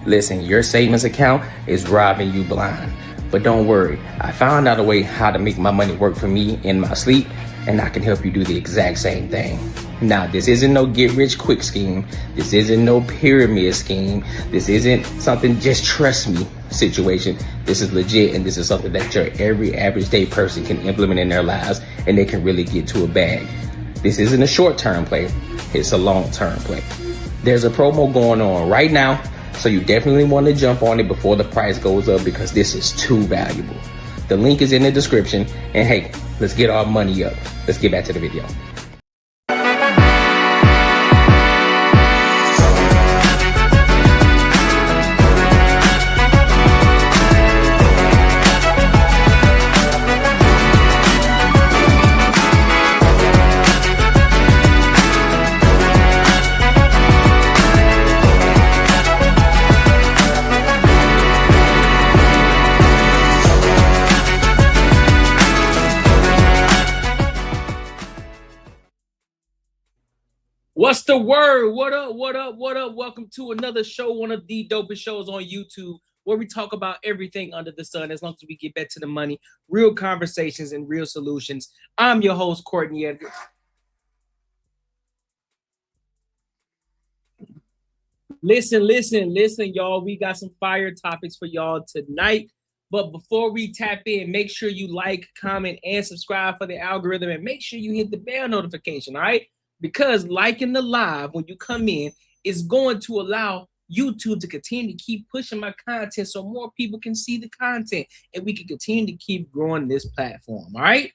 Listen, your savings account is robbing you blind. But don't worry, I found out a way how to make my money work for me in my sleep, and I can help you do the exact same thing. Now, this isn't no get rich quick scheme. This isn't no pyramid scheme. This isn't something just trust me situation. This is legit, and this is something that your every average day person can implement in their lives, and they can really get to a bag. This isn't a short-term play. It's a long-term play. There's a promo going on right now, so you definitely want to jump on it before the price goes up because this is too valuable. The link is in the description, and hey, let's get our money up. Let's get back to the video. What's the word? What up? What up? What up? Welcome to another show, one of the dopest shows on YouTube, where we talk about everything under the sun as long as we get back to the money, real conversations and real solutions. I'm your host, Courtney Edgar. Listen, y'all. We got some fire topics for y'all tonight. But before we tap in, make sure you like, comment, and subscribe for the algorithm, and make sure you hit the bell notification, all right? Because liking the live when you come in is going to allow YouTube to continue to keep pushing my content so more people can see the content and we can continue to keep growing this platform. All right.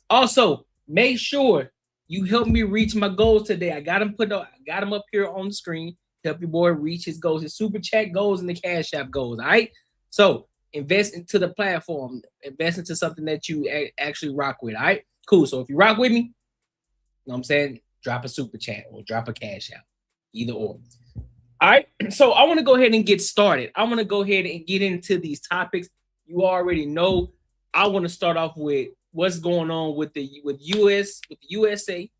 Also, make sure you help me reach my goals today. I got them up here on the screen. Help your boy reach his goals, his super chat goals, and the Cash App goals. All right. So invest into the platform, invest into something that you actually rock with. All right. Cool. So if you rock with me, you know what I'm saying? Drop a super chat or drop a Cash App, either or. All right, so I want to go ahead and get started. I want to go ahead and get into these topics. You already know I want to start off with what's going on with the USA,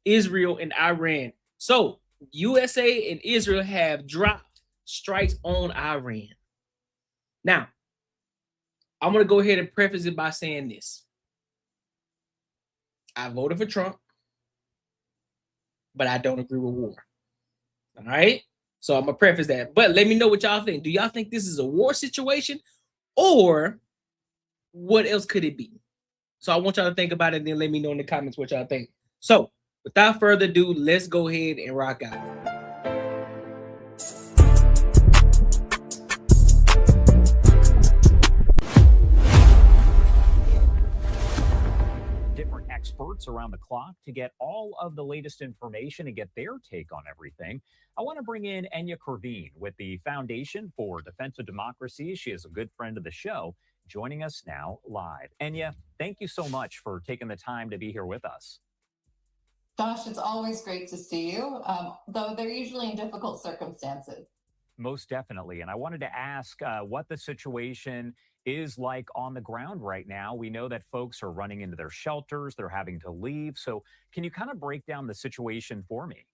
Israel, and Iran. So USA and Israel have dropped strikes on Iran. Now, I'm going to go ahead and preface it by saying this. I voted for Trump, but I don't agree with war. All right? So I'm going to preface that. But let me know what y'all think. Do y'all think this is a war situation? Or what else could it be? So I want y'all to think about it and then let me know in the comments what y'all think. So without further ado, let's go ahead and rock out. Experts around the clock to get all of the latest information and get their take on everything. I want to bring in Enya Kervine with the Foundation for Defense of Democracy. She is a good friend of the show, joining us now live. Enya, thank you so much for taking the time to be here with us. Josh, it's always great to see you, though they're usually in difficult circumstances. Most definitely. And I wanted to ask what the situation is like on the ground right now. We know that folks are running into their shelters, they're having to leave. So can you kind of break down the situation for me?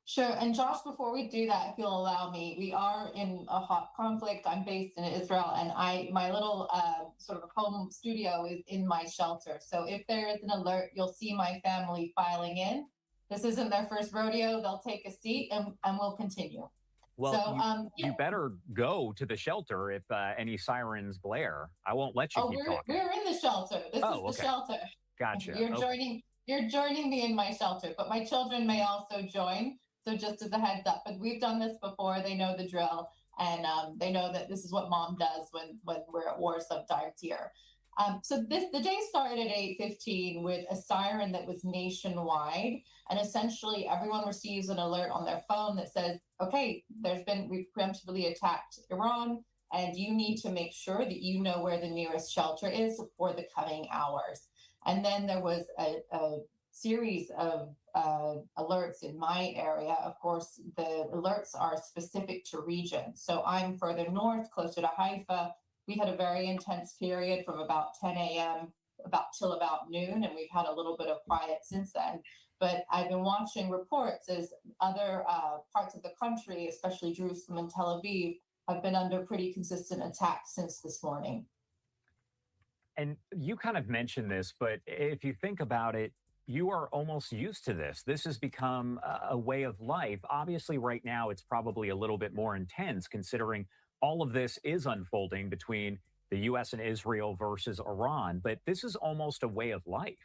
Sure. And Josh, before we do that, if you'll allow me, we are in a hot conflict. I'm based in Israel, and my little sort of home studio is in my shelter. So if there is an alert, you'll see my family filing in. This isn't their first rodeo. They'll take a seat and we'll continue. Well, so, you better go to the shelter if any sirens blare. I won't let you keep talking. We're in the shelter. This is the shelter. Gotcha. You're joining me in my shelter, but my children may also join. So just as a heads up, but we've done this before. They know the drill, and they know that this is what mom does when we're at war sometimes here. So the day started at 8:15 with a siren that was nationwide, and essentially everyone receives an alert on their phone that says, okay, we've preemptively attacked Iran, and you need to make sure that you know where the nearest shelter is for the coming hours. And then there was a series of alerts in my area. Of course, the alerts are specific to region. So I'm further north, closer to Haifa. We had a very intense period from about 10 a.m. till about noon, and we've had a little bit of quiet since then. But I've been watching reports as other parts of the country, especially Jerusalem and Tel Aviv, have been under pretty consistent attacks since this morning. And you kind of mentioned this, but if you think about it, you are almost used to this. This has become a way of life. Obviously, right now, it's probably a little bit more intense considering all of this is unfolding between the US and Israel versus Iran, but this is almost a way of life.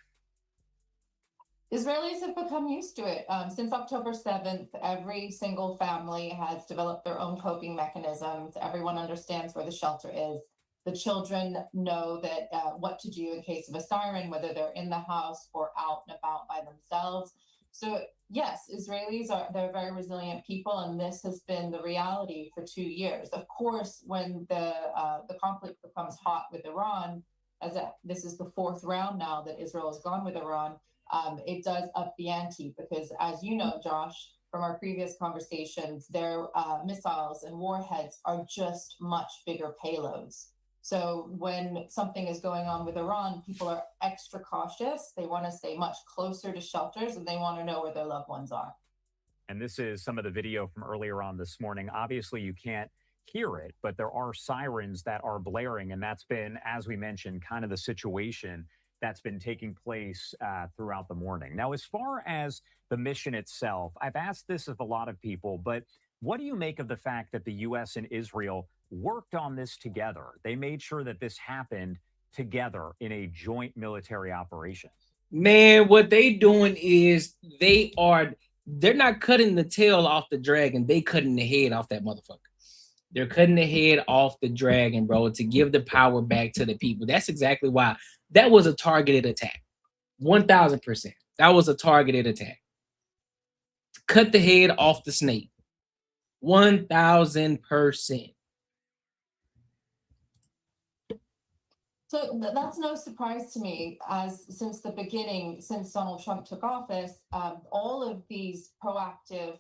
Israelis have become used to it. Since October 7th, every single family has developed their own coping mechanisms. Everyone understands where the shelter is. The children know that what to do in case of a siren, whether they're in the house or out and about by themselves. So yes, they're very resilient people, and this has been the reality for 2 years. Of course, when the conflict becomes hot with Iran, this is the fourth round now that Israel has gone with Iran, it does up the ante because, as you know, Josh, from our previous conversations, their missiles and warheads are just much bigger payloads. So when something is going on with Iran, people are extra cautious. They want to stay much closer to shelters, and they want to know where their loved ones are. And this is some of the video from earlier on this morning. Obviously, you can't hear it, but there are sirens that are blaring. And that's been, as we mentioned, kind of the situation that's been taking place throughout the morning. Now, as far as the mission itself, I've asked this of a lot of people, but what do you make of the fact that the U.S. and Israel worked on this together? They made sure that this happened together in a joint military operation. Man, what they doing is they're not cutting the tail off the dragon. They cutting the head off that motherfucker. They're cutting the head off the dragon, bro, to give the power back to the people. That's exactly why. That was a targeted attack. 1,000%. That was a targeted attack. Cut the head off the snake. 1,000%. So that's no surprise to me, as since the beginning, since Donald Trump took office, all of these proactive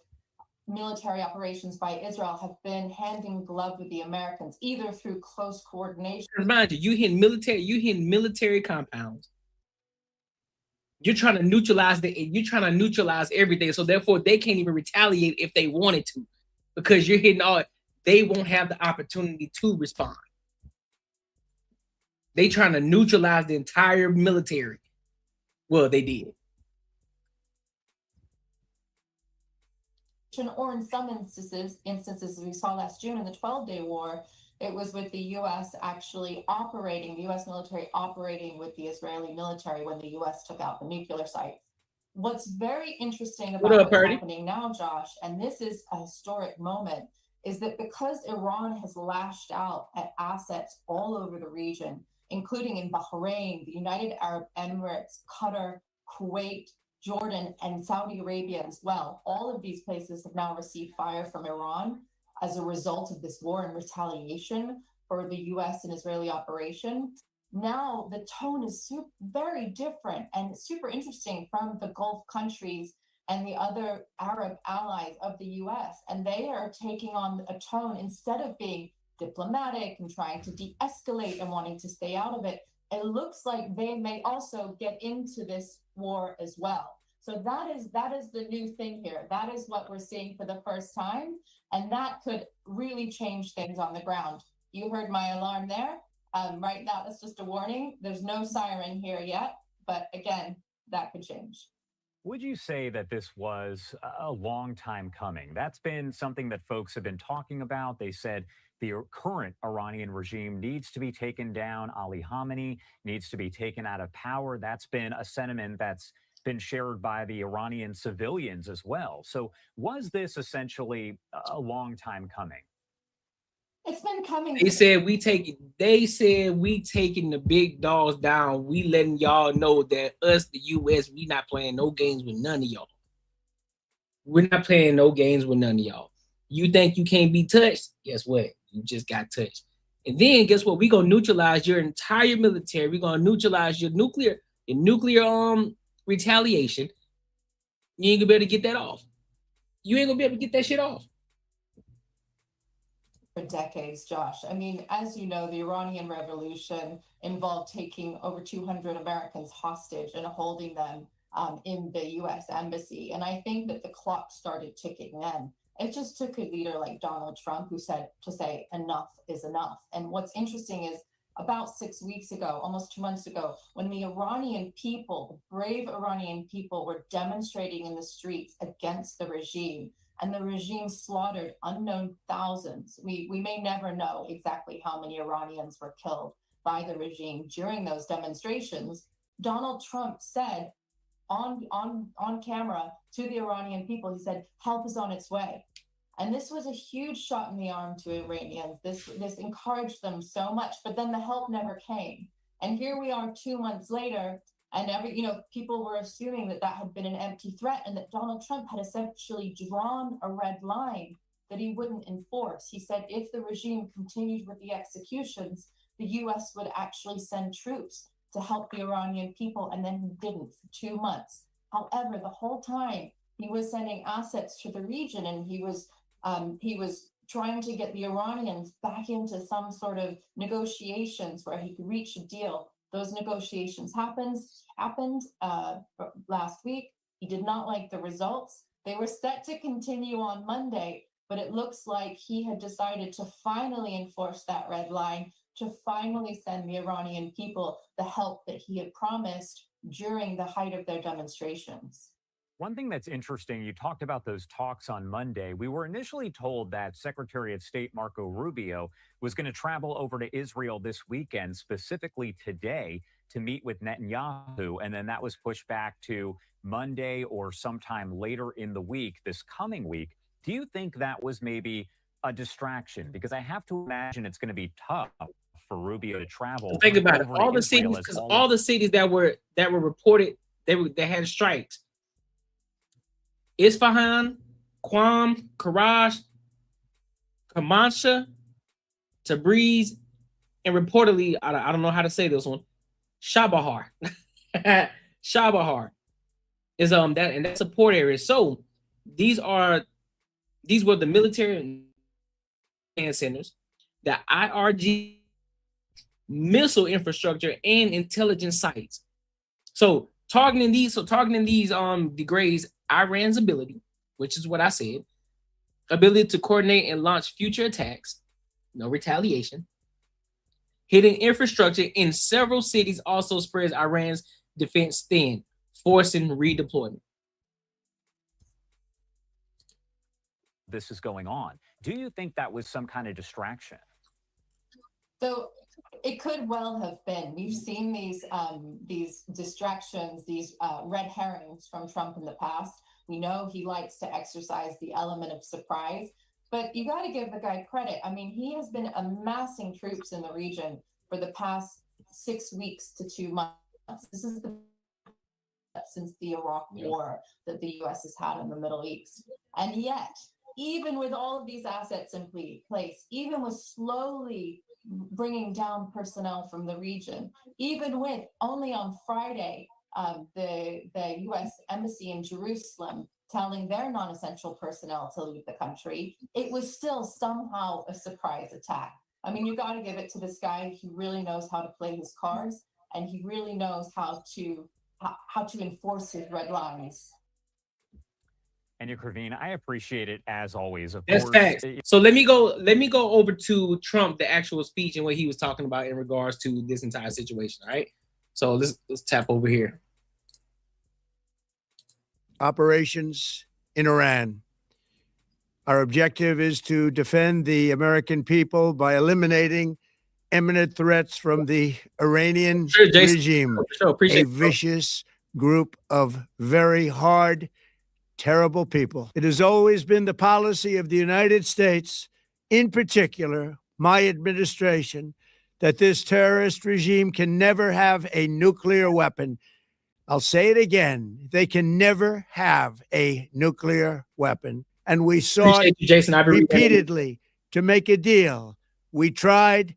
military operations by Israel have been hand in glove with the Americans, either through close coordination. Mind you, you hitting military compounds. You're trying to neutralize everything. So therefore, they can't even retaliate if they wanted to, because you're hitting all. They won't have the opportunity to respond. They trying to neutralize the entire military. Well, they did. Or in some instances, as we saw last June in the 12-day war, it was with the U.S. actually operating, the U.S. military operating with the Israeli military when the U.S. took out the nuclear sites. What's very interesting about what's happening now, Josh, and this is a historic moment, is that because Iran has lashed out at assets all over the region, including in Bahrain, the United Arab Emirates, Qatar, Kuwait, Jordan, and Saudi Arabia as well. All of these places have now received fire from Iran as a result of this war and retaliation for the U.S. and Israeli operation. Now the tone is very different and super interesting from the Gulf countries and the other Arab allies of the U.S. And they are taking on a tone, instead of being diplomatic and trying to de-escalate and wanting to stay out of it, it looks like they may also get into this war as well. So that is the new thing here. That is what we're seeing for the first time, and that could really change things on the ground. You heard my alarm there. Right now, that's just a warning. There's no siren here yet, but again, that could change. Would you say that this was a long time coming? That's been something that folks have been talking about. They said the current Iranian regime needs to be taken down. Ali Khamenei needs to be taken out of power. That's been a sentiment that's been shared by the Iranian civilians as well. So was this essentially a long time coming? It's been coming. They said we taking the big dogs down. We letting y'all know that us, the U.S., we not playing no games with none of y'all. We're not playing no games with none of y'all. You think you can't be touched? Guess what? You just got touched. And then guess what? We're gonna neutralize your entire military. We're gonna neutralize your nuclear retaliation. You ain't gonna be able to get that off. You ain't gonna be able to get that shit off. for decades, Josh. I mean, as you know, the Iranian Revolution involved taking over 200 Americans hostage and holding them in the U.S. embassy. And I think that the clock started ticking then. It just took a leader like Donald Trump who said to say enough is enough. And what's interesting is about 6 weeks ago, almost 2 months ago, when the Iranian people, the brave Iranian people, were demonstrating in the streets against the regime, and the regime slaughtered unknown thousands. We may never know exactly how many Iranians were killed by the regime during those demonstrations. Donald Trump said on camera to the Iranian people, he said, help is on its way. And this was a huge shot in the arm to Iranians. This encouraged them so much, but then the help never came. And here we are 2 months later, and people were assuming that that had been an empty threat and that Donald Trump had essentially drawn a red line that he wouldn't enforce. He said if the regime continued with the executions, the US would actually send troops to help the Iranian people, and then he didn't for 2 months. However, the whole time he was sending assets to the region, and he was trying to get the Iranians back into some sort of negotiations where he could reach a deal. Those negotiations happened last week. He did not like the results. They were set to continue on Monday, but it looks like he had decided to finally enforce that red line, to finally send the Iranian people the help that he had promised during the height of their demonstrations. One thing that's interesting, you talked about those talks on Monday. We were initially told that Secretary of State Marco Rubio was going to travel over to Israel this weekend, specifically today, to meet with Netanyahu. And then that was pushed back to Monday or sometime later in the week, this coming week. Do you think that was maybe a distraction? Because I have to imagine it's going to be tough for Rubio to travel. Think about it. All the cities, because all the cities that were reported, they had strikes. Isfahan, Qom, Karaj, Kermanshah, Tabriz, and reportedly, I don't know how to say this one, Shabahar. Shabahar is that's a port area. So these were the military command centers, the IRG missile infrastructure, and intelligence sites. So targeting these degrades Iran's ability, which is what I said, ability to coordinate and launch future attacks, no retaliation. Hitting infrastructure in several cities also spreads Iran's defense thin, forcing redeployment. This is going on. Do you think that was some kind of distraction? So it could well have been. We've seen these distractions, these red herrings from Trump in the past. We know he likes to exercise the element of surprise, but you got to give the guy credit. I mean, he has been amassing troops in the region for the past 6 weeks to 2 months. This is since the Iraq war that the U.S. has had in the Middle East. And yet, even with all of these assets in place, even with slowly bringing down personnel from the region, even with only on Friday, the U.S. embassy in Jerusalem telling their non-essential personnel to leave the country, it was still somehow a surprise attack. I mean, you got to give it to this guy. He really knows how to play his cards, and he really knows how to enforce his red lines. And Praveen, I appreciate it as always. Of That's course. facts. So let me go over to Trump, the actual speech and what he was talking about in regards to this entire situation. All right. So let's tap over here. Operations in Iran. Our objective is to defend the American people by eliminating imminent threats from the Iranian regime, a vicious group of very hard, terrible people. It has always been the policy of the United States, in particular, my administration, that this terrorist regime can never have a nuclear weapon. I'll say it again. They can never have a nuclear weapon. And we sought repeatedly to make a deal. We tried.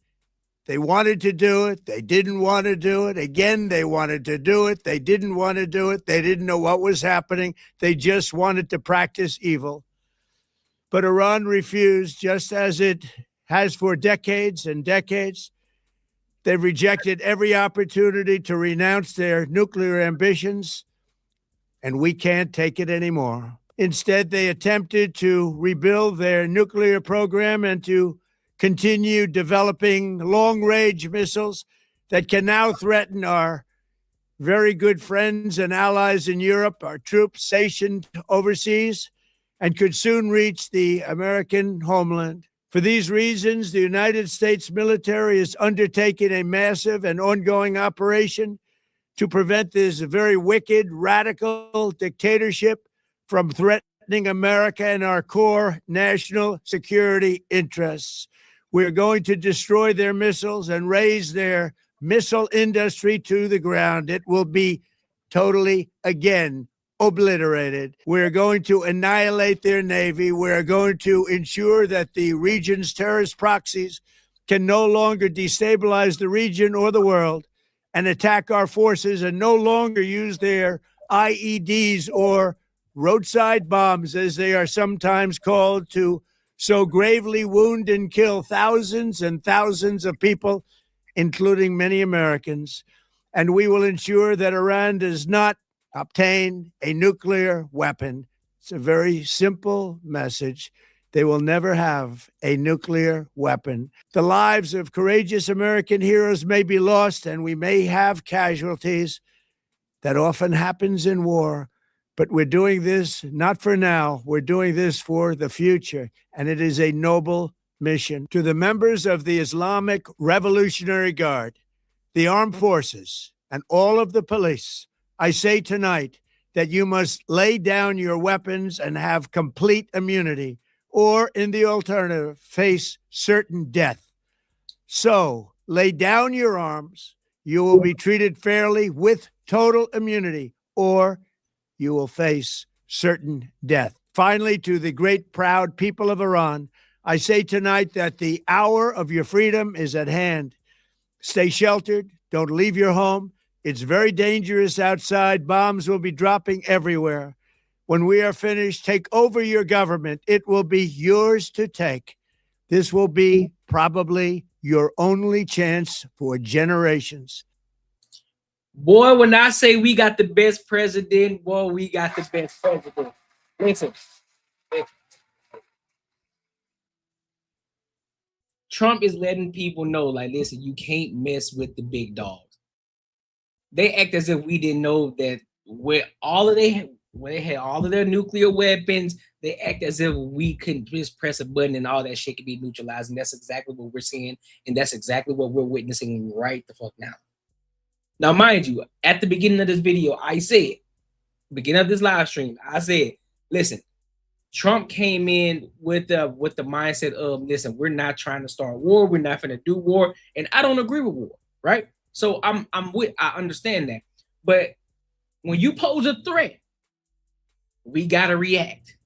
They wanted to do it. They didn't want to do it. Again, they wanted to do it. They didn't want to do it. They didn't know what was happening. They just wanted to practice evil. But Iran refused, just as it has for decades and decades. They've rejected every opportunity to renounce their nuclear ambitions, and we can't take it anymore. Instead, they attempted to rebuild their nuclear program and to continue developing long-range missiles that can now threaten our very good friends and allies in Europe, our troops stationed overseas, and could soon reach the American homeland. For these reasons, the United States military is undertaking a massive and ongoing operation to prevent this very wicked, radical dictatorship from threatening America and our core national security interests. We're going to destroy their missiles and raise their missile industry to the ground. It will be totally, again, obliterated. We're going to annihilate their Navy. We're going to ensure that the region's terrorist proxies can no longer destabilize the region or the world and attack our forces, and no longer use their IEDs or roadside bombs, as they are sometimes called, to so gravely wound and kill thousands and thousands of people, including many Americans. And we will ensure that Iran does not obtain a nuclear weapon. It's a very simple message. They will never have a nuclear weapon. The lives of courageous American heroes may be lost, and we may have casualties. That often happens in war. But we're doing this not for now. We're doing this for the future. And it is a noble mission. To the members of the Islamic Revolutionary Guard, the armed forces, and all of the police, I say tonight that you must lay down your weapons and have complete immunity, or in the alternative, face certain death. So lay down your arms. You will be treated fairly with total immunity, or you will face certain death. Finally, to the great, proud people of Iran, I say tonight that the hour of your freedom is at hand. Stay sheltered. Don't leave your home. It's very dangerous outside. Bombs will be dropping everywhere. When we are finished, take over your government. It will be yours to take. This will be probably your only chance for generations. Boy, when I say we got the best president, boy, we got the best president. Listen. Trump is letting people know, like, listen, you can't mess with the big dogs. They act as if we didn't know that where they had all of their nuclear weapons, they act as if we couldn't just press a button and all that shit could be neutralized. And that's exactly what we're seeing. And that's exactly what we're witnessing right the fuck now. Now, mind you, at the beginning of this video, I said, beginning of this live stream, I said, listen, Trump came in with the mindset of, listen, we're not trying to start war. We're not going to do war. And I don't agree with war, right? So I understand that. But when you pose a threat, we got to react.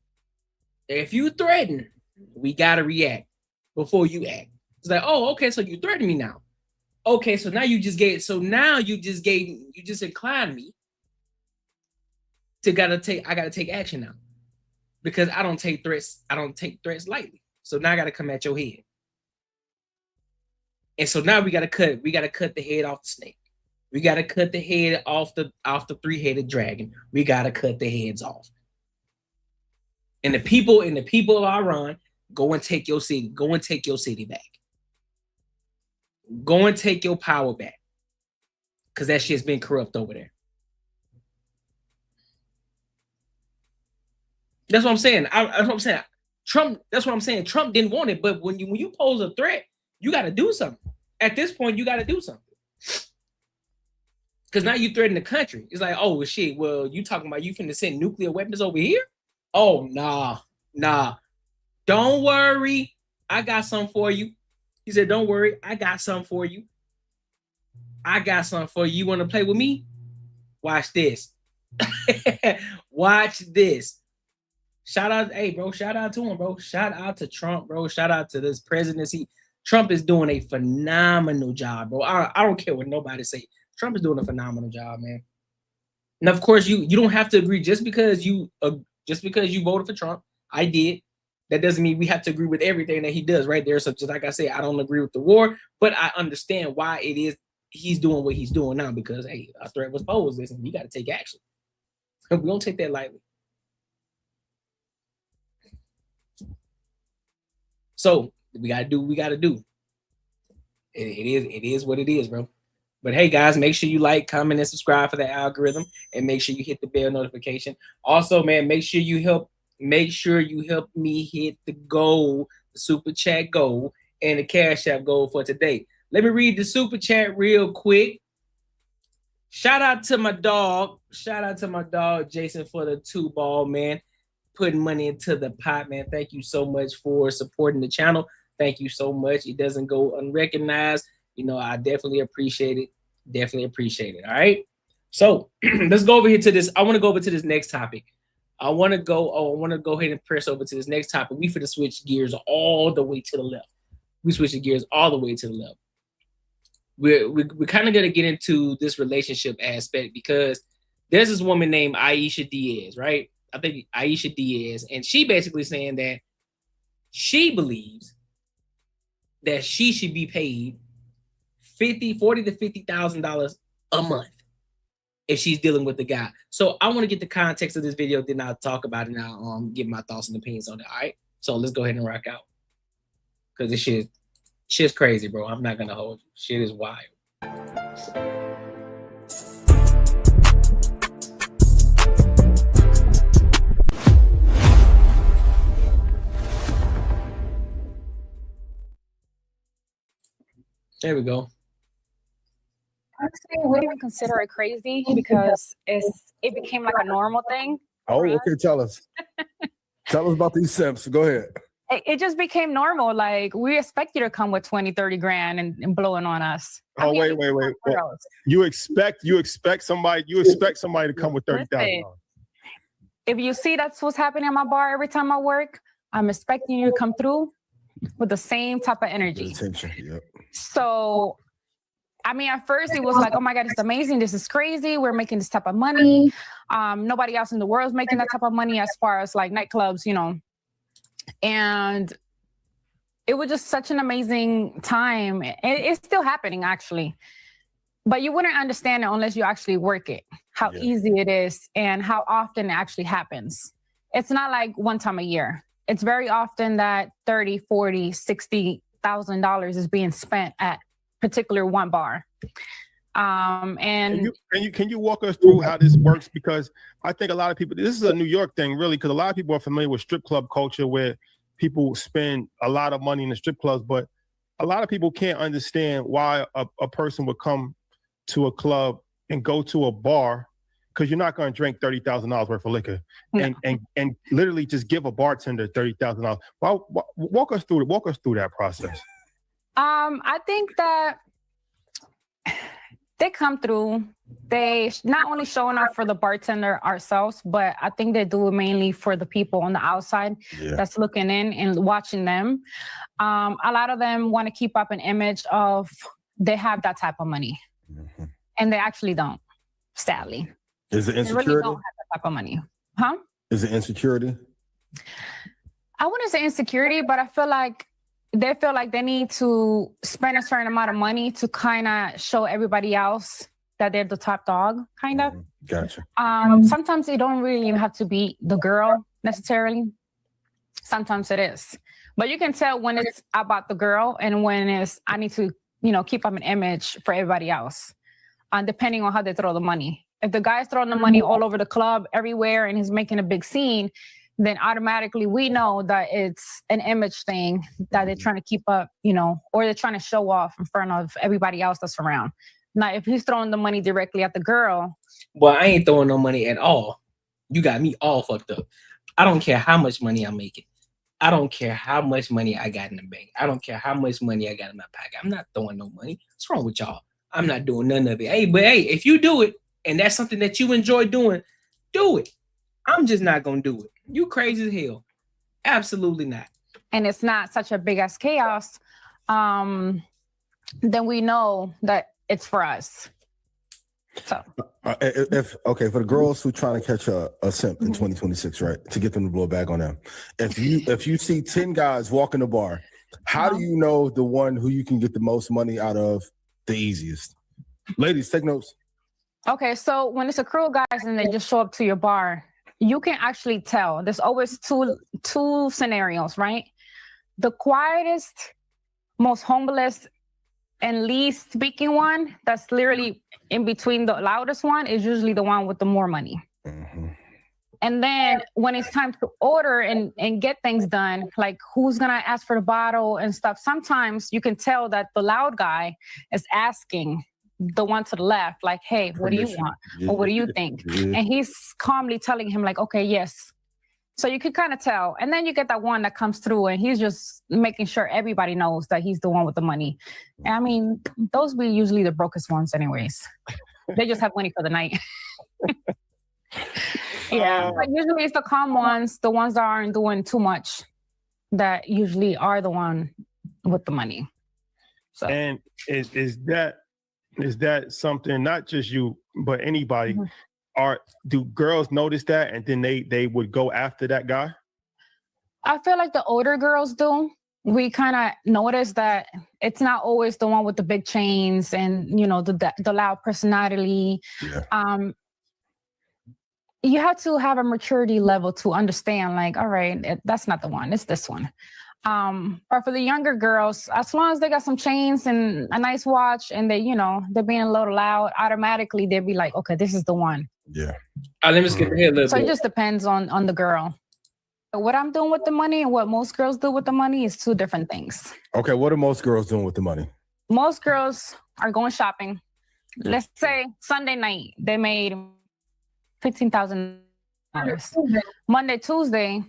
If you threaten, we got to react before you act. It's like, oh, okay, so you threaten me now. Okay, so now you just inclined me to I gotta take action now. Because I don't take threats lightly. So now I gotta come at your head. And so now we gotta cut the head off the snake. We gotta cut the head off the three-headed dragon. We gotta cut the heads off. And the people of Iran, go and take your city. Go and take your city back. Go and take your power back. Because that shit's been corrupt over there. That's what I'm saying. That's what I'm saying. Trump, that's what I'm saying. Trump didn't want it, but when you pose a threat, you got to do something. At this point, you got to do something. Because now you threaten the country. It's like, oh, shit, well, you talking about you finna send nuclear weapons over here? Oh, nah. Don't worry. I got something for you. He said, don't worry. I got something for you. You want to play with me? Watch this. Watch this. Shout out, hey, bro. Shout out to him, bro. Shout out to Trump, bro. Shout out to this presidency. Trump is doing a phenomenal job, bro. I don't care what nobody say. Trump is doing a phenomenal job, man. And of course, you don't have to agree just because you voted for Trump. I did. That doesn't mean we have to agree with everything that he does, right? There, so just like I said, I don't agree with the war, but I understand why it is he's doing what he's doing now, because hey, a threat was posed. Listen, we got to take action. We don't take that lightly. So we gotta do what we gotta do. It is what it is, bro. But hey, guys, make sure you like, comment, and subscribe for the algorithm, and make sure you hit the bell notification. Also, man, make sure you help me hit the goal, the super chat goal, and the Cash App goal for today. Let me read the super chat real quick. Shout out to my dog. Shout out to my dog, Jason, for the 2-ball, man. Putting money into the pot, man. Thank you so much for supporting the channel. Thank you so much. It doesn't go unrecognized. You know, I definitely appreciate it. Definitely appreciate it. All right. So let's go over here to this. I want to go over to this next topic. I want to go ahead and press over to this next topic. We finna switch gears all the way to the left. We switching gears all the way to the left. We're kind of gonna get into this relationship aspect because there's this woman named Aisha Diaz, right? I think Aisha Diaz, and she basically saying that she believes that she should be paid $40,000 to $50,000 a month if she's dealing with the guy. So I want to get the context of this video, then I'll talk about it, and I'll give my thoughts and opinions on it. All right. So let's go ahead and rock out. Because this shit's crazy, bro. I'm not gonna hold you. Shit is wild. There we go. Honestly, I wouldn't even consider it crazy because it became like a normal thing. Oh, okay. Tell us. Tell us about these simps. Go ahead. It just became normal. Like, we expect you to come with 20, 30 grand and blowing on us. Oh, wait. Well, you expect somebody to come with $30,000. If you see that's what's happening at my bar every time I work, I'm expecting you to come through with the same type of energy. Attention. Yep. So, I mean, at first it was like, oh my God, it's amazing. This is crazy. We're making this type of money. Nobody else in the world is making that type of money as far as like nightclubs, you know. And it was just such an amazing time. It's still happening, actually. But you wouldn't understand it unless you actually work it, how easy it is and how often it actually happens. It's not like one time a year. It's very often that $30,000, $40,000, $60,000 is being spent at particular one bar. And can you walk us through how this works? Because I think a lot of people, this is a New York thing, really, because a lot of people are familiar with strip club culture where people spend a lot of money in the strip clubs, but a lot of people can't understand why a person would come to a club and go to a bar, because you're not going to drink $30,000 worth of liquor and literally just give a bartender $30,000. Well, walk us through that process. I think that they come through, they not only showing up for the bartender ourselves, but I think they do it mainly for the people on the outside that's looking in and watching them. A lot of them want to keep up an image of they have that type of money, and they actually don't, sadly. Is it insecurity? They really don't have that type of money. Huh? Is it insecurity? I wouldn't say insecurity, but I feel like they feel like they need to spend a certain amount of money to kind of show everybody else that they're the top dog, kind of. Gotcha. Sometimes it don't really even have to be the girl necessarily. Sometimes it is. But you can tell when it's about the girl and when it's, I need to, you know, keep up an image for everybody else, depending on how they throw the money. If the guy's throwing the money all over the club, everywhere, and he's making a big scene, then automatically we know that it's an image thing that they're trying to keep up, you know, or they're trying to show off in front of everybody else that's around. Now, if he's throwing the money directly at the girl. Well, I ain't throwing no money at all. You got me all fucked up. I don't care how much money I'm making. I don't care how much money I got in the bank. I don't care how much money I got in my pocket. I'm not throwing no money. What's wrong with y'all? I'm not doing none of it. Hey, but hey, if you do it and that's something that you enjoy doing, do it. I'm just not going to do it. You crazy as hell. Absolutely not. And it's not such a big ass chaos. Then we know that it's for us. So okay, for the girls who trying to catch a simp in 2026, right, to get them to blow a bag on them, if you see 10 guys walking the bar, how do you know the one who you can get the most money out of the easiest? Ladies, take notes. Okay, so when it's a crew of guys and they just show up to your bar, you can actually tell. There's always two scenarios, right? The quietest, most humblest, and least speaking one that's literally in between the loudest one is usually the one with the more money. Mm-hmm. And then when it's time to order and get things done, like who's gonna ask for the bottle and stuff, sometimes you can tell that the loud guy is asking the one to the left, like, hey, what do you want? Yeah. Or what do you think? Yeah. And he's calmly telling him like, okay, yes. So you can kind of tell. And then you get that one that comes through and he's just making sure everybody knows that he's the one with the money. And I mean, those be usually the brokest ones anyways. They just have money for the night. Yeah, but usually it's the calm ones, the ones that aren't doing too much, that usually are the one with the money. So. And is that something, not just you, but anybody, do girls notice that and then they would go after that guy? I feel like the older girls do. We kind of notice that it's not always the one with the big chains and, you know, the loud personality. Yeah. You have to have a maturity level to understand, like, all right, that's not the one, it's this one. Or for the younger girls, as long as they got some chains and a nice watch and they, you know, they're being a little loud, automatically they'll be like, okay, this is the one. Yeah. Let me skip ahead a little So bit. it just depends on the girl. What I'm doing with the money and what most girls do with the money is two different things. Okay, what are most girls doing with the money? Most girls are going shopping. Let's say Sunday night, they made $15,000. Monday, Tuesday,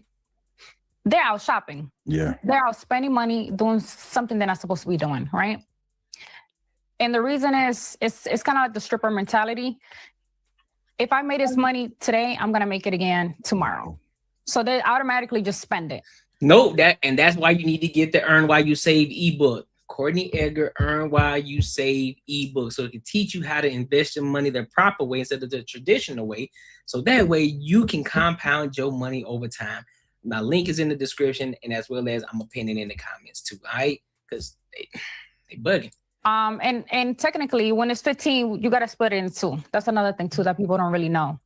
they're out shopping. Yeah. They're out spending money doing something they're not supposed to be doing, right? And the reason is, it's kind of like the stripper mentality. If I made this money today, I'm going to make it again tomorrow. So they automatically just spend it. No, that's why you need to get the Earn While You Save ebook. Courtney Edgar, Earn While You Save ebook. So it can teach you how to invest your money the proper way instead of the traditional way. So that way you can compound your money over time. My link is in the description, and as well as I'm gonna pin it in the comments too. All right, because they bugging. And technically, when it's 15, you gotta split it in two. That's another thing too that people don't really know.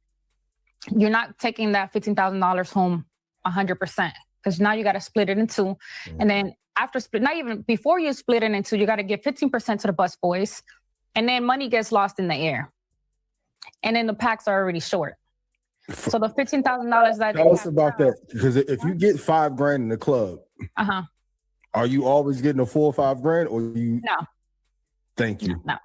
You're not taking that $15,000 home 100%, because now you gotta split it in two, and then after split, not even before you split it in two, you gotta give 15% to the bus boys, and then money gets lost in the air, and then the packs are already short. So the $15,000 that tell us about that, because if you get $5,000 in the club, are you always getting a full $5,000 or you? No. Thank you. No.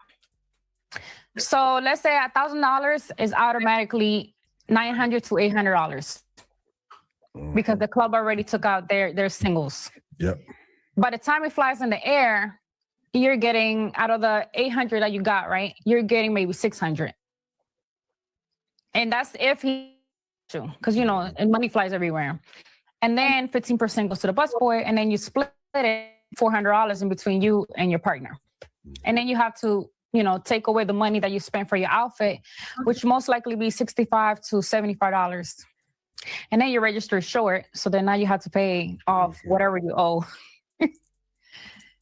So let's say $1,000 is automatically $900 to $800 because the club already took out their singles. Yep. By the time it flies in the air, you're getting, out of the 800 that you got, right? You're getting maybe 600. And that's if he, because, you know, and money flies everywhere. And then 15% goes to the busboy, and then you split it $400 in between you and your partner. And then you have to, you know, take away the money that you spent for your outfit, which most likely be $65 to $75. And then your register is short. So then now you have to pay off whatever you owe.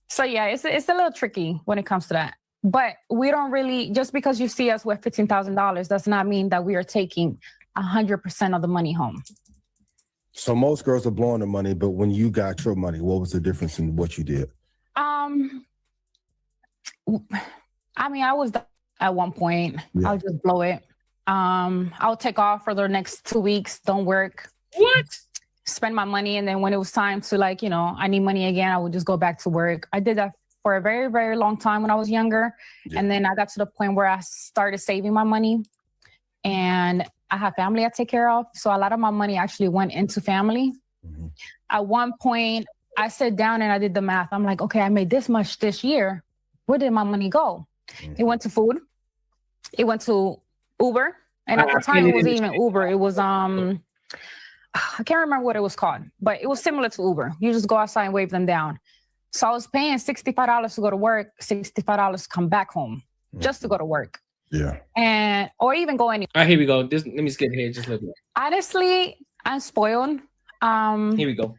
So yeah, it's a little tricky when it comes to that. But we don't really, just because you see us with $15,000 does not mean that we are taking 100% of the money home. So most girls are blowing the money, but when you got your money, what was the difference in what you did? I mean, I was at one point. Yeah. I'll just blow it. I'll take off for the next 2 weeks, don't work. What? Spend my money, and then when it was time to, like, you know, I need money again, I would just go back to work. I did that for a very, very long time when I was younger. Yeah. And then I got to the point where I started saving my money, and I have family I take care of. So a lot of my money actually went into family. Mm-hmm. At one point, I sat down and I did the math. I'm like, okay, I made this much this year. Where did my money go? Mm-hmm. It went to food. It went to Uber. And at the time, it wasn't even Uber. It was, I can't remember what it was called, but it was similar to Uber. You just go outside and wave them down. So I was paying $65 to go to work, $65 to come back home, just to go to work. Yeah. and or even go any. All right, here we go. Let me skip ahead just a little bit. Honestly, I'm spoiled. Here we go.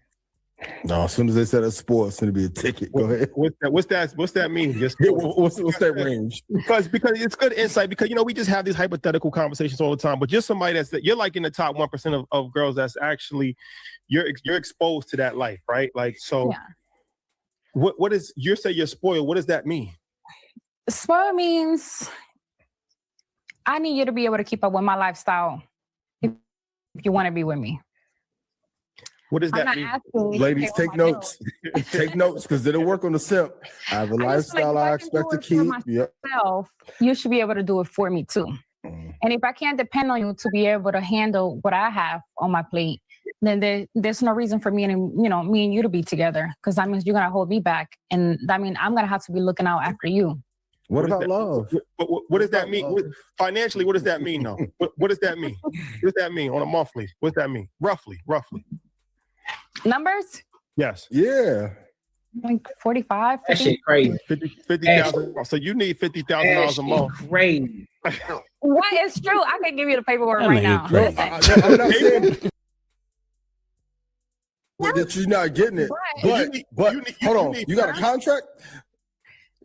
No, as soon as they said it's sports, it's gonna be a ticket. Go ahead. What's that mean? Just What's that range? because it's good insight, because we just have these hypothetical conversations all the time, but just somebody you're like in the top 1% of girls that's actually you're exposed to that life, right? Like, so Yeah. what is, you say you're spoiled, what does that mean? Spoiled means I need you to be able to keep up with my lifestyle if you want to be with me. What does I'm that not mean? asking you Ladies, to pay take all my notes. Take notes, because it'll work on the simp. I have a I just feel lifestyle like I if I can expect to do it for keep. Yep. myself, you should be able to do it for me too. And if I can't depend on you to be able to handle what I have on my plate, then there's no reason for me and me and you to be together, because that means you're gonna hold me back, and that means I'm gonna have to be looking out after you. What does about love? What does that mean? Financially, what does that mean, though? What does that mean? What does that mean on a monthly? What does that mean? Roughly. Numbers Yes. Yeah. like 45, That 50. shit crazy. 50,000. So you need $50,000 a month. Crazy. What is true? I can give you the paperwork That right nigga now. crazy. Listen, I'm not saying that you're not getting it. But hold on. You got a contract?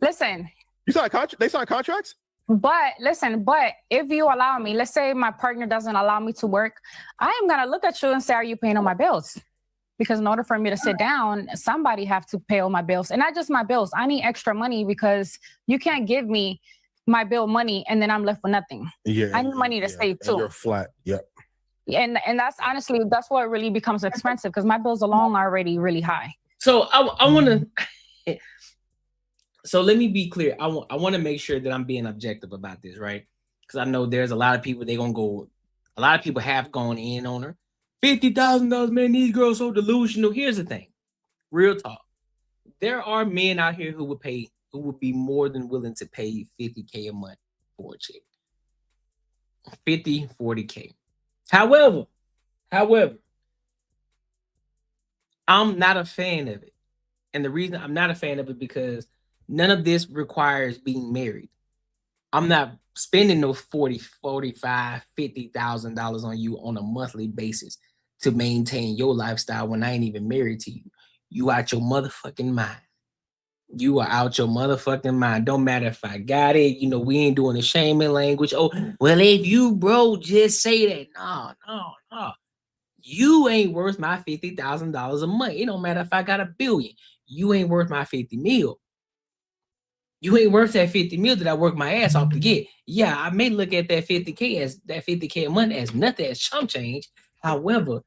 listen. You sign contract? They sign contracts? But listen, if you allow me, let's say my partner doesn't allow me to work, I am gonna look at you and say, are you paying all my bills? Because in order for me to sit down, somebody have to pay all my bills. And not just my bills. I need extra money, because you can't give me my bill money and then I'm left with nothing. Yeah. I need money to save too. You're flat. Yep. And that's honestly, that's what really becomes expensive, because my bills alone are already really high. So I want to. So let me be clear. I want to make sure that I'm being objective about this, right? Because I know there's a lot of people a lot of people have gone in on her. $50,000, man. These girls so delusional. Here's the thing, real talk. There are men out here who would be more than willing to pay $50K a month for a chick. 50, 40K. However, I'm not a fan of it. And the reason I'm not a fan of it, because none of this requires being married. I'm not spending no $40, $45, $50,000 on you on a monthly basis to maintain your lifestyle when I ain't even married to you. You out your motherfucking mind. You are out your motherfucking mind. Don't matter if I got it. We ain't doing the shaming language. Oh, well, if you bro, just say that. No. You ain't worth my $50,000 a month. It don't matter if I got $1 billion. You ain't worth my 50 mil. You ain't worth that 50 mil that I work my ass off to get. Yeah, I may look at that 50K a month as nothing, as chump change. However,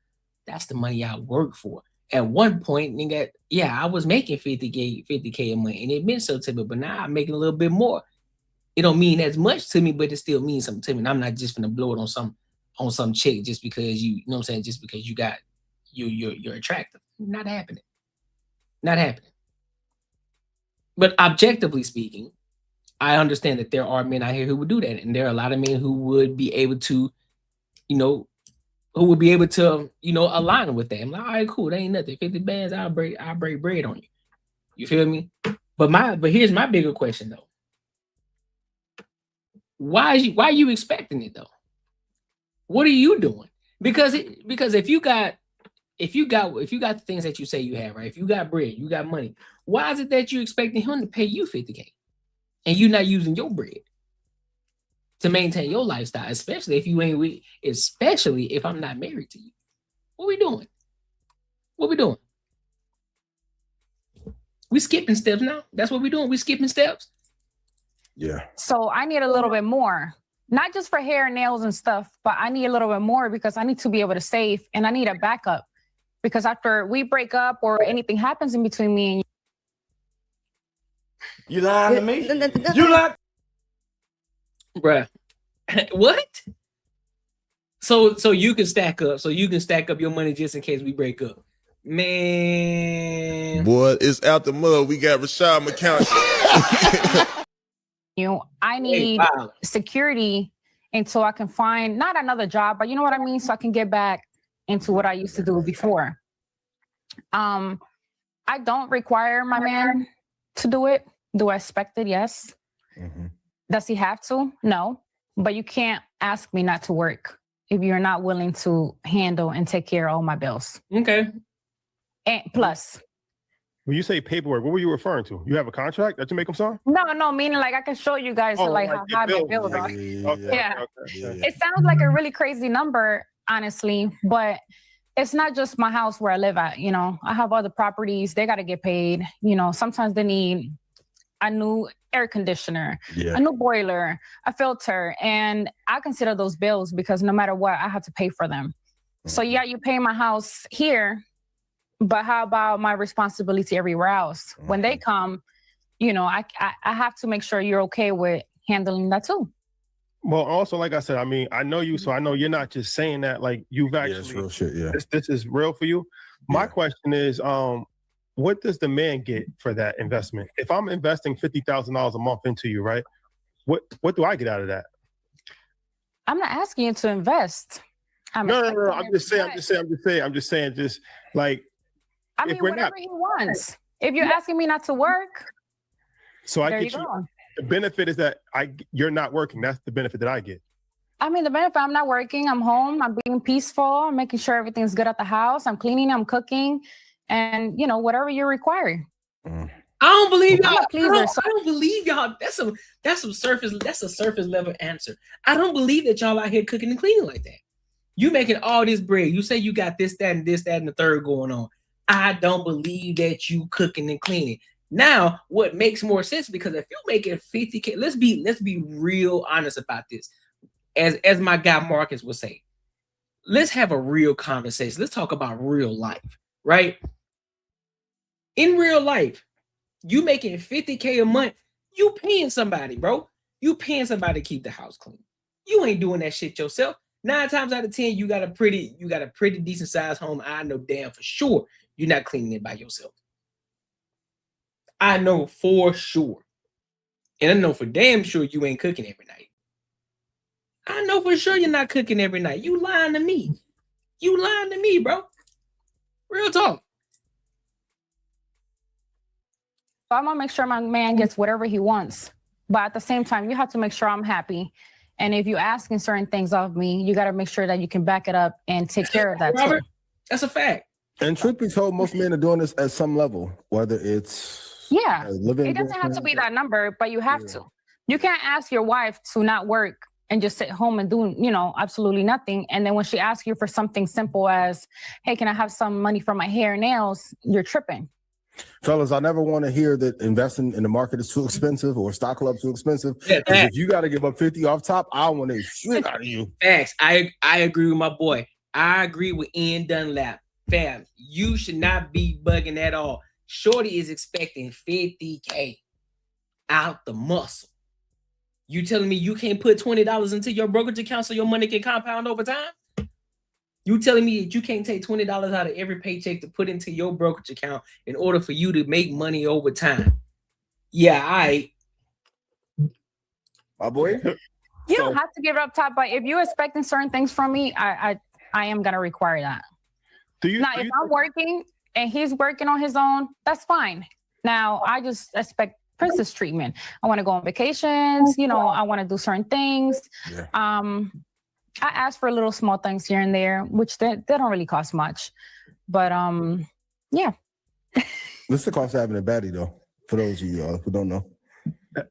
that's the money I work for. At one point, nigga, yeah, I was making 50K a month, and it meant so to me, but now I'm making a little bit more. It don't mean as much to me, but it still means something to me. And I'm not just gonna blow it on some chick just because you know what I'm saying, just because you're attractive. Not happening. But objectively speaking, I understand that there are men out here who would do that, and there are a lot of men who would be able to, align with that. I'm like, all right, cool, that ain't nothing. 50 bands, I'll break bread on you. You feel me? But here's my bigger question though. Why are you expecting it though? What are you doing? Because if you got the things that you say you have, right? If you got bread, you got money, why is it that you expecting him to pay you 50K and you not using your bread to maintain your lifestyle, especially if I'm not married to you? What we doing? We skipping steps now. That's what we doing. We skipping steps. Yeah. So I need a little bit more, not just for hair and nails and stuff, but I need a little bit more because I need to be able to save, and I need a backup. Because after we break up or anything happens in between me and you lying to me? You lying? Bruh. What? So you can stack up. So you can stack up your money just in case we break up. Man. Boy, it's out the mud. We got Rashad McCown. I need security until I can find not another job, but you know what I mean? So I can get back into what I used to do before. I don't require my man to do it. Do I expect it? Yes. Mm-hmm. Does he have to? No. but you can't ask me not to work if you're not willing to handle and take care of all my bills. Okay. And plus, When you say paperwork, what were you referring to? You have a contract that you make them sign? no, meaning like I can show you guys like how high my bills are. Yeah. It sounds like a really crazy number, honestly, but it's not just my house where I live at. You know, I have other properties. They got to get paid. You know, sometimes they need a new air conditioner, a new boiler, a filter. And I consider those bills because no matter what, I have to pay for them. So yeah, you pay my house here, but how about my responsibility everywhere else? When they come, you know, I have to make sure you're okay with handling that too. Well, also, like I said, I mean, I know you, so I know you're not just saying that. Like you've actually, it's real shit. Yeah, this is real for you. My question is, what does the man get for that investment? If I'm investing $50,000 a month into you, right? What do I get out of that? I'm not asking you to invest. No. I'm just saying, just like. I mean, whatever he wants. If you're asking me not to work, so I there get you go. The benefit is that you're not working. That's the benefit that I get. I mean, the benefit, I'm not working. I'm home. I'm being peaceful. I'm making sure everything's good at the house. I'm cleaning. I'm cooking, and you know, whatever you require. I don't believe y'all. I Pleaser, don't believe y'all. That's a surface level answer. I don't believe that y'all out here cooking and cleaning like that. You making all this bread. You say you got this, that, and this, that, and the third going on. I don't believe that you cooking and cleaning. Now, what makes more sense, because if you're making 50K, let's be real honest about this. As my guy Marcus would say, let's have a real conversation. Let's talk about real life, right? In real life, you making 50K a month, you paying somebody, bro. You paying somebody to keep the house clean. You ain't doing that shit yourself. 9 times out of 10, you got a pretty decent sized home. I know damn for sure you're not cleaning it by yourself. I know for sure. And I know for damn sure you ain't cooking every night. I know for sure you're not cooking every night. You lying to me. You lying to me, bro. Real talk. So I'm gonna make sure my man gets whatever he wants. But at the same time, you have to make sure I'm happy. And if you're asking certain things of me, you got to make sure that you can back it up and take care of that Robert, too. That's a fact. And truth be told, most men are doing this at some level, whether it's living. It doesn't have to be that number, but you have to. You can't ask your wife to not work and just sit home and do, you know, absolutely nothing. And then when she asks you for something simple as, hey, can I have some money for my hair and nails? You're tripping. Fellas, I never want to hear that investing in the market is too expensive or stock club too expensive. Yeah, if you got to give up 50 off top, I want to shit out of you. Facts. I agree with my boy. I agree with Ian Dunlap. Fam, you should not be bugging at all. Shorty is expecting 50K out the muscle. You telling me you can't put $20 into your brokerage account so your money can compound over time? You telling me that you can't take $20 out of every paycheck to put into your brokerage account in order for you to make money over time? Yeah, my boy. You don't have to give it up top, but if you're expecting certain things from me, I am gonna require that. Now, if I'm working and he's working on his own, that's fine. Now, I just expect princess treatment. I want to go on vacations. You know, I want to do certain things. Yeah. I ask for little small things here and there, which they don't really cost much. But yeah. What's the cost of having a baddie, though? For those of you who don't know.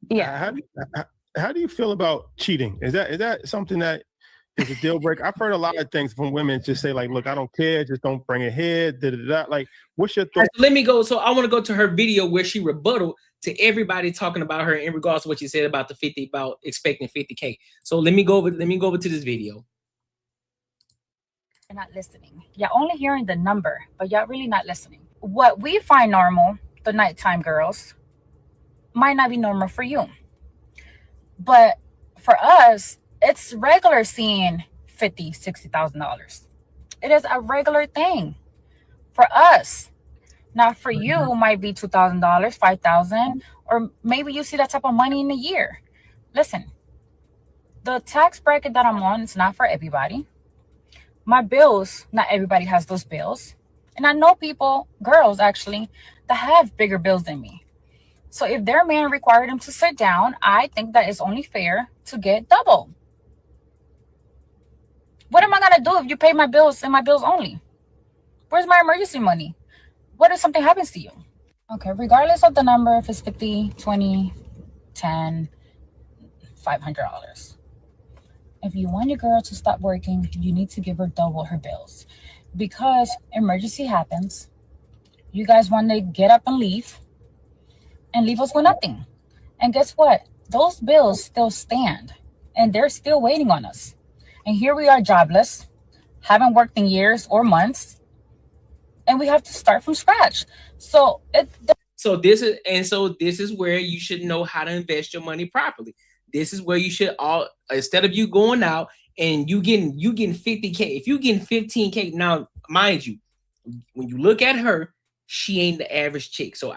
Yeah. How do you feel about cheating? Is that something that is a deal breaker? I've heard a lot of things from women just say like, look, I don't care, just don't bring it here. Like, what's your thought? Let me go. So I want to go to her video where she rebutted to everybody talking about her in regards to what she said about the 50, about expecting 50K. So let me go over to this video. You're not listening. You're only hearing the number, but you're really not listening. What we find normal, the nighttime girls, might not be normal for you. But for us, it's regular seeing $50,000, $60,000. It is a regular thing for us. Now, for you, it might be $2,000, $5,000, or maybe you see that type of money in a year. Listen, the tax bracket that I'm on, it's not for everybody. My bills, not everybody has those bills. And I know people, girls actually, that have bigger bills than me. So if their man required them to sit down, I think that it's only fair to get double. What am I gonna do if you pay my bills and my bills only? Where's my emergency money? What if something happens to you? Okay, regardless of the number, if it's 50, 20, 10, $500. If you want your girl to stop working, you need to give her double her bills, because emergency happens. You guys want to get up and leave us with nothing. And guess what? Those bills still stand and they're still waiting on us. And here we are, jobless, haven't worked in years or months, and we have to start from scratch. So this is where you should know how to invest your money properly. This is where you should instead of you going out and you getting 50K, if you getting 15K, now mind you, when you look at her, she ain't the average chick. So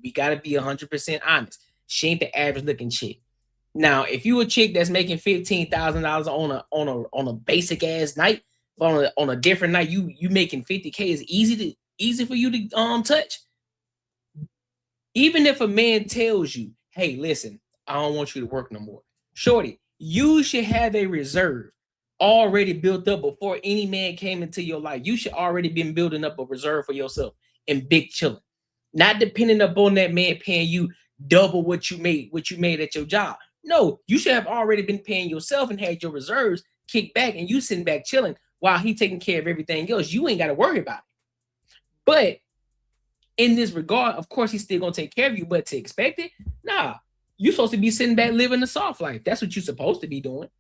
we gotta be 100% honest. She ain't the average looking chick. Now, if you a chick that's making $15,000 on a basic ass night, on a different night, you making 50K is easy for you to touch. Even if a man tells you, hey, listen, I don't want you to work no more. Shorty, you should have a reserve already built up before any man came into your life. You should already been building up a reserve for yourself and big chilling. Not depending upon that man paying you double what you made at your job. No, you should have already been paying yourself and had your reserves kicked back and you sitting back chilling while he taking care of everything else. You ain't got to worry about it. But in this regard, of course, he's still gonna take care of you, but to expect it, nah, you're supposed to be sitting back living a soft life. That's what you're supposed to be doing.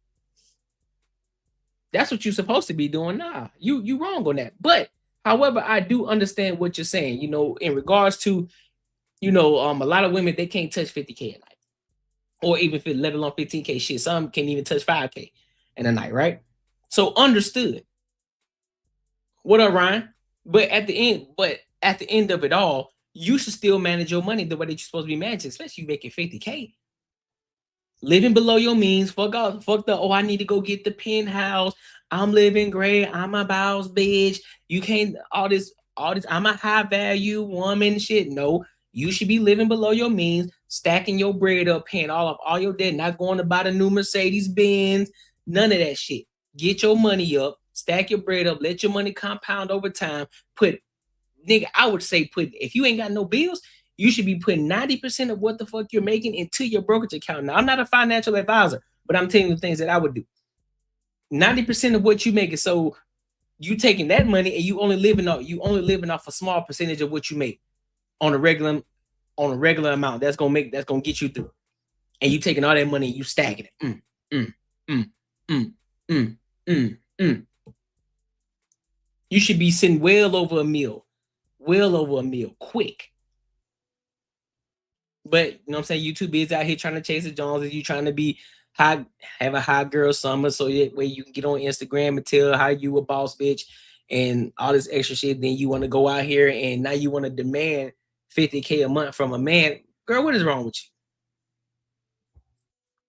That's what you're supposed to be doing. Nah, you wrong on that. But however, I do understand what you're saying. You know, in regards to, a lot of women, they can't touch 50K a night, or even let alone 15K. Shit, some can't even touch 5K in a night, right? So understood. What up, Ryan? But at the end of it all, you should still manage your money the way that you're supposed to be managing, especially you making 50K. Living below your means, fuck the, I need to go get the penthouse. I'm living great. I'm a boss bitch. You can't, all this, I'm a high value woman shit. No, you should be living below your means, stacking your bread up, paying all your debt, not going to buy the new Mercedes Benz, none of that shit. Get your money up, stack your bread up, let your money compound over time. I would say if you ain't got no bills, you should be putting 90% of what the fuck you're making into your brokerage account. Now, I'm not a financial advisor, but I'm telling you the things that I would do. 90% of what you make. So you taking that money and you only living off a small percentage of what you make on a regular amount. That's gonna get you through. And you taking all that money and you stacking it. You should be sitting well over a meal quick. But you know what I'm saying, YouTube is out here trying to chase the Joneses. You trying to be high, have a high girl summer, so that way you can get on Instagram and tell how you a boss bitch and all this extra shit. Then you want to go out here and now you want to demand 50K a month from a man. Girl, what is wrong with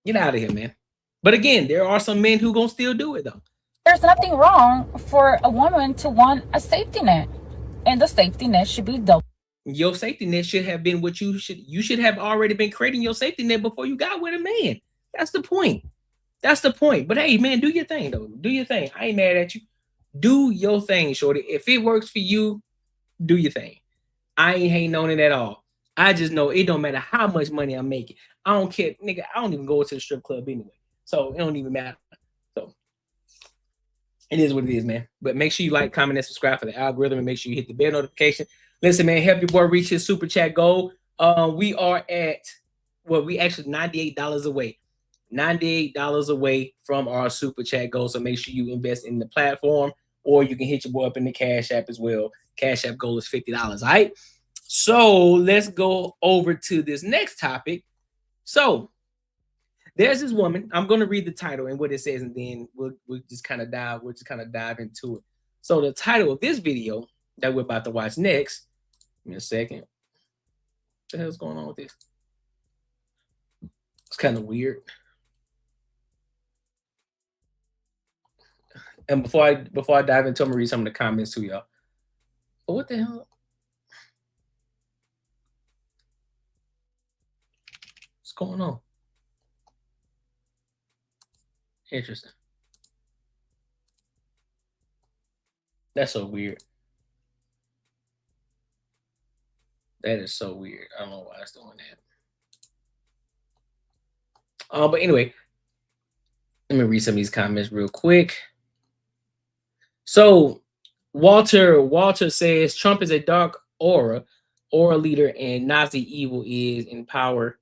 you? Get out of here, man. But again, there are some men who gonna still do it though. There's nothing wrong for a woman to want a safety net, and the safety net should be double. Your safety net should have been what you should have already been creating your safety net before you got with a man. That's the point. But hey, man, do your thing though. Do your thing. I ain't mad at you. Do your thing, shorty. If it works for you, do your thing. I ain't hating on it at all. I just know it don't matter how much money I'm making. I don't care, nigga. I don't even go to the strip club anyway. So it don't even matter. So it is what it is, man. But make sure you like, comment, and subscribe for the algorithm, and make sure you hit the bell notification. Listen, man, help your boy reach his super chat goal. We are at, we actually $98 away. $98 away from our super chat goal. So make sure you invest in the platform, or you can hit your boy up in the Cash App as well. Cash App goal is $50. All right. So let's go over to this next topic. So there's this woman. I'm going to read the title and what it says, and then we'll just kind of dive into it. So the title of this video that we're about to watch next, give me a second. What the hell's going on with this? It's kind of weird. And before I dive into it, I'm gonna read some of the comments to y'all. But what the hell? What's going on? Interesting. That's so weird. That is so weird. I don't know why it's doing that. But anyway, let me read some of these comments real quick. So Walter says Trump is a dark aura leader, and Nazi evil is in power.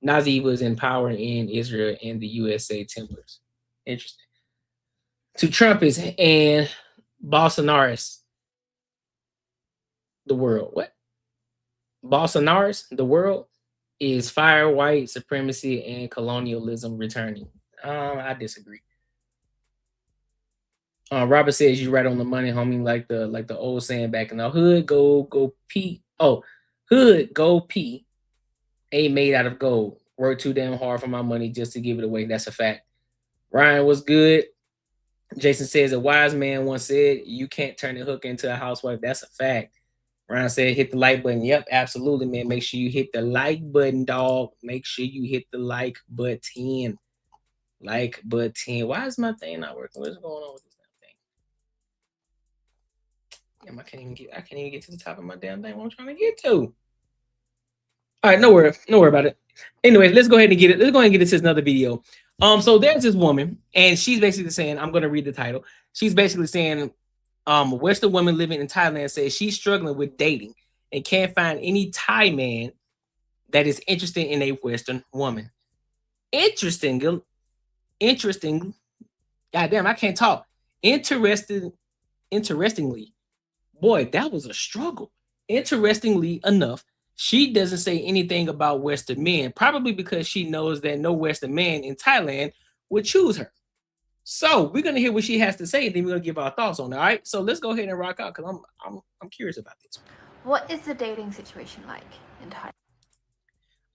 Nazi evil is in power in Israel and the USA Templars. Interesting. To Trumpists and Bolsonaris, the world. What? Bolsonaris, the world, is fire, white supremacy, and colonialism returning. I disagree. Robert says you're right on the money, homie. Like the old saying back in the hood, go pee. Oh, hood go pee. Ain't made out of gold. Work too damn hard for my money just to give it away. That's a fact. Ryan, what's good? Jason says a wise man once said you can't turn a hooker into a housewife. That's a fact. Ryan said hit the like button. Yep, absolutely, man. Make sure you hit the like button, dog. Make sure you hit the like button. Like button. Why is my thing not working? What's going on with this damn thing? Damn, I can't even get to the top of my damn thing. What I'm trying to get to. All right, no worry about it. Anyways, let's go ahead and get it. Let's go ahead and get into another video. So there's this woman, and she's basically saying, I'm going to read the title. She's basically saying, a Western woman living in Thailand says she's struggling with dating and can't find any Thai man that is interested in a Western woman. Interesting. Goddamn, I can't talk. Interestingly, boy, that was a struggle. Interestingly enough, she doesn't say anything about Western men, probably because she knows that no Western man in Thailand would choose her. So we're gonna hear what she has to say, and then we're gonna give our thoughts on it. All right. So let's go ahead and rock out because I'm curious about this. What is the dating situation like in Thailand?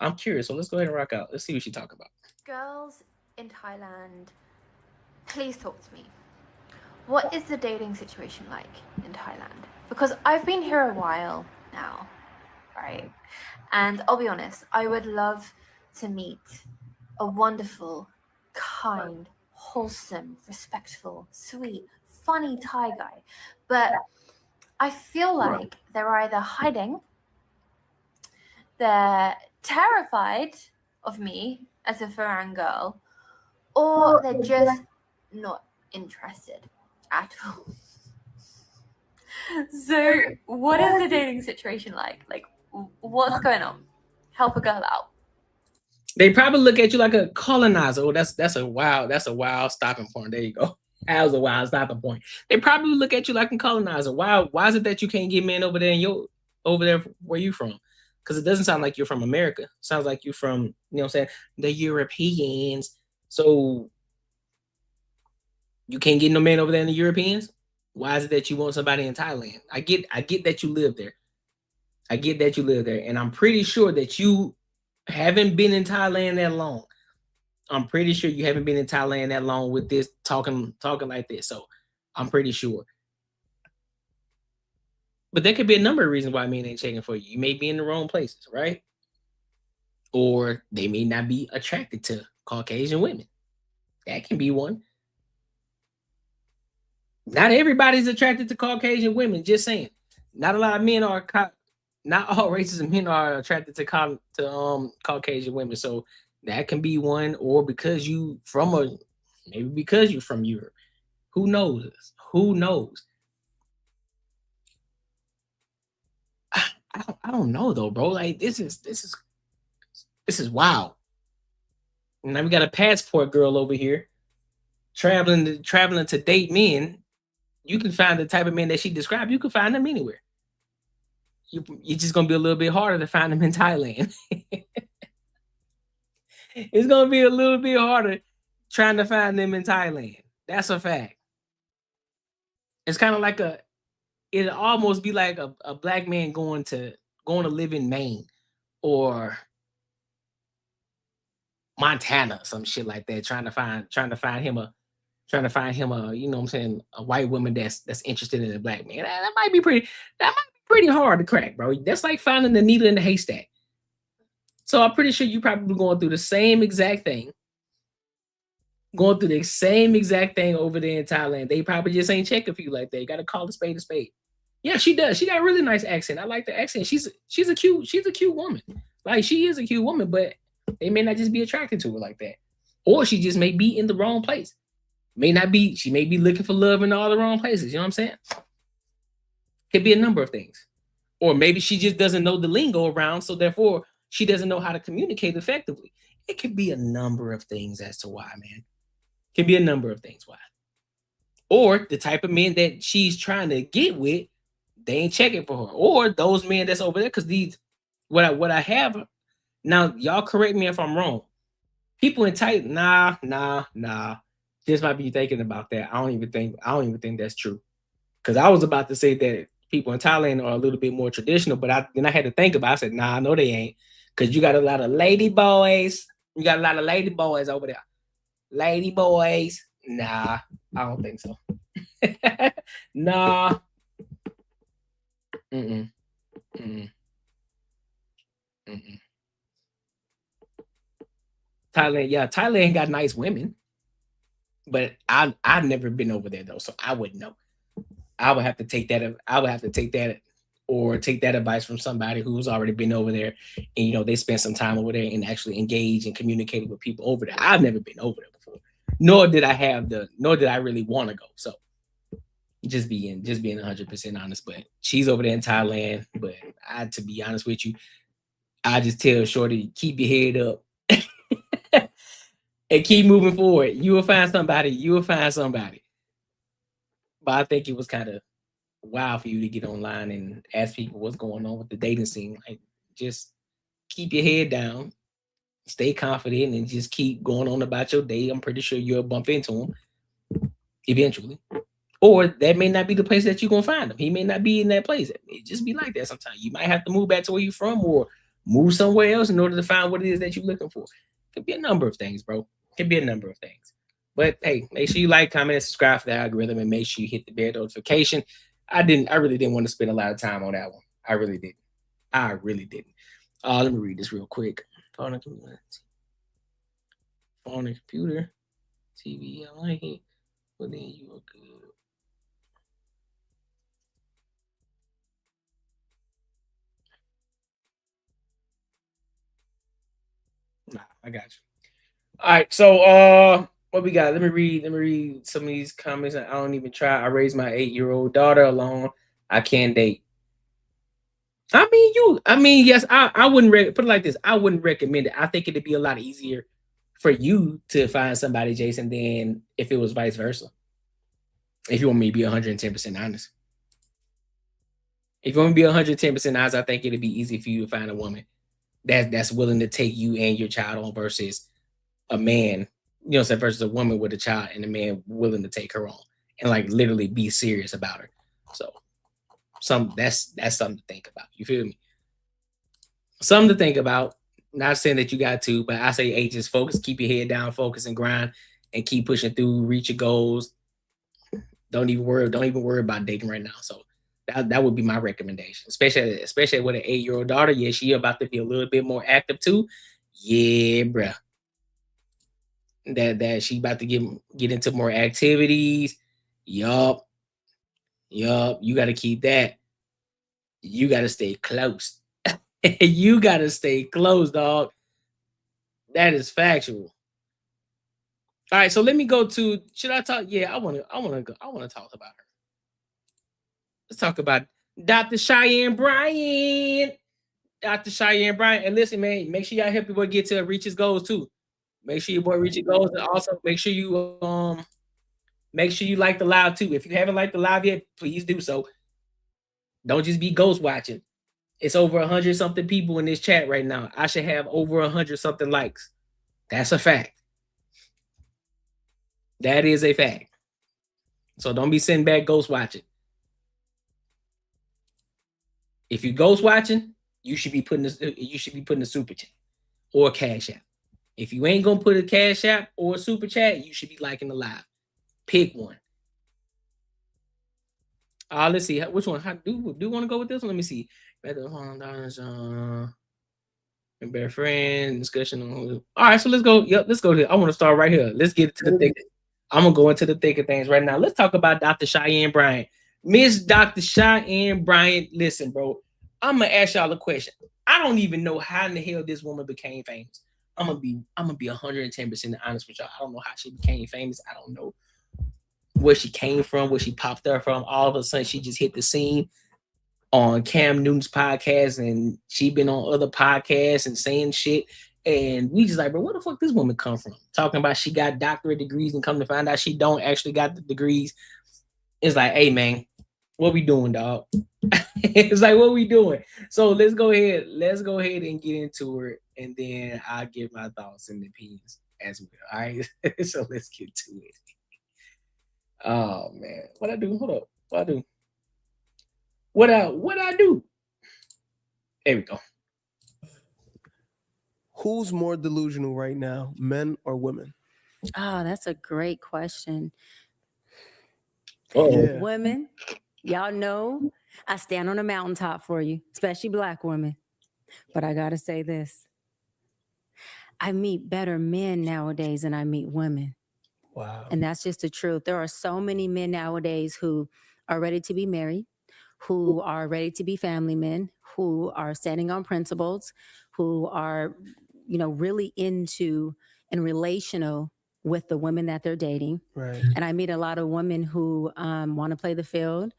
I'm curious, so let's go ahead and rock out. Let's see what she's talking about. Girls in Thailand, please talk to me. What is the dating situation like in Thailand? Because I've been here a while now, right? And I'll be honest, I would love to meet a wonderful, kind, wholesome, respectful, sweet, funny Thai guy. But I feel like they're either hiding, they're terrified of me as a foreign girl, or they're just not interested at all. So what is the dating situation like? Like, what's going on? Help a girl out. They probably look at you like a colonizer. Oh, that's a wild stopping point. There you go. That was a wild stopping point. They probably look at you like a colonizer. Why is it that you can't get men over there where you from? Because it doesn't sound like you're from America. It sounds like you're from, you know what I'm saying, the Europeans. So you can't get no men over there in the Europeans? Why is it that you want somebody in Thailand? I get that you live there. I get that you live there. And I'm pretty sure that you haven't been in Thailand that long. I'm pretty sure you haven't been in Thailand that long with this talking like this. So I'm pretty sure. But there could be a number of reasons why men ain't checking for you. You may be in the wrong places, right? Or they may not be attracted to Caucasian women. That can be one. Not everybody's attracted to Caucasian women. Just saying. Not a lot of men are. Not all races of men are attracted to Caucasian women. So that can be one. Or because you maybe because you're from Europe. Who knows? Who knows? I don't know though, bro. Like this is wild. Now we got a passport girl over here traveling to date men. You can find the type of men that she described. You can find them anywhere. You're just gonna be a little bit harder to find them in Thailand. It's gonna be a little bit harder trying to find them in Thailand. That's a fact. It's kind of like it'd almost be like a black man going to live in Maine or Montana, some shit like that, trying to find him a, you know what I'm saying, a white woman that's interested in a black man. That might be pretty hard to crack, bro. That's like finding the needle in the haystack. So I'm pretty sure you probably going through the same exact thing going through the same exact thing over there in Thailand. They probably just ain't checking for you like that. You got to call a spade a spade. Yeah, she does. She got a really nice accent. I like the accent. She's a cute woman. Like she is a cute woman, but they may not just be attracted to her like that. Or she just may be in the wrong place. She may be looking for love in all the wrong places. You know what I'm saying? Could be a number of things. Or maybe she just doesn't know the lingo around, so therefore she doesn't know how to communicate effectively. It could be a number of things as to why, man. Can be a number of things why. Or the type of men that she's trying to get with, they ain't checking for her. Or those men that's over there, because these what I have now, y'all correct me if I'm wrong. People in tight, nah. Just might be thinking about that. I don't even think that's true. Because I was about to say that people in Thailand are a little bit more traditional, but then I had to think about it. I said, nah, no, they ain't. Because you got a lot of lady boys. You got a lot of lady boys over there. Lady boys. Nah, I don't think so. Nah. Mm-mm. Mm-mm. Mm-mm. Thailand got nice women. But I've never been over there though, so I wouldn't know. I would have to take that or take that advice from somebody who's already been over there and they spent some time over there and actually engage and communicated with people over there. I've never been over there before. Nor did I really want to go. So just being 100% honest. But she's over there in Thailand. But to be honest with you, I just tell Shorty, keep your head up. And keep moving forward. You will find somebody. But I think it was kind of wild for you to get online and ask people what's going on with the dating scene. Like, just keep your head down, stay confident, and just keep going on about your day. I'm pretty sure you'll bump into him eventually. Or that may not be the place that you're going to find him. He may not be in that place. It just be like that sometimes. You might have to move back to where you're from or move somewhere else in order to find what it is that you're looking for. Could be a number of things, bro. Could be a number of things. But hey, make sure you like, comment, and subscribe for the algorithm, and make sure you hit the bell notification. I really didn't want to spend a lot of time on that one. I really didn't. Let me read this real quick. Phone and computer, TV, I like it. But then you are good. Nah, I got you. All right, so what we got? Let me read some of these comments. I don't even try. I raised my 8-year-old daughter alone. I can't date. Yes, I wouldn't put it like this. I wouldn't recommend it. I think it'd be a lot easier for you to find somebody, Jason, than if it was vice versa. If you want me to be 110% honest. If you want me to be 110% honest, I think it'd be easy for you to find a woman that's willing to take you and your child on versus a man, versus a woman with a child and a man willing to take her on and like literally be serious about her. So that's something to think about. You feel me? Something to think about. Not saying that you got to, but I say, hey, just focus, keep your head down, focus and grind, and keep pushing through, reach your goals. Don't even worry about dating right now. So that would be my recommendation, especially with an 8-year-old daughter. Yeah, she about to be a little bit more active too. Yeah, bruh. That she about to get into more activities. Yup. You got to keep that. You got to stay close. You got to stay close, dog. That is factual. All right, so let me go to. Should I talk? Yeah, I want to talk about her. Let's talk about Dr. Cheyenne Bryant. Dr. Cheyenne Bryant. And listen, man, make sure y'all help your boy get to reach his goals too. Make sure your boy reach his goals, and also make sure you like the live too. If you haven't liked the live yet, please do so. Don't just be ghost watching. It's over 100 something people in this chat right now. I should have over 100 something likes. That's a fact. That is a fact. So don't be sitting back ghost watching. If you ghost watching, you should be putting a super chat or a cash app. If you ain't gonna put a cash app or a super chat, you should be liking the live. Pick one. Let's see. Which one? Do you want to go with this one? Let me see. Let And better friend discussion on who. All right, so let's go. Yep, let's go here. I want to start right here. Let's get to the thick. I'm gonna go into the thick of things right now. Let's talk about Dr. Cheyenne Bryant. Miss Dr. Cheyenne Bryant. Listen, bro. I'm gonna ask y'all a question. I don't even know how in the hell this woman became famous. I'm gonna be 110% honest with y'all. I don't know how she became famous. I don't know where she came from, where she popped up from. All of a sudden, she just hit the scene on Cam Newton's podcast, and she been on other podcasts and saying shit. And we just like, bro, where the fuck this woman come from? Talking about she got doctorate degrees and come to find out she don't actually got the degrees. It's like, hey man, what we doing, dog? It's like, what we doing? So let's go ahead and get into it, and then I'll give my thoughts and opinions as well. All right. So let's get to it. Oh man, what I do? Hold up. What I do? What I do? There we go. Who's more delusional right now, men or women? Oh, that's a great question. Yeah. Women, y'all know I stand on a mountaintop for you, especially Black women. But I got to say this. I meet better men nowadays than I meet women. Wow. And that's just the truth. There are so many men nowadays who are ready to be married, who are ready to be family men, who are standing on principles, who are, really into and relational with the women that they're dating. Right. And I meet a lot of women who want to play the field,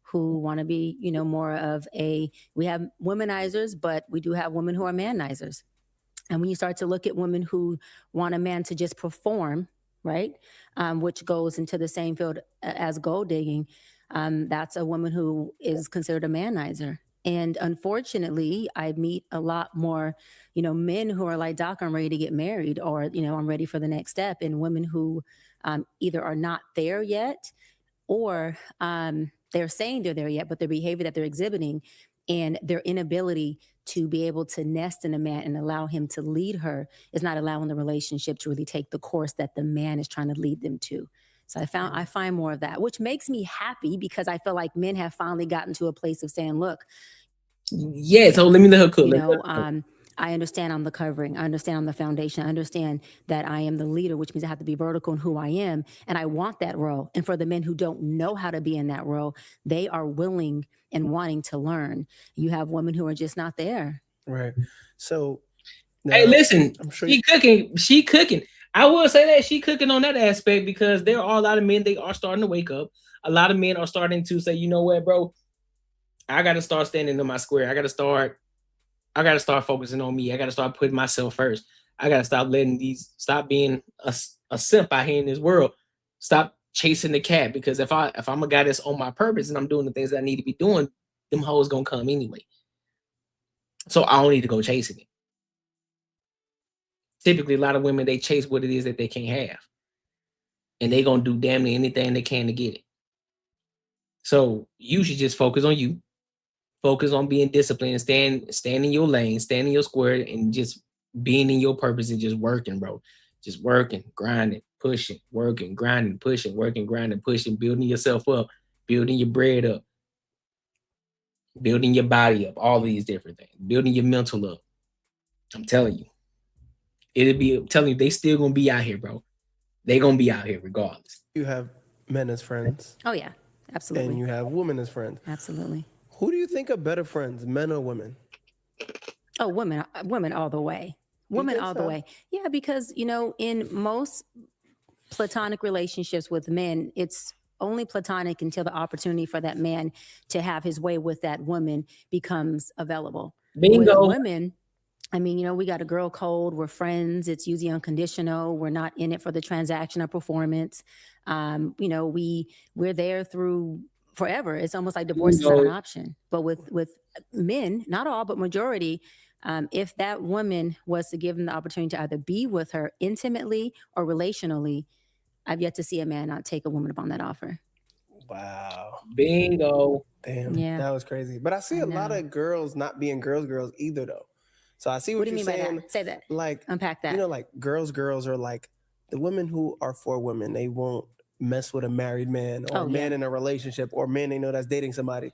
who want to be, more of we have womanizers, but we do have women who are manizers. And when you start to look at women who want a man to just perform, right, which goes into the same field as gold digging, that's a woman who is considered a manizer. And unfortunately, I meet a lot more, men who are like, Doc, I'm ready to get married, or, I'm ready for the next step. And women who either are not there yet, or they're saying they're there yet, but their behavior that they're exhibiting and their inability to be able to nest in a man and allow him to lead her is not allowing the relationship to really take the course that the man is trying to lead them to. So I find more of that, which makes me happy because I feel like men have finally gotten to a place of saying, look, yeah, so let me let her cook. I understand I'm the covering. I understand I'm the foundation. I understand that I am the leader, which means I have to be vertical in who I am. And I want that role. And for the men who don't know how to be in that role, they are willing and wanting to learn. You have women who are just not there. Right. So, hey, listen, I'm sure she cooking. I will say that she cooking on that aspect because there are a lot of men, they are starting to wake up. A lot of men are starting to say, you know what, bro, I got to start standing in my square. I got to start focusing on me. I got to start putting myself first. I got to stop being a simp out here in this world. Stop chasing the cat, because if I'm a guy that's on my purpose and I'm doing the things that I need to be doing, them hoes gonna come anyway. So I don't need to go chasing it. Typically, a lot of women, they chase what it is that they can't have. And they gonna do damn near anything they can to get it. So you should just focus on you. Focus on being disciplined, stand in your lane, stand in your square, and just being in your purpose and just working, bro. Just working, grinding, pushing, working, grinding, pushing, working, grinding, pushing, building yourself up, building your bread up, building your body up, all these different things, building your mental up. I'm telling you. I'm telling you, they still gonna be out here, bro. They gonna be out here regardless. You have men as friends. Oh yeah, absolutely. And you have women as friends. Absolutely. Who do you think are better friends, men or women? Oh, women all the way. Women all the way. Yeah, because, in most platonic relationships with men, it's only platonic until the opportunity for that man to have his way with that woman becomes available. Bingo. With women, I mean, we got a girl code. We're friends. It's usually unconditional. We're not in it for the transaction or performance. We're there through forever. It's almost like divorce is not an option. But with men, not all, but majority, if that woman was to give them the opportunity to either be with her intimately or relationally, I've yet to see a man not take a woman up on that offer. Wow. Bingo. Damn. Yeah. That was crazy. But I see a lot of girls not being girls either, though. So I see what you're saying. What do you mean by that? Say that. Like, unpack that. Like girls are like the women who are for women. They won't mess with a married man or a man in a relationship or men they know that's dating somebody.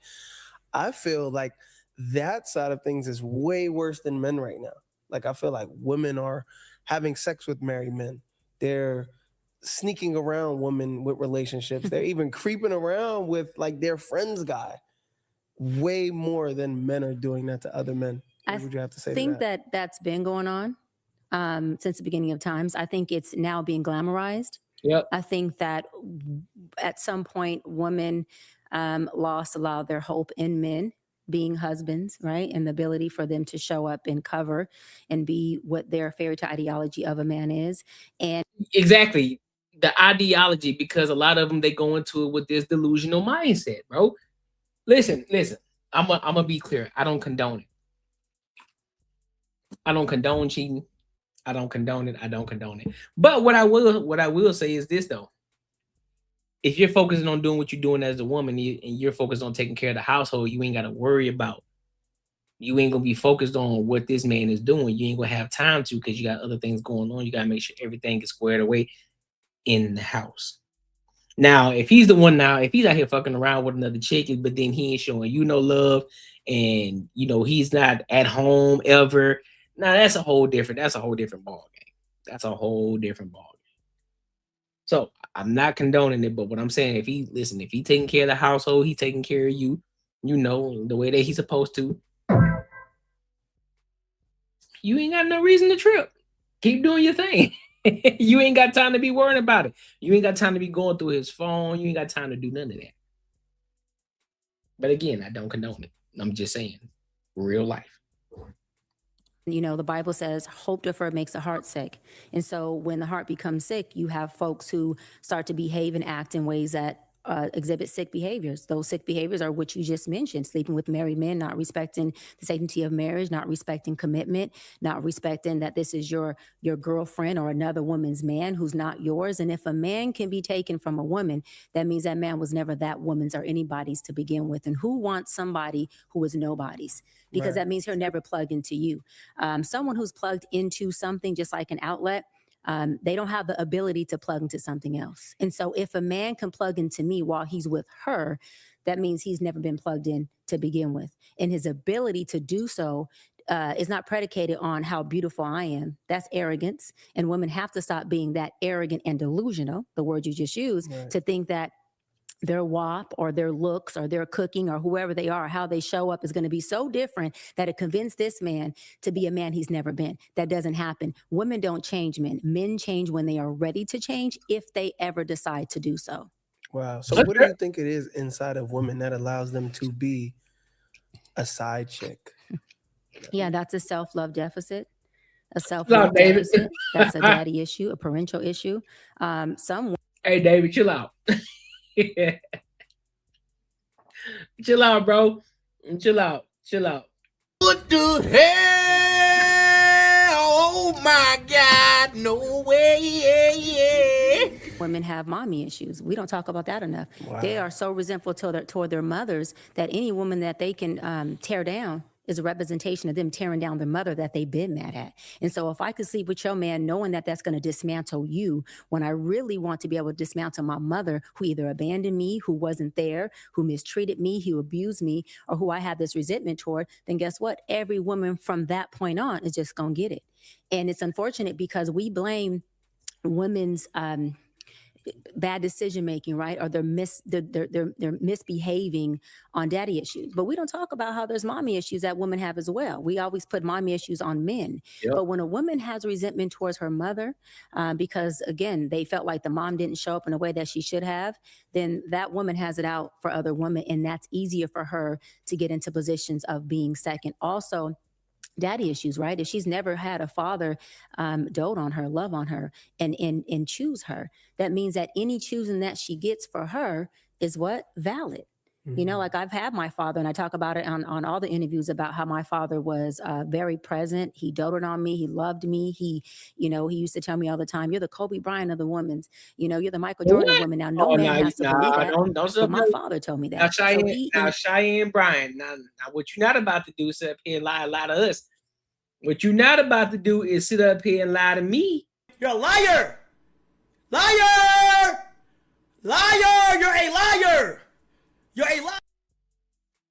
I feel like that side of things is way worse than men right now. Like, I feel like women are having sex with married men. They're sneaking around women with relationships. They're even creeping around with like their friend's guy way more than men are doing that to other men. What would you have to say to think that? that's been going on since the beginning of times. I think it's now being glamorized. Yep. I think that at some point women lost a lot of their hope in men being husbands, right? And the ability for them to show up and cover and be what their fairy tale ideology of a man is. And exactly, the ideology, because a lot of them, they go into it with this delusional mindset, bro. Listen, I'm gonna be clear. I don't condone it. I don't condone cheating. I don't condone it. But what I will say is this though. If you're focusing on doing what you're doing as a woman and you're focused on taking care of the household, you ain't got to worry about. You ain't gonna be focused on what this man is doing. You ain't gonna have time to, because you got other things going on. You gotta make sure everything is squared away in the house. Now, if he's the one now, if he's out here fucking around with another chick, but then he ain't showing you no love, and he's not at home ever. Now that's a whole different ball game. That's a whole different ball game. So I'm not condoning it, but what I'm saying, if he taking care of the household, he taking care of you, the way that he's supposed to, you ain't got no reason to trip. Keep doing your thing. You ain't got time to be worrying about it. You ain't got time to be going through his phone. You ain't got time to do none of that. But again, I don't condone it. I'm just saying, real life. The Bible says hope deferred makes the heart sick. And so when the heart becomes sick, you have folks who start to behave and act in ways that exhibit sick behaviors. Those sick behaviors are what you just mentioned: sleeping with married men, not respecting the sanctity of marriage, not respecting commitment, not respecting that this is your girlfriend or another woman's man who's not yours. And if a man can be taken from a woman, that means that man was never that woman's or anybody's to begin with. And who wants somebody who is nobody's? Because that means he'll never plug into you. Someone who's plugged into something, just like an outlet, they don't have the ability to plug into something else. And so if a man can plug into me while he's with her, that means he's never been plugged in to begin with. And his ability to do so is not predicated on how beautiful I am. That's arrogance. And women have to stop being that arrogant and delusional, the word you just used, to think that their WAP or their looks or their cooking or whoever they are, how they show up is going to be so different that it convinced this man to be a man he's never been. That doesn't happen. Women don't change men. Men change when they are ready to change, if they ever decide to do so. Wow. So what do you think it is inside of women that allows them to be a side chick? Yeah, that's a self-love deficit. A self-love deficit. That's a daddy issue, a parental issue. Hey, David, chill out. Chill out, bro. Chill out. What the hell? Oh my God, no way. Women have mommy issues. We don't talk about that enough. Wow. They are so resentful toward their mothers that any woman that they can tear down is a representation of them tearing down their mother that they've been mad at. And so if I could sleep with your man knowing that that's going to dismantle you, when I really want to be able to dismantle my mother, who either abandoned me, who wasn't there, who mistreated me, who abused me, or who I have this resentment toward, then guess what? Every woman from that point on is just going to get it. And it's unfortunate because we blame women's bad decision making, right? Or they're misbehaving on daddy issues. But we don't talk about how there's mommy issues that women have as well. We always put mommy issues on men. Yep. But when a woman has resentment towards her mother, because again, they felt like the mom didn't show up in a way that she should have, then that woman has it out for other women. And that's easier for her to get into positions of being second. Also, daddy issues, right? If she's never had a father dote on her, love on her, and choose her, that means that any choosing that she gets for her is what? Valid. Mm-hmm. You know, like I've had my father, and I talk about it on all the interviews about how my father was very present. He doted on me. He loved me. He used to tell me all the time, you're the Kobe Bryant of the women's, you're the Michael Jordan of women. Now, no man has to believe that, but my father told me that. Now, Cheyenne Bryant, now what you're not about to do is sit up here and lie to us. What you're not about to do is sit up here and lie to me. You're a liar! Liar! Liar! You're a liar! You're a liar!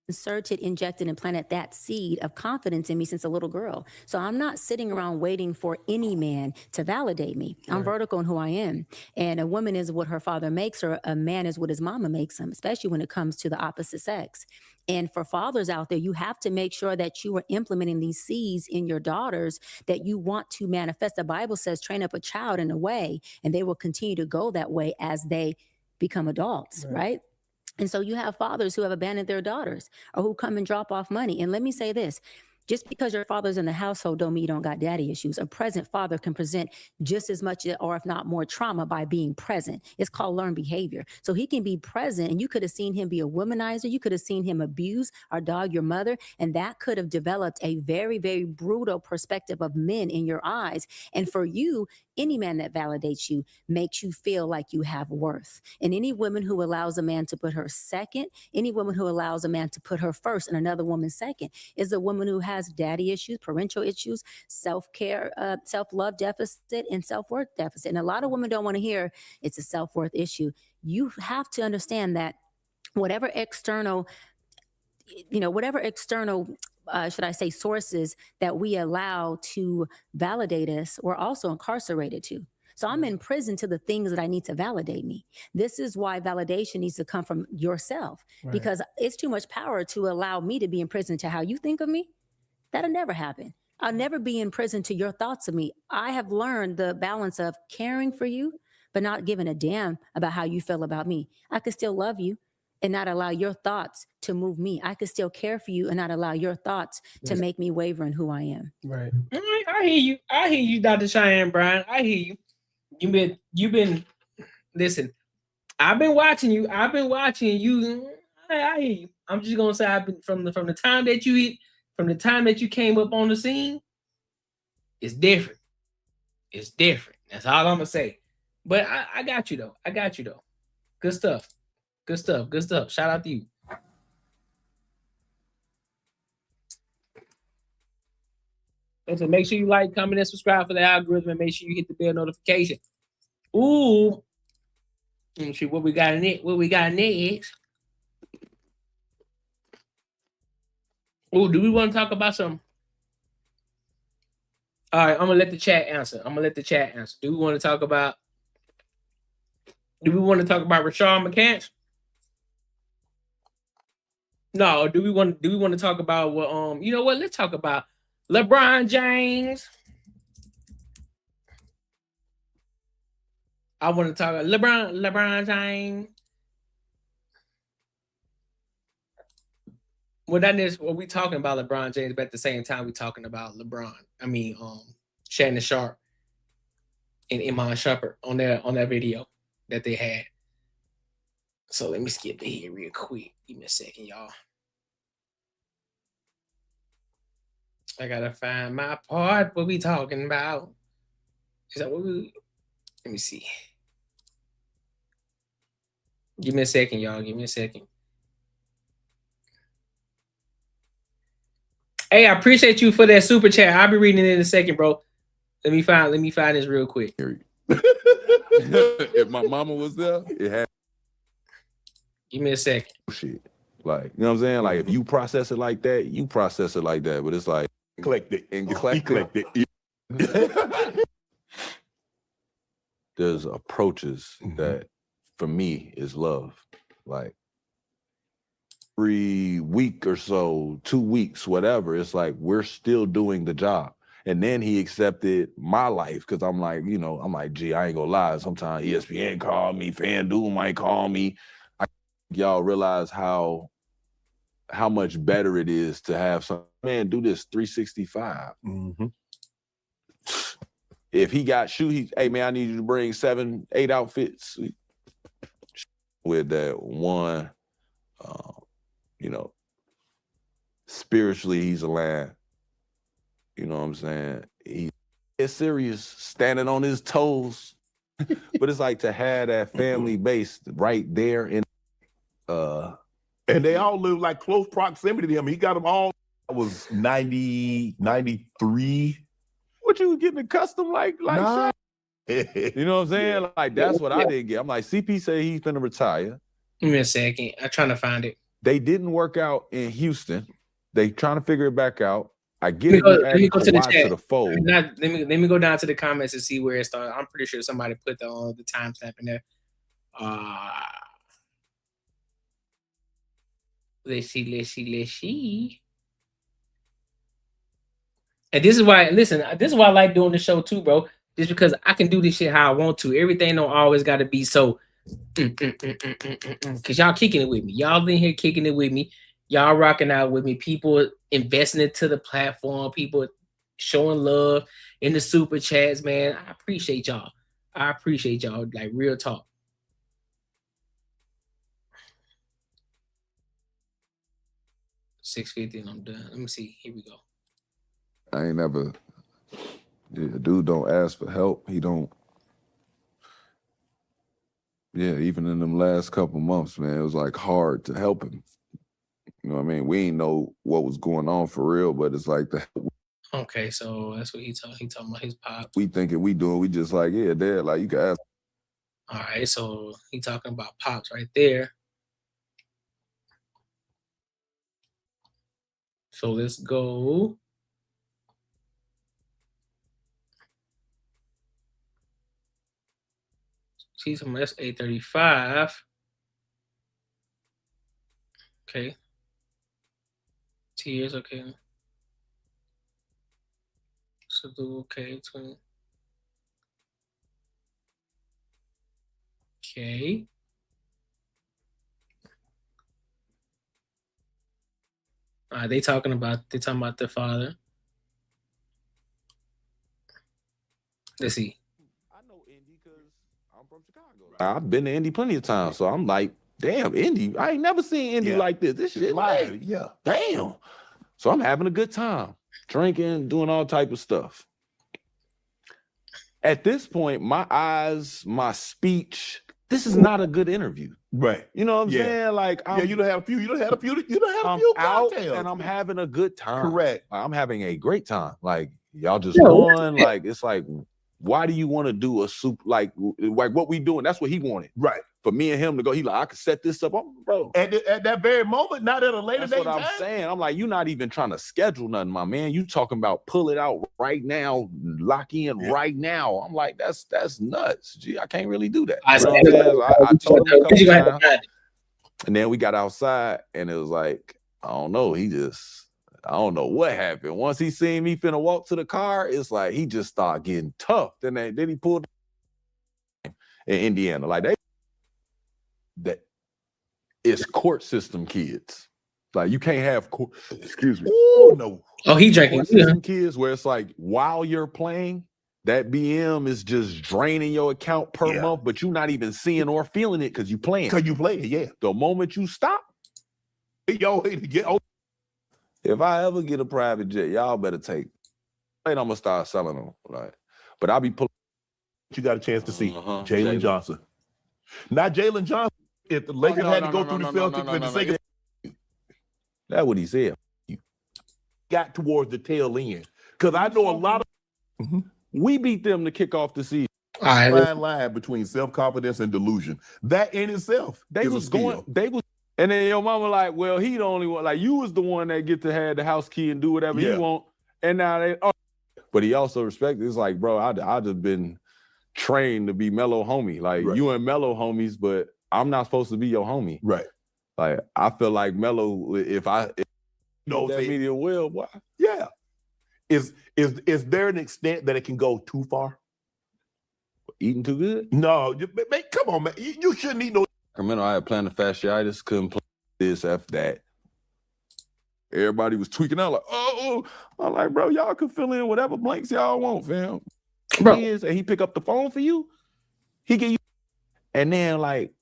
inserted, injected, and planted that seed of confidence in me since a little girl. So I'm not sitting around waiting for any man to validate me. I'm vertical in who I am. And a woman is what her father makes her. A man is what his mama makes him, especially when it comes to the opposite sex. And for fathers out there, you have to make sure that you are implementing these seeds in your daughters that you want to manifest. The Bible says, train up a child in a way, and they will continue to go that way as they become adults, right? And so you have fathers who have abandoned their daughters or who come and drop off money. And let me say this, just because your father's in the household don't mean you don't got daddy issues. A present father can present just as much or if not more trauma by being present. It's called learned behavior. So he can be present and you could have seen him be a womanizer. You could have seen him abuse our dog, your mother. And that could have developed a very, very brutal perspective of men in your eyes. And for you, any man that validates you makes you feel like you have worth. And any woman who allows a man to put her second, any woman who allows a man to put her first and another woman second is a woman who has daddy issues, parental issues, self-care, self-love deficit, and self-worth deficit. And a lot of women don't want to hear it's a self-worth issue. You have to understand that whatever external, should I say, sources that we allow to validate us, we're also incarcerated to. So I'm in prison to the things that I need to validate me. This is why validation needs to come from yourself, because it's too much power to allow me to be in prison to how you think of me. That'll never happen. I'll never be in prison to your thoughts of me. I have learned the balance of caring for you, but not giving a damn about how you feel about me. I could still love you and not allow your thoughts to move me. I could still care for you and not allow your thoughts to make me waver in who I am. Right. I hear you. I hear you, Dr. Cheyenne Bryan. I hear you. You've been listen. I've been watching you. I hear you. I'm just gonna say I've been from the time that you came up on the scene. It's different. It's different. That's all I'm gonna say. But I got you though. Good stuff. Shout out to you. So make sure you like, comment, and subscribe for the algorithm, and make sure you hit the bell notification. Ooh. Let's see what we got in it. Next. Ooh, do we want to talk about some? All right, I'm gonna let the chat answer. Do we want to talk about Rashard McCants? No, do we want to talk about what you know what? Let's talk about LeBron James. I want to talk about LeBron James. Well, that is what we talking about LeBron James, but at the same time we talking about Shannon Sharp and Iman Shumpert on that video that they had. So let me skip to here real quick. Give me a second, y'all. I gotta find my part. What we talking about? Is that what we? Let me see. Give me a second, y'all. Give me a second. Hey, I appreciate you for that super chat. I'll be reading it in a second, bro. Let me find this real quick. If my mama was there, it had. Give me a second. Shit. Like, you know what I'm saying? Like, if you process it like that, you process it like that. But it's like, collect it. And collect it. There's approaches that, for me, is love. Like, every week or so, 2 weeks, whatever, it's like, we're still doing the job. And then he accepted my life because I'm like, gee, I ain't gonna lie. Sometimes ESPN call me, FanDuel might call me. Y'all realize how much better it is to have some man do this 365. If he got hey man, I need you to bring 7-8 outfits with that one. Spiritually, he's a lamb. You know what I'm saying? He's serious, standing on his toes. But it's like to have that family base right there in. And they all live like close proximity to him. He got them all. I was 90, 93. What you getting accustomed like? Nah. You know what I'm saying? Like, that's what I didn't get. I'm like, CP say he's gonna retire. Give me a second. I'm trying to find it. They didn't work out in Houston. They trying to figure it back out. I get it. Let me go to the Kawhi chat. to the fold. Let me go down to the comments and see where it started. I'm pretty sure somebody put the timestamp in there. Let's see. And this is why, listen, this is why I like doing the show too, bro. Just because I can do this shit how I want to. Everything don't always got to be so. Because y'all kicking it with me. Y'all in here kicking it with me. Y'all rocking out with me. People investing into the platform. People showing love in the super chats, man. I appreciate y'all. Like real talk. $6.50 and I'm done. Let me see. Here we go. I ain't never. Yeah, dude don't ask for help. He don't. Yeah, even in them last couple months, man, it was like hard to help him. You know what I mean? We ain't know what was going on for real, but it's like that. Okay, so that's what he talking about his pop. We thinking we doing. We just like, yeah, dad, like you can ask. All right, so he talking about pops right there. So let's go. See some, that's 835. Okay. Tears, okay. So do okay, 20. Okay. They talking about the father. Let's see. I've been to Indy plenty of times, so I'm like, damn, Indy. I ain't never seen Indy like this. This shit live. Yeah. Damn. So I'm having a good time, drinking, doing all type of stuff. At this point, my eyes, my speech, this is not a good interview. Right. You know what I'm saying? Like, you don't have a few. You don't have a few. I'm out and I'm having a good time. Correct. I'm having a great time. Like, y'all just won. Like, it's like, why do you want to do a soup like what we doing? That's what he wanted. Right. For me and him to go, he like, I could set this up. Bro. At that very moment, not at a later That's date. what I'm saying. I'm like, you're not even trying to schedule nothing, my man. You talking about pull it out right now, lock in right now. I'm like, that's nuts. Gee, I can't really do that. I told him a couple times. And then we got outside and it was like, I don't know. I don't know what happened. Once he seen me finna walk to the car, it's like he just started getting tough. Then he pulled in Indiana. Like that it's court system kids. Like you can't have excuse me. Oh no. Oh, he drinking. Court system kids where it's like while you're playing, that BM is just draining your account per month, but you're not even seeing or feeling it because you playing. Because you playing, yeah. The moment you stop, if I ever get a private jet, y'all better take. And I'm gonna start selling them. Right. But I'll be pulling. You got a chance to see Jalen Johnson. Not Jalen Johnson. If the Lakers had to go through the Celtics for the sake of that's what he said. Got towards the tail end. Because I know a lot of we beat them to kick off the season. Fine line between self-confidence and delusion. That in itself. They was and then your mama like, well, he the only one. Like you was the one that get to have the house key and do whatever you want. And now but he also respected. It's like, bro, I just been trained to be Mellow homie. Like you and Mellow homies, but I'm not supposed to be your homie. Right. Like I feel like Mellow, if that media will, boy. Yeah. Is there an extent that it can go too far? Eating too good? No, man, come on, man. You shouldn't eat no. Sacramento, I had plantar fasciitis, couldn't play this, F that. Everybody was tweaking out like, oh, I'm like, bro, y'all can fill in whatever blanks y'all want, fam. Bro. And he pick up the phone for you, he get you. And then like,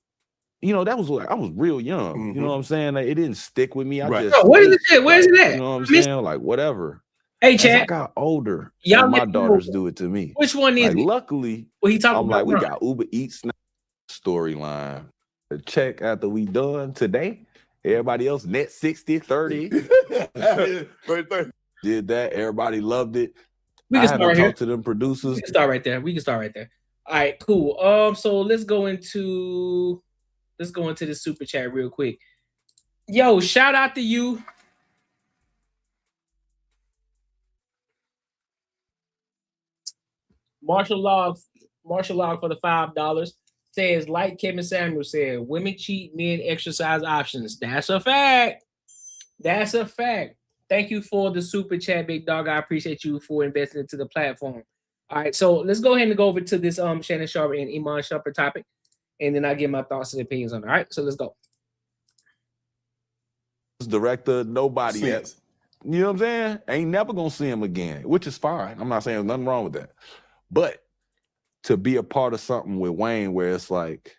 you know, that was like, I was real young. You know what I'm saying? Like, it didn't stick with me. I just where is it? Where's it at? You know what I'm saying? Like, whatever. Hey, As Chad. I got older, y'all my daughters do it to me. Which one is like, it? Luckily, what he talking I'm about? like, we got Uber Eats storyline. The check after we done today. Everybody else net 60, 30. Did that. Everybody loved it. We can start talk to them producers. We can start right there. All right, cool. So let's go into the super chat real quick. Yo, shout out to you. Martial Law for the $5 says, like Kevin Samuels said, women cheat, men exercise options. That's a fact. That's a fact. Thank you for the super chat, big dog. I appreciate you for investing into the platform. All right, so let's go ahead and go over to this Shannon Sharpe and Iman Shumpert topic, and then I give my thoughts and opinions on it. All right, so let's go. Director, nobody else. You know what I'm saying? Ain't never gonna see him again, which is fine. I'm not saying there's nothing wrong with that. But to be a part of something with Wayne where it's like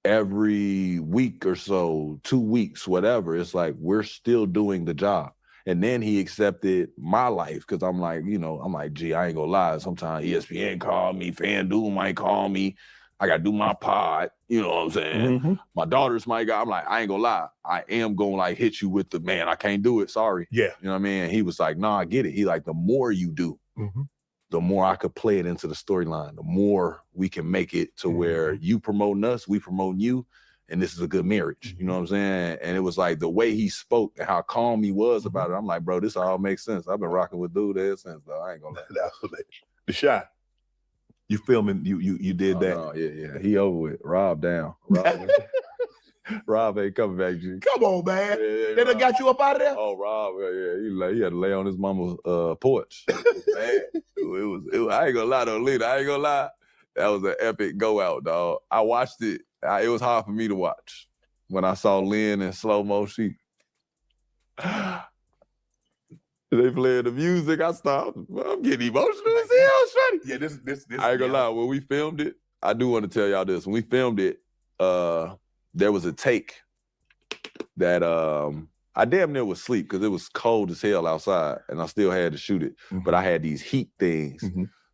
every week or so, 2 weeks, whatever, it's like we're still doing the job. And then he accepted my life because I'm like, you know, I'm like, gee, I ain't gonna lie. Sometimes ESPN call me, FanDuel might call me. I gotta do my pod, you know what I'm saying? My daughters might go, I'm like, I ain't gonna lie. I am gonna like hit you with the, man, I can't do it, sorry. Yeah. You know what I mean? He was like, no, I get it. He like, the more you do, the more I could play it into the storyline, the more we can make it to where you promoting us, we promoting you, and this is a good marriage. You know what I'm saying? And it was like the way he spoke and how calm he was about it. I'm like, bro, this all makes sense. I've been rocking with dude ever since, though. I ain't gonna lie. The shot. You filming, you did that. No, yeah. He over with. Rob down. Rob ain't coming back, G. Come on, man. They done got you up out of there? Oh, Rob, yeah, he had to lay on his mama's porch. It was I ain't gonna lie though, Lita. I ain't gonna lie. That was an epic go out, dog. I watched it. It was hard for me to watch. When I saw Lynn in slow mo, they playing the music. I stopped. I'm getting emotional as hell, Shreddy. Yeah, this. I ain't gonna lie. When we filmed it, I do want to tell y'all this. When we filmed it, there was a take that I damn near was asleep because it was cold as hell outside, and I still had to shoot it. But I had these heat things.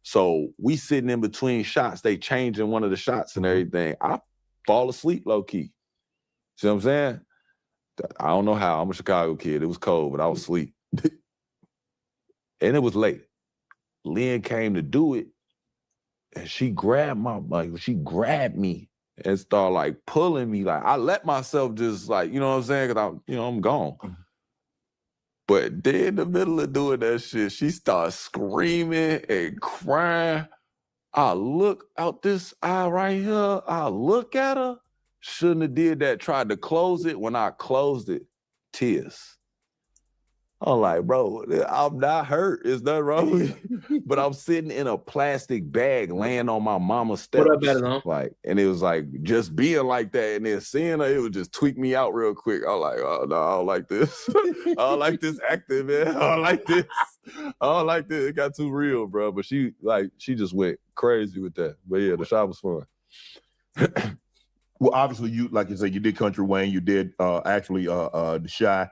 So we sitting in between shots. They changing one of the shots and everything. I fall asleep low key. See what I'm saying? I don't know how. I'm a Chicago kid. It was cold, but I was asleep. And it was late. Lynn came to do it, and she grabbed me and started like pulling me. Like I let myself just like, you know what I'm saying? Cause I'm gone. But then in the middle of doing that shit, she started screaming and crying. I look out this eye right here. I look at her. Shouldn't have did that. Tried to close it. When I closed it, tears. I'm like, bro, I'm not hurt. It's nothing wrong with me. But I'm sitting in a plastic bag laying on my mama's steps. What up, better, huh? Like, and it was like just being like that and then seeing her, it would just tweak me out real quick. I was like, oh no, I don't like this. I don't like this acting, man. I don't like this. I don't like this. It got too real, bro. But she just went crazy with that. But yeah, the shot was fun. Well, obviously, you, like you said, you did Country Wayne, you did actually The Shy.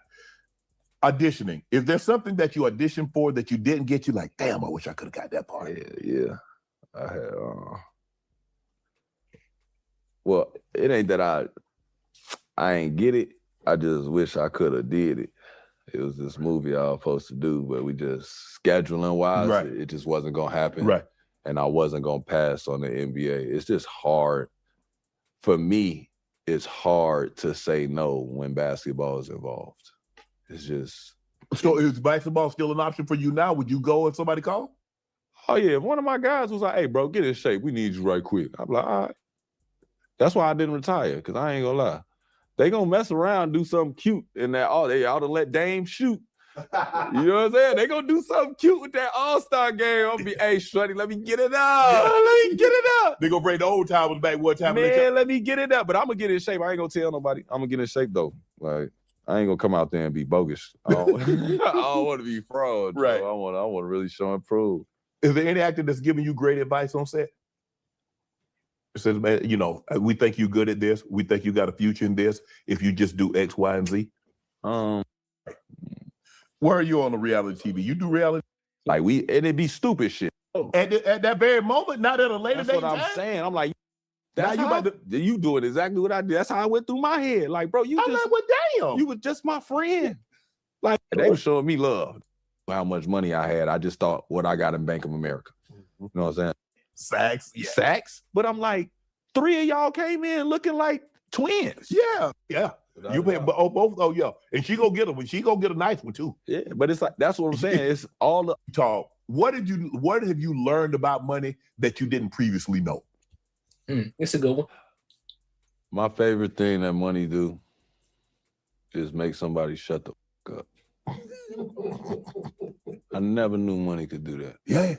Auditioning. Is there something that you auditioned for that you didn't get? You like, damn, I wish I could have got that part. Yeah. I had well, it ain't that I ain't get it. I just wish I could have did it. It was this movie I was supposed to do, but we just scheduling wise, it just wasn't gonna happen. Right. And I wasn't gonna pass on the NBA. It's just hard. For me, it's hard to say no when basketball is involved. It's just. So is basketball still an option for you now? Would you go if somebody called? Oh yeah, if one of my guys was like, hey bro, get in shape. We need you right quick. I'm like, all right. That's why I didn't retire, because I ain't gonna lie. They gonna mess around, do something cute in that, they ought to let Dame shoot. You know what I'm saying? They gonna do something cute with that All-Star game. I'll be, hey, Shreddy, let me get it up. Let me get it up. They gonna bring the old timers back one time. Man, let me get it up. But I'm gonna get in shape. I ain't gonna tell nobody. I'm gonna get in shape though. Like, I ain't gonna come out there and be bogus. I don't want to be fraud. Right. I want to really show and prove. Is there any actor that's giving you great advice on set? It says, man, you know, we think you're good at this. We think you got a future in this. If you just do X, Y, and Z. Where are you on the reality TV? You do reality? Like and it be stupid shit. At that very moment, not at a later date. That's what I'm saying. I'm like, that's now how you doing exactly what I did. That's how I went through my head. Like, bro, you were just my friend. Like, they were showing me love. How much money I had. I just thought what I got in Bank of America. You know what I'm saying? Sacks. Yeah. Sacks. But I'm like, 3 of y'all came in looking like twins. Yeah. You pay both. Oh, yeah. And she go get them. And she go get a nice one too. Yeah, but it's like that's what I'm saying. It's all the talk. What have you learned about money that you didn't previously know? It's a good one. My favorite thing that money do is make somebody shut the fuck up. I never knew money could do that. Yeah.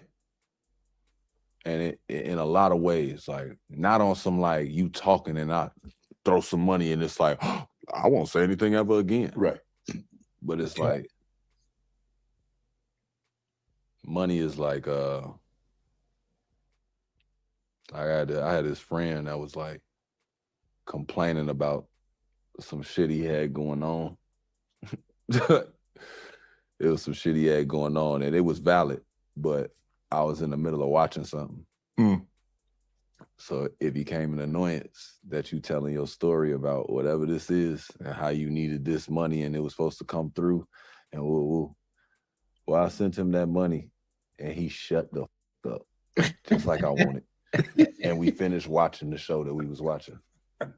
And it in a lot of ways, like not on some like you talking and I throw some money and it's like, oh, I won't say anything ever again. Right. But it's like money is like I had this friend that was like complaining about some shit he had going on. It was some shit he had going on and it was valid, but I was in the middle of watching something. So it became an annoyance that you telling your story about whatever this is and how you needed this money and it was supposed to come through and woo. Well, I sent him that money and he shut the fuck up just like I wanted. And we finished watching the show that we was watching.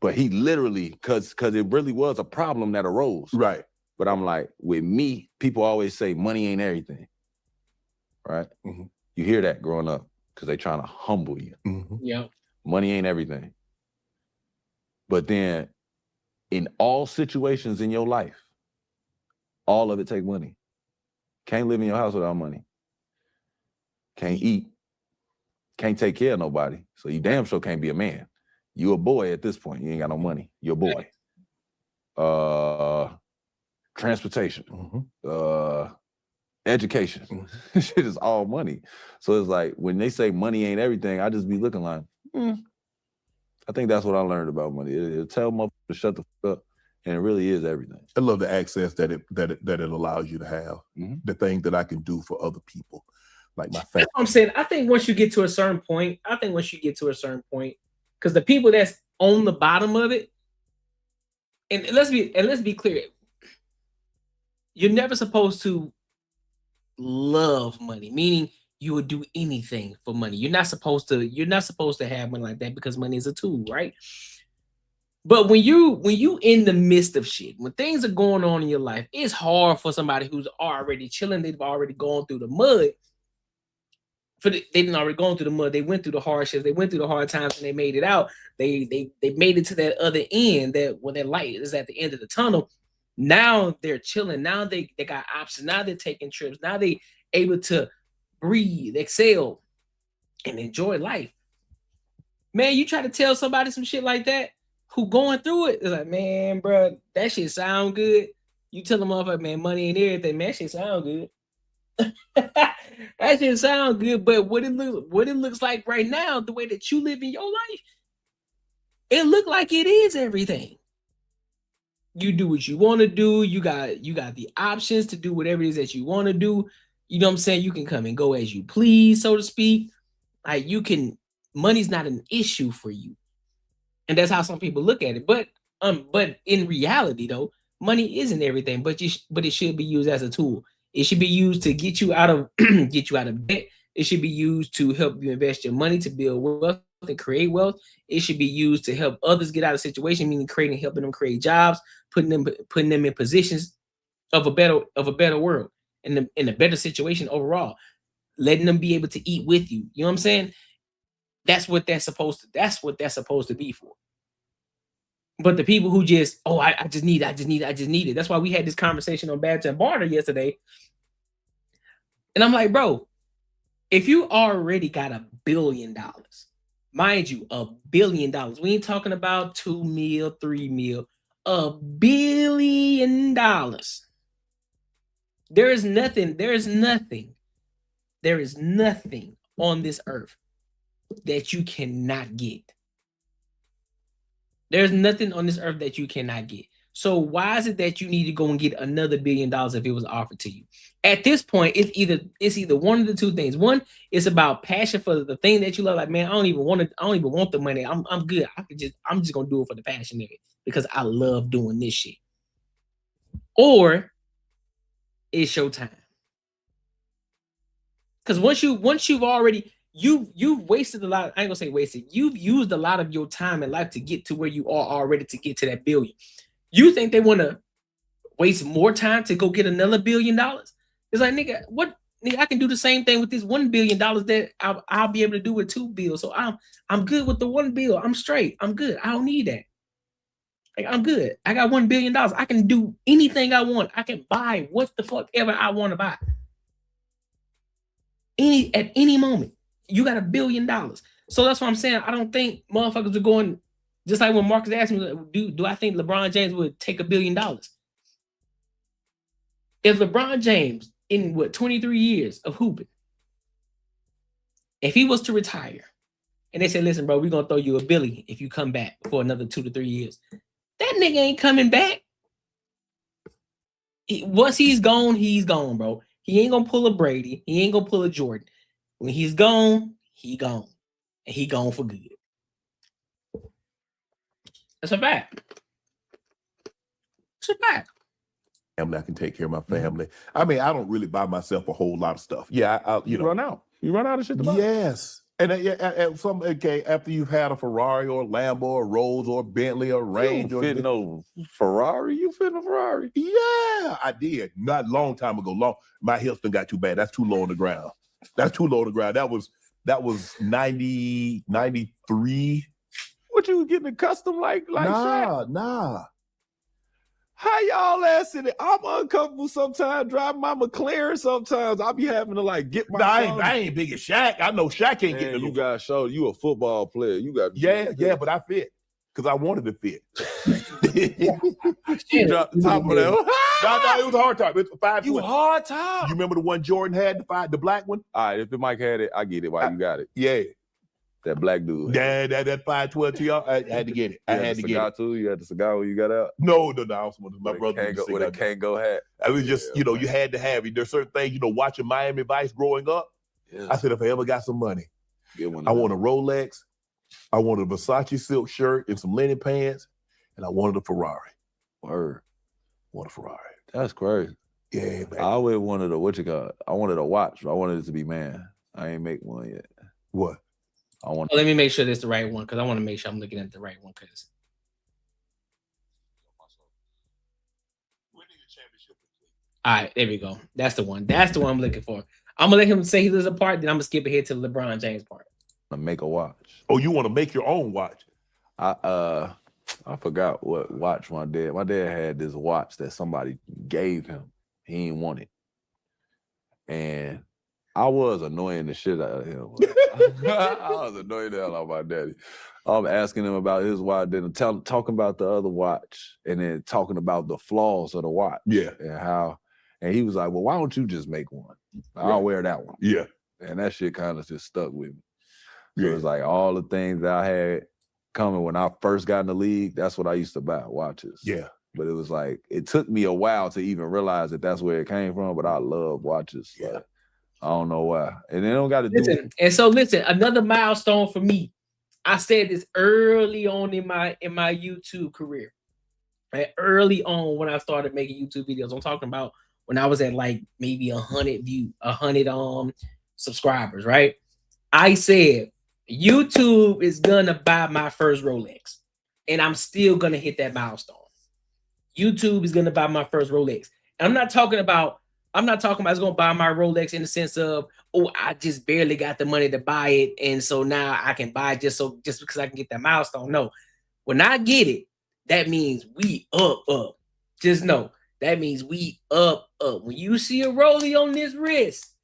But he literally, cause it really was a problem that arose. Right. But I'm like, with me, people always say money ain't everything. Right? Mm-hmm. You hear that growing up because they trying to humble you. Mm-hmm. Yeah. Money ain't everything. But then in all situations in your life, all of it take money. Can't live in your house without money. Can't eat. Can't take care of nobody. So you damn sure can't be a man. You a boy at this point. You ain't got no money. You're a boy. Transportation. Mm-hmm. Education. Mm-hmm. Shit is all money. So it's like when they say money ain't everything, I just be looking like, I think that's what I learned about money. It'll tell motherfuckers to shut the fuck up, and it really is everything. I love the access that it allows you to have. Mm-hmm. The thing that I can do for other people, like my family. That's what I'm saying. I think once you get to a certain point, because the people that's on the bottom of it, and let's be clear, you're never supposed to love money, meaning you would do anything for money. You're not supposed to have money like that because money is a tool, right? But when you in the midst of shit, when things are going on in your life, it's hard for somebody who's already chilling. They've already gone through the mud. They didn't already gone through the mud. They went through the hardships. They went through the hard times and they made it out. They made it to that other end, that light is at the end of the tunnel. Now they're chilling. Now they got options. Now they're taking trips. Now they able to breathe, exhale, and enjoy life. Man, you try to tell somebody some shit like that who going through it, it's like, man, bro, that shit sound good. You tell them, motherfucker, man, money ain't everything. Man, that shit sound good. That shit sound good, but what it looks like right now, the way that you live in your life, it look like it is everything. You do what you want to do. You got the options to do whatever it is that you want to do. You know what I'm saying? You can come and go as you please, so to speak. Like money's not an issue for you. And that's how some people look at it. But in reality though, money isn't everything, but it should be used as a tool. It should be used to get you out of debt. It should be used to help you invest your money to build wealth and create wealth. It should be used to help others get out of situation, meaning helping them create jobs, putting them in positions of a better world and in a better situation overall, letting them be able to eat with you. You know what I'm saying? That's what that's supposed to be for. But the people who just, I just need it. That's why we had this conversation on Badger and Barter yesterday. And I'm like, bro, if you already got $1 billion, mind you, $1 billion, we ain't talking about 2 mil, 3 mil, $1 billion. There is nothing on this earth that you cannot get. There's nothing on this earth that you cannot get. So why is it that you need to go and get another $1 billion if it was offered to you? At this point, it's either one of the two things. One, it's about passion for the thing that you love. Like, man, I don't even want the money. I'm good. I'm just gonna do it for the passion of it because I love doing this shit. Or it's showtime. Because once you've already you've wasted a lot. I ain't gonna say wasted. You've used a lot of your time in life to get to where you are already to get to that billion. You think they want to waste more time to go get another $1 billion? It's like, nigga, what? Nigga, I can do the same thing with this $1 billion that I'll be able to do with 2 bills. So I'm good with the 1 bill. I'm straight. I'm good. I don't need that. Like, I'm good. I got $1 billion. I can do anything I want. I can buy what the fuck ever I want to buy. At any moment. You got $1 billion. So that's what I'm saying. I don't think motherfuckers are going, just like when Marcus asked me, do I think LeBron James would take $1 billion? If LeBron James, in 23 years of hooping, if he was to retire and they said, listen, bro, we're going to throw you $1 billion if you come back for another 2 to 3 years, that nigga ain't coming back. Once he's gone, bro. He ain't going to pull a Brady. He ain't going to pull a Jordan. When he's gone, he gone. And he gone for good. That's a fact. It's a fact. Family, I can take care of my family. I mean, I don't really buy myself a whole lot of stuff. Yeah, you know, run out. You run out of shit to buy. Yes. And after you've had a Ferrari or a Lambo or a Rolls or a Bentley or a Range or no Ferrari, you fit in a Ferrari. Yeah, I did. Not a long time ago. My hips done got too bad. That's too low on the ground. That's too low on the ground. That was 90, 93. What you getting a custom like Shaq? Nah. How y'all ass in it? I'm uncomfortable sometimes driving my McLaren. Sometimes I'll be having to like get my. I ain't big as Shaq. I know Shaq ain't getting. You got to show you a football player. You got. Yeah, but I fit because I wanted to fit. You dropped the top of that. No, it was a hard top. It's 5'20". You hard top. You remember the one Jordan had, the black one? All right, if the Mike had it, I get it. Why you got it? Yeah. That black dude. That 5'12" to y'all. I had to get it. I had to get it. Too? You had the cigar when you got out? No. I was my brother. With a can't go hat. I was just, you had to have it. There's certain things, watching Miami Vice growing up. Yeah. I said, if I ever got some money, I want a Rolex, I wanted a Versace silk shirt and some linen pants, and I wanted a Ferrari. Word. Want a Ferrari. That's crazy. Yeah, man. I always wanted I wanted a watch. I wanted it to be man. I ain't make one yet. What? Let me make sure this is the right one because I want to make sure I'm looking at the right one. Because all right, there we go. That's the one. That's the one I'm looking for. I'm gonna let him say his part, then I'm gonna skip ahead to the LeBron James part. To make a watch. Oh, you want to make your own watch? I forgot what watch my dad. My dad had this watch that somebody gave him. He didn't want it, and I was annoying the shit out of him. I was annoying the hell out of my daddy. I'm asking him about his watch, then talking about the other watch, and then talking about the flaws of the watch. Yeah. And he was like, well, why don't you just make one? I'll wear that one. Yeah. And that shit kind of just stuck with me. So Yeah. It was like all the things that I had coming when I first got in the league, that's what I used to buy, watches. Yeah. But it was like, it took me a while to even realize that that's where it came from, but I love watches. Yeah. Like, I don't know why. And they don't got to do it. And so listen, another milestone for me. I said this early on in my YouTube career. And early on when I started making YouTube videos. I'm talking about when I was at like maybe 100 subscribers, right? I said YouTube is gonna buy my first Rolex. And I'm still gonna hit that milestone. YouTube is gonna buy my first Rolex. And I'm not talking about it's gonna buy my Rolex in the sense of, oh, I just barely got the money to buy it, and so now I can buy it just because I can get that milestone. No, when I get it, that means we up. Just know that means we up. When you see a rollie on this wrist,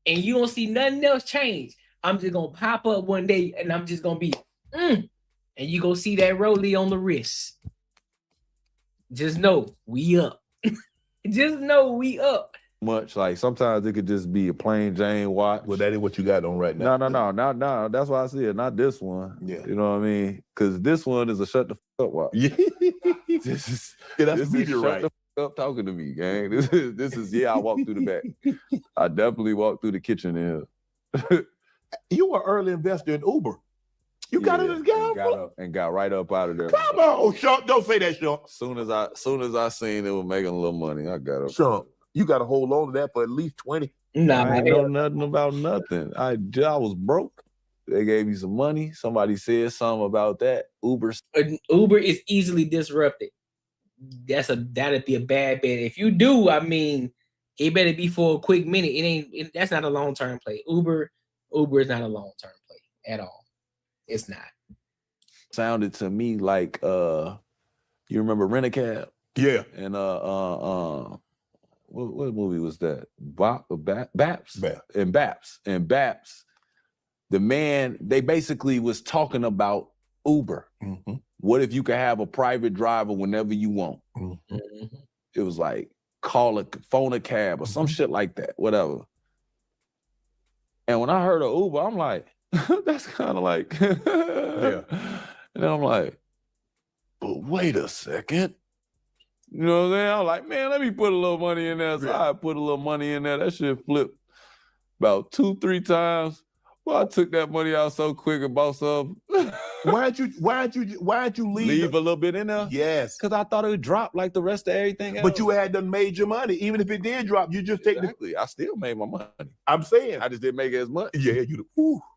and you don't see nothing else change, I'm just gonna pop up one day, and I'm just gonna be, and you gonna see that rollie on the wrist. Just know we up. Just know we up. Much like sometimes it could just be a plain Jane watch. Well, that is what you got on right now. No. That's why I see it. Not this one. Yeah. You know what I mean? Because this one is a shut the fuck up watch. Yeah. This is right. Shut the fuck up talking to me, gang. This is I walked through the back. I definitely walked through the kitchen here. You were an early investor in Uber. You got it and got right up out of there. Come on, Sean. Don't say that, Sean. Soon as I seen it was making a little money, I got up. Sean, you got to hold on to that for at least 20. Nah, I ain't know nothing about nothing. I was broke. They gave me some money. Somebody said something about that. Uber is easily disrupted. That'd be a bad bet. If you do, I mean, it better be for a quick minute. That's not a long-term play. Uber is not a long-term play at all. It's not. Sounded to me like you remember Rent-A-Cab? Yeah. And what movie was that? Baps? And Baps. The man, they basically was talking about Uber. Mm-hmm. What if you could have a private driver whenever you want? Mm-hmm. It was like phone a cab or some shit like that, whatever. And when I heard of Uber, I'm like, that's kind of like, yeah. And then I'm like, but wait a second. You know what I'm saying? I'm like, man, let me put a little money in there. So I put a little money in there. That shit flipped about 2-3 times. Well, I took that money out so quick and bought some. Why'd you leave a little bit in there? Yes. Because I thought it would drop like the rest of everything else. But you had done made your money. Even if it did drop, you just take I still made my money. I'm saying. I just didn't make it as much. Yeah,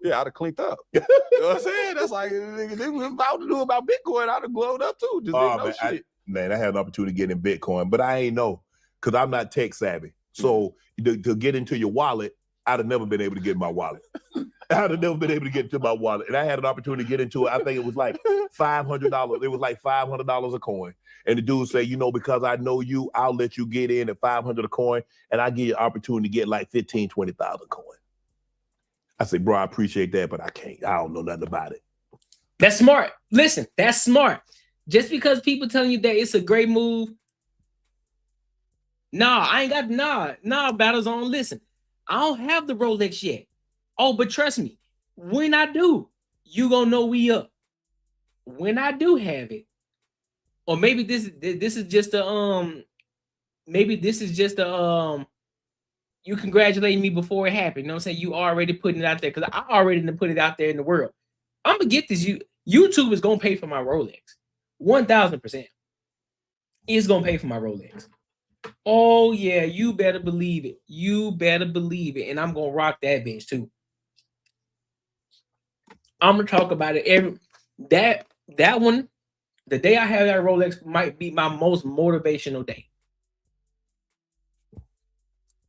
yeah, I'd have cleaned up. You know what I'm saying? That's like, they was about to do about Bitcoin. I'd have glowed up too. Just didn't know shit. I had an opportunity to get in Bitcoin, but I ain't know because I'm not tech savvy. So to get into your wallet, I'd have never been able to get in my wallet. I'd have never been able to get into my wallet. And I had an opportunity to get into it. I think it was like $500. It was like $500 a coin. And the dude said, because I know you, I'll let you get in at $500 a coin. And I give you an opportunity to get like 15,000, 20,000 coin. I said, bro, I appreciate that, but I can't. I don't know nothing about it. That's smart. Listen, that's smart. Just because people telling you that it's a great move. I ain't got battles on. Listen, I don't have the Rolex yet. Oh, but trust me, when I do, you gonna know we up. When I do have it, or maybe this is just a you congratulating me before it happened. You know what I'm saying? You already putting it out there because I already done put it out there in the world. I'm gonna get this. YouTube is gonna pay for my Rolex. 1,000%. It's gonna pay for my Rolex. Oh yeah, you better believe it. You better believe it. And I'm gonna rock that bitch too. I'm gonna talk about it that one. The day I have that Rolex might be my most motivational day.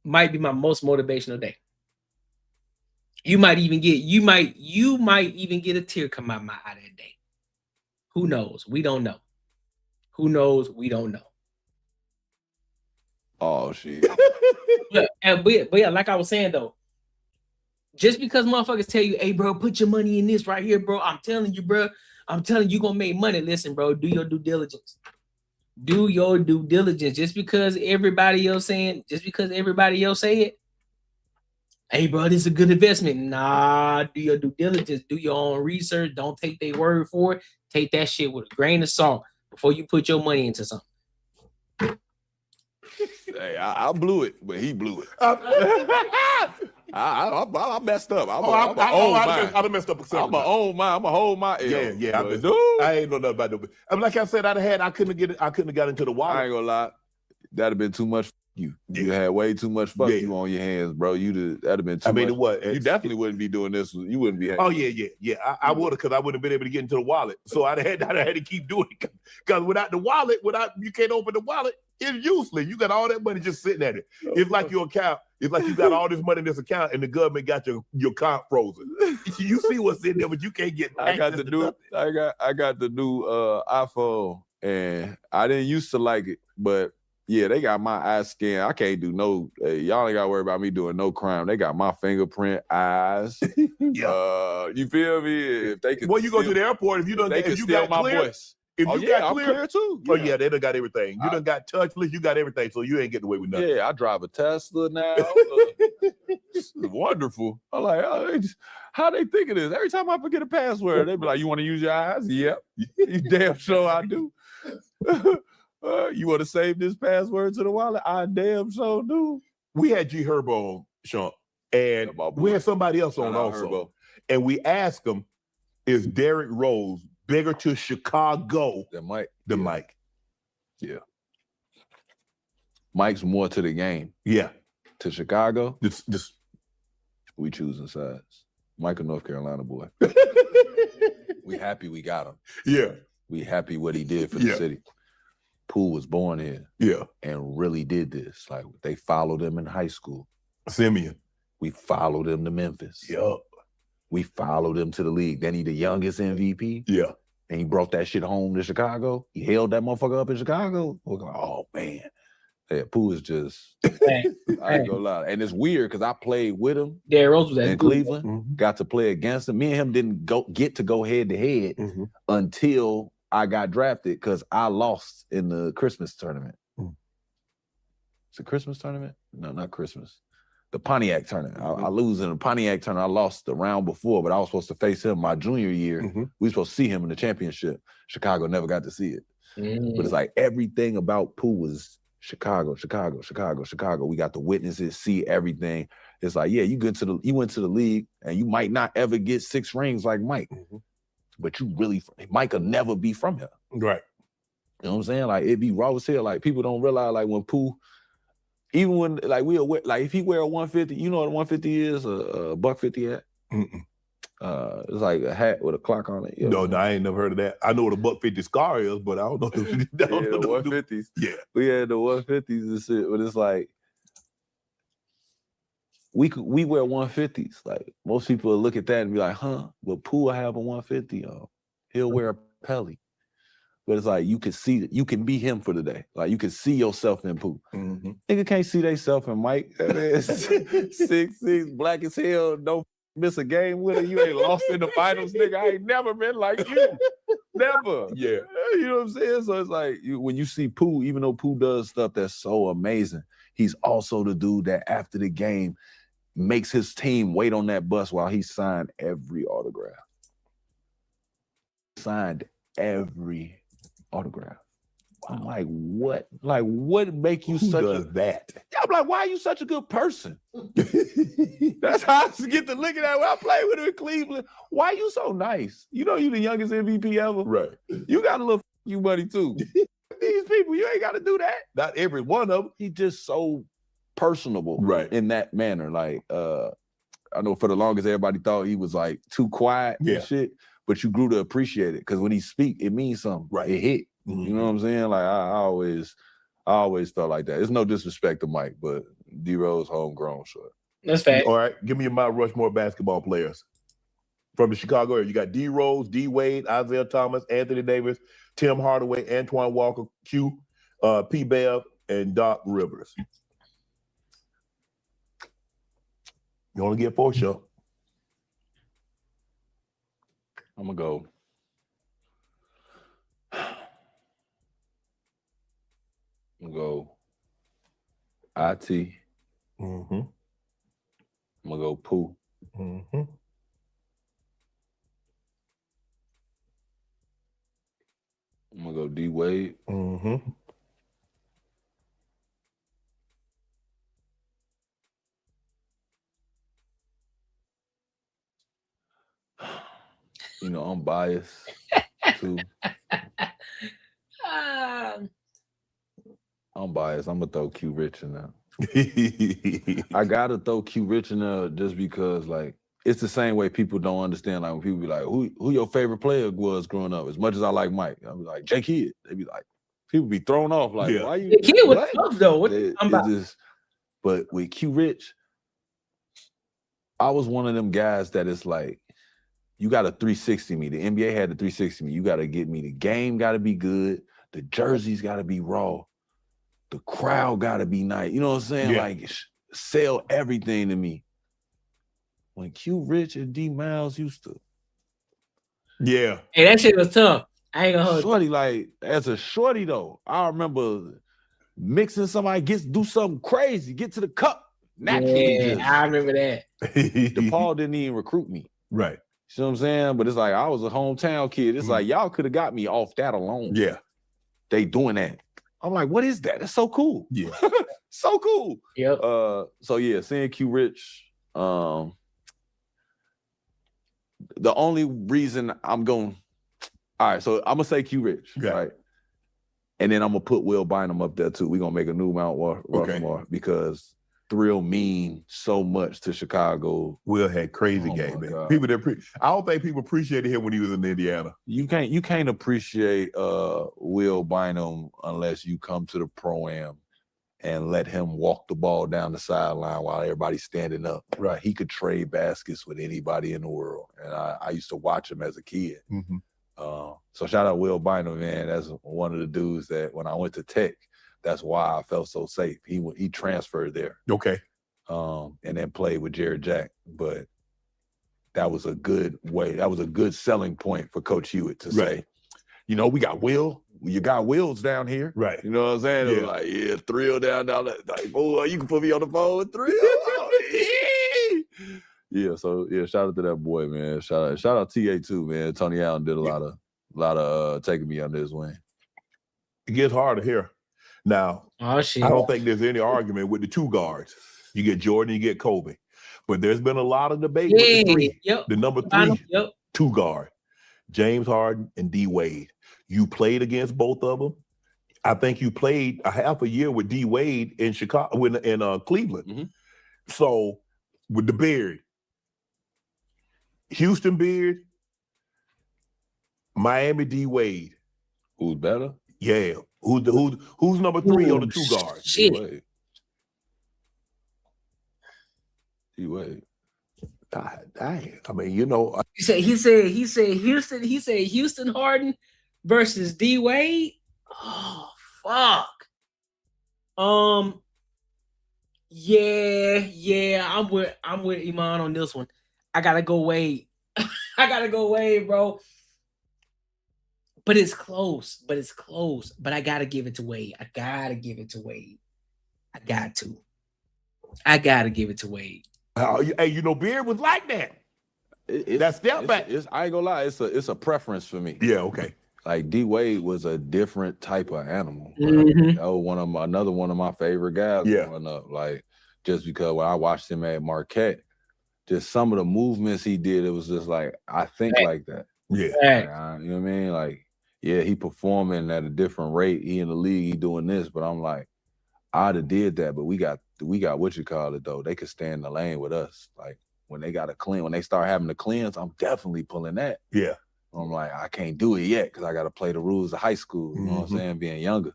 Might be my most motivational day. You might even get a tear come out my eye that day. Who knows? We don't know. Who knows? We don't know. Oh shit. But yeah, like I was saying though, just because motherfuckers tell you, hey bro, put your money in this right here, bro. I'm telling you, bro. I'm telling you, gonna make money. Listen, bro, do your due diligence. Do your due diligence. Just because everybody else say it, hey bro, this is a good investment. Nah, do your due diligence. Do your own research. Don't take their word for it. Take that shit with a grain of salt before you put your money into something. Hey, I blew it, but he blew it. I messed up. I messed up. I'm gonna hold my L. Yeah. I ain't know nothing about it. I mean, like I said, I couldn't have got into the wallet. I ain't gonna lie. That'd have been too much. You had way too much you on your hands, bro. That'd have been too much. You definitely wouldn't be doing this. You wouldn't be. Oh yeah. I would have, because I wouldn't have been able to get into the wallet. So I'd have had to keep doing it. Because without the wallet, you can't open the wallet. It's useless. You got all that money just sitting at it. It's like your account. It's like you got all this money in this account, and the government got your account frozen. You see what's in there, but you can't get. I got the new iPhone, and I didn't used to like it, but. Yeah, they got my eye scan. I can't do y'all ain't got to worry about me doing no crime. They got my fingerprint, eyes. You feel me? If they could, you go to the airport, if you don't, if you got my voice. If you got I'm clear too. Oh yeah, they done got everything. You done got touchless. You got everything, so you ain't getting away with nothing. Yeah, I drive a Tesla now. It's wonderful. I'm like, how they think of this? Every time I forget a password, they be like, "You want to use your eyes?" Yep. You damn sure I do. You want to save this password to the wallet? I damn sure do. We had G Herbo on, Sean, and we had somebody else on also. Herbo. And we asked them, is Derrick Rose bigger to Chicago than Mike? Mike. Yeah. Mike's more to the game. Yeah. to Chicago. Just we choosing sides. Michael, North Carolina boy. We happy we got him. Yeah. We happy what he did for the city. Pooh was born here. Yeah. And really did this. Like they followed him in high school. Simeon. We followed him to Memphis. Yup. We followed him to the league. Then he the youngest MVP. Yeah. And he brought that shit home to Chicago. He held that motherfucker up in Chicago. We're like, oh man. Yeah, Pooh is just I ain't gonna lie. And it's weird because I played with him Rose was in Cleveland. Got to play against him. Me and him didn't get to go head to head until I got drafted because I lost in the Christmas tournament. It's a Christmas tournament? No, not Christmas. The Pontiac tournament. I lose in the Pontiac tournament. I lost the round before, but I was supposed to face him my junior year. We were supposed to see him in the championship. Chicago never got to see it. But it's like everything about Pooh was Chicago, Chicago, Chicago, Chicago. We got to witness it, see everything. It's like, yeah, you went to the league and you might not ever get 6 rings like Mike, but Mike will never be from here. Right. You know what I'm saying? Like it'd be raw as hell. Like people don't realize like when Pooh, even when like if he wear a 150, you know what a 150 is? A $150 hat? It's like a hat with a clock on it. No, I ain't never heard of that. I know what a $150 scar is, but I don't know. The 150s. Yeah. We had the 150s and shit, but it's like we wear 150s. Like most people will look at that and be like, huh? But Pooh will have a 150 on. He'll wear a Pelly. But it's like you can be him for the day. Like you can see yourself in Pooh. Nigga can't see theyself in Mike. 6'6", black as hell, don't miss a game with her. You ain't lost in the finals, nigga. I ain't never been like you. Never. Yeah. You know what I'm saying? So it's like when you see Pooh, even though Pooh does stuff that's so amazing, he's also the dude that after the game makes his team wait on that bus while he signed every autograph. Signed every autograph. I'm like, what? Like, what make you that? I'm like, why are you such a good person? That's how I get to looking at when I play with him in Cleveland. Why you so nice? You know you the youngest MVP ever. Right. You got a little you buddy too. These people, you ain't got to do that. Not every one of them. He's just so personable, right, in that manner. Like, I know for the longest everybody thought he was like too quiet and shit, but you grew to appreciate it because when he speak, it means something. Right. It hit. You know what I'm saying? Like I always felt like that. It's no disrespect to Mike, but D-Rose homegrown, so. That's fact. All right, give me your Mount Rushmore basketball players from the Chicago area. You got D Rose, D Wade, Isaiah Thomas, Anthony Davis, Tim Hardaway, Antoine Walker, Q, P. Bev, and Doc Rivers. You only get 4 show. I'm gonna go. I'm gonna go IT. I'm gonna go Pooh. I'm gonna go D Wade. You know, I'm biased too. I'm biased. I'm gonna throw Q Rich in there. I gotta throw Q Rich in there just because, like, it's the same way people don't understand. Like when people be like, "Who your favorite player was growing up?" As much as I like Mike, I'll be like, "J Kidd." They be like, people be thrown off. Like, why you? Kid was tough though. What I'm about? But with Q Rich, I was one of them guys that is like, you got to 360 me. The NBA had to 360 me. You got to get me. The game got to be good. The jerseys got to be raw. The crowd got to be nice. You know what I'm saying? Yeah. Like, sell everything to me. When Q Rich and D Miles used to. Yeah. Hey, that shit was tough. I ain't gonna hold you. Shorty, like, as a shorty though, I remember mixing somebody, do something crazy, get to the cup. Naturally, I remember that. DePaul didn't even recruit me. Right. You know what I'm saying? But it's like, I was a hometown kid. It's like, y'all could have got me off that alone. Yeah. They doing that. I'm like, what is that? That's so cool. Yeah. So cool. Yep. So yeah, seeing Q Rich, the only reason I'm going, all right, so I'm gonna say Q Rich, right? And then I'm gonna put Will Bynum up there too. We're gonna make a new Mount Rushmore because thrill mean so much to Chicago. Will had crazy game, man. People that I don't think people appreciated him when he was in Indiana. You can't appreciate Will Bynum unless you come to the Pro-Am and let him walk the ball down the sideline while everybody's standing up. Right. He could trade baskets with anybody in the world. And I used to watch him as a kid. Mm-hmm. So shout out Will Bynum, man. That's one of the dudes that when I went to Tech, that's why I felt so safe. He transferred there. Okay. And then played with Jared Jack. But that was a good way. That was a good selling point for Coach Hewitt to say, you know, we got Will. You got Wills down here. Right. You know what I'm saying? Yeah. It was like, yeah, Thrill down. Like, boy, you can put me on the phone with Thrill. Yeah, so yeah, shout out to that boy, man. Shout out TA too, man. Tony Allen did a lot of taking me under his wing. It gets harder here. Now, oh shit. I don't think there's any argument with the two guards. You get Jordan, you get Kobe. But there's been a lot of debate with the three. Yep. The number three, two guard, James Harden and D Wade. You played against both of them. I think you played a half a year with D Wade in Chicago, in Cleveland. Mm-hmm. So with the Beard, Houston Beard, Miami D Wade. Who's better? Yeah. Who's number three on the two guards? Shit. D Wade. God dang. I mean, you know. He said Houston Harden versus D Wade. Oh fuck. Yeah, I'm with Iman on this one. I gotta go Wade. Bro. But it's close. But I gotta give it to Wade. I gotta give it to Wade. Hey, you know, Beard was like that. That step back. I ain't gonna lie. It's a preference for me. Yeah. Okay. Like D Wade was a different type of animal. Mm-hmm. That was another one of my favorite guys growing up. Like just because when I watched him at Marquette, just some of the movements he did, it was just like I think like that. Yeah. Like, you know what I mean? Like, yeah, he performing at a different rate. He in the league, he doing this, but I'm like, I'd have did that, but we got what you call it though. They could stay in the lane with us. Like when they got to clean, when they start having to cleanse, I'm definitely pulling that. Yeah. I'm like, I can't do it yet because I got to play the rules of high school. You know what I'm saying? Being younger.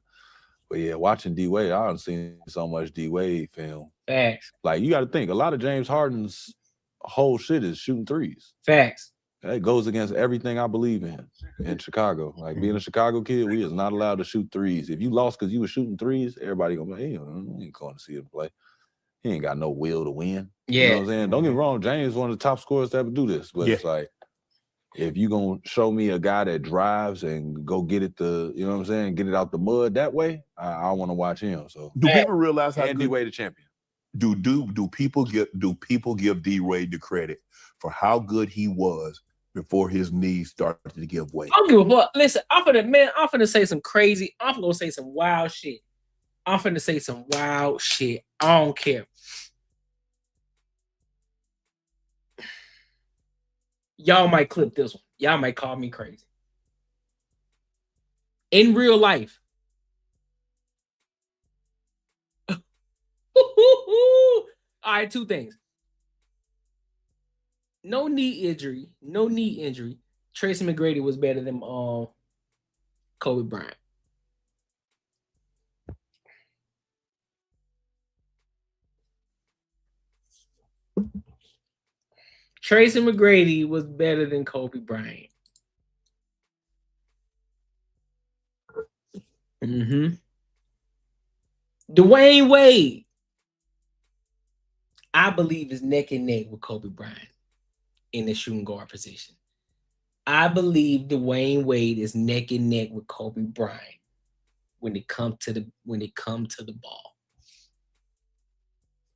But yeah, watching D Wade, I haven't seen so much D Wade film. Facts. Like you got to think, a lot of James Harden's whole shit is shooting threes. Facts. That goes against everything I believe in Chicago. Like being a Chicago kid, we is not allowed to shoot threes. If you lost because you were shooting threes, everybody gonna be, hey, I ain't going to see him play. He ain't got no will to win. Yeah. You know what I'm saying? Don't get me wrong, James is one of the top scorers to ever do this. But it's like, if you gonna show me a guy that drives and go get it you know what I'm saying, get it out the mud that way, I want to watch him. So do people realize how D Wade the champion? Do people give D Wade the credit for how good he was before his knees started to give way? I don't give a fuck. Listen, I'm finna say some crazy. I'm gonna say some wild shit. I don't care. Y'all might clip this one. Y'all might call me crazy. In real life. All right, two things. No knee injury. Tracy McGrady was better than Kobe Bryant. Tracy McGrady was better than Kobe Bryant. Dwayne Wade, I believe, is neck and neck with Kobe Bryant in the shooting guard position. I believe Dwayne Wade is neck and neck with Kobe Bryant when it comes to the ball.